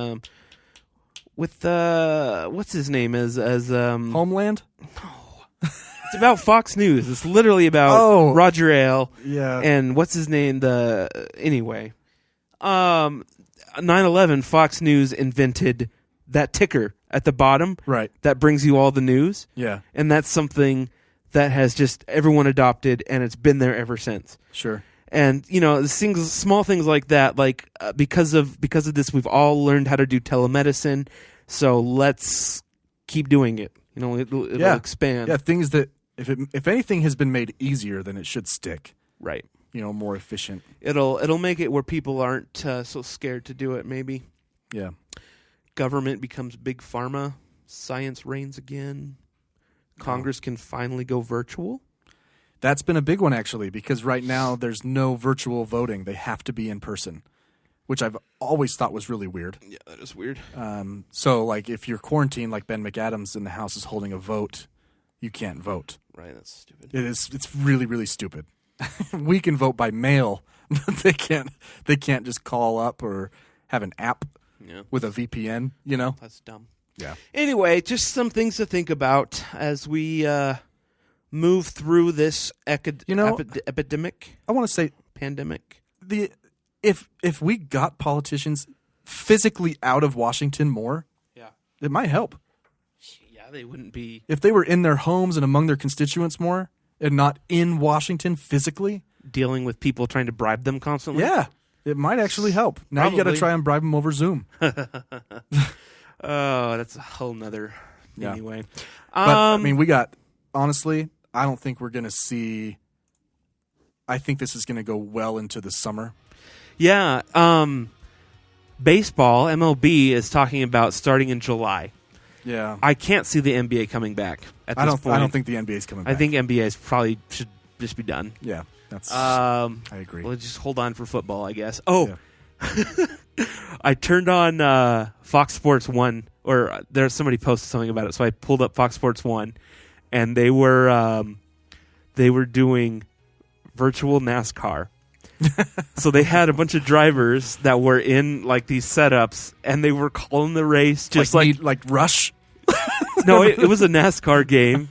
[SPEAKER 6] with what's his name as
[SPEAKER 5] Homeland.
[SPEAKER 6] No, it's about Fox News. It's literally about Roger Ailes.
[SPEAKER 5] Yeah,
[SPEAKER 6] and what's his name? 9/11. Fox News invented that ticker at the bottom,
[SPEAKER 5] right?
[SPEAKER 6] That brings you all the news.
[SPEAKER 5] Yeah,
[SPEAKER 6] and that's something that has just everyone adopted, and it's been there ever since.
[SPEAKER 5] Sure.
[SPEAKER 6] And small things like that, because of this, we've all learned how to do telemedicine. So let's keep doing it. It'll expand.
[SPEAKER 5] Yeah, things that if anything has been made easier, then it should stick.
[SPEAKER 6] Right.
[SPEAKER 5] More efficient.
[SPEAKER 6] It'll make it where people aren't so scared to do it. Maybe.
[SPEAKER 5] Yeah.
[SPEAKER 6] Government becomes big pharma. Science reigns again. Congress can finally go virtual.
[SPEAKER 5] That's been a big one, actually, because right now there's no virtual voting. They have to be in person, which I've always thought was really weird.
[SPEAKER 6] Yeah, that is weird.
[SPEAKER 5] So, if you're quarantined, like Ben McAdams in the House is holding a vote, you can't vote.
[SPEAKER 6] Right, that's stupid.
[SPEAKER 5] It is. It's really, really stupid. We can vote by mail, but they can't. They can't just call up or have an app with a VPN.
[SPEAKER 6] That's dumb.
[SPEAKER 5] Yeah.
[SPEAKER 6] Anyway, just some things to think about as we move through this epidemic.
[SPEAKER 5] I want to say
[SPEAKER 6] pandemic.
[SPEAKER 5] If we got politicians physically out of Washington more, it might help.
[SPEAKER 6] Yeah, they wouldn't be.
[SPEAKER 5] If they were in their homes and among their constituents more, and not in Washington physically,
[SPEAKER 6] dealing with people trying to bribe them constantly.
[SPEAKER 5] Yeah, it might actually help. Now you got to try and bribe them over Zoom.
[SPEAKER 6] Oh, that's a whole nother. Anyway,
[SPEAKER 5] but we got honestly. I don't think we're going to see. I think this is going to go well into the summer.
[SPEAKER 6] Yeah. Baseball, MLB, is talking about starting in July.
[SPEAKER 5] Yeah.
[SPEAKER 6] I can't see the NBA coming back at this point.
[SPEAKER 5] I don't think the NBA is coming back.
[SPEAKER 6] I think NBA probably should just be done.
[SPEAKER 5] Yeah. I agree.
[SPEAKER 6] We'll just hold on for football, I guess. Oh. Yeah. I turned on Fox Sports 1, or there's somebody posted something about it, so I pulled up Fox Sports 1. And they were doing virtual NASCAR. So they had a bunch of drivers that were in these setups, and they were calling the race just
[SPEAKER 5] like Rush.
[SPEAKER 6] No, it was a NASCAR game,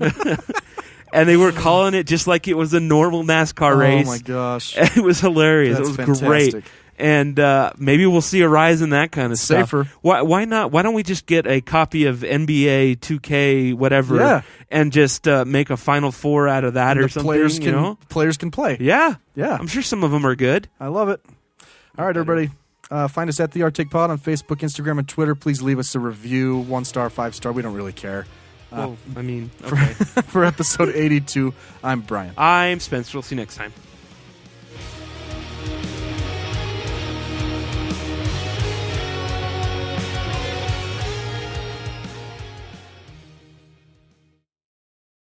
[SPEAKER 6] and they were calling it just like it was a normal NASCAR race.
[SPEAKER 5] Oh my gosh,
[SPEAKER 6] it was hilarious.
[SPEAKER 5] That's
[SPEAKER 6] it was
[SPEAKER 5] fantastic.
[SPEAKER 6] Great. And maybe we'll see a rise in that kind of
[SPEAKER 5] Safer.
[SPEAKER 6] stuff. Why not? Why don't we just get a copy of NBA 2K whatever and just make a Final Four out of that or something?
[SPEAKER 5] Players can play.
[SPEAKER 6] Yeah.
[SPEAKER 5] Yeah.
[SPEAKER 6] I'm sure some of them are good.
[SPEAKER 5] I love it. All right, everybody. Find us at The Arctic Pod on Facebook, Instagram, and Twitter. Please leave us a review, 1 star, 5 star. We don't really care.
[SPEAKER 6] Okay.
[SPEAKER 5] For episode 82, I'm Brian.
[SPEAKER 6] I'm Spencer. We'll see you next time.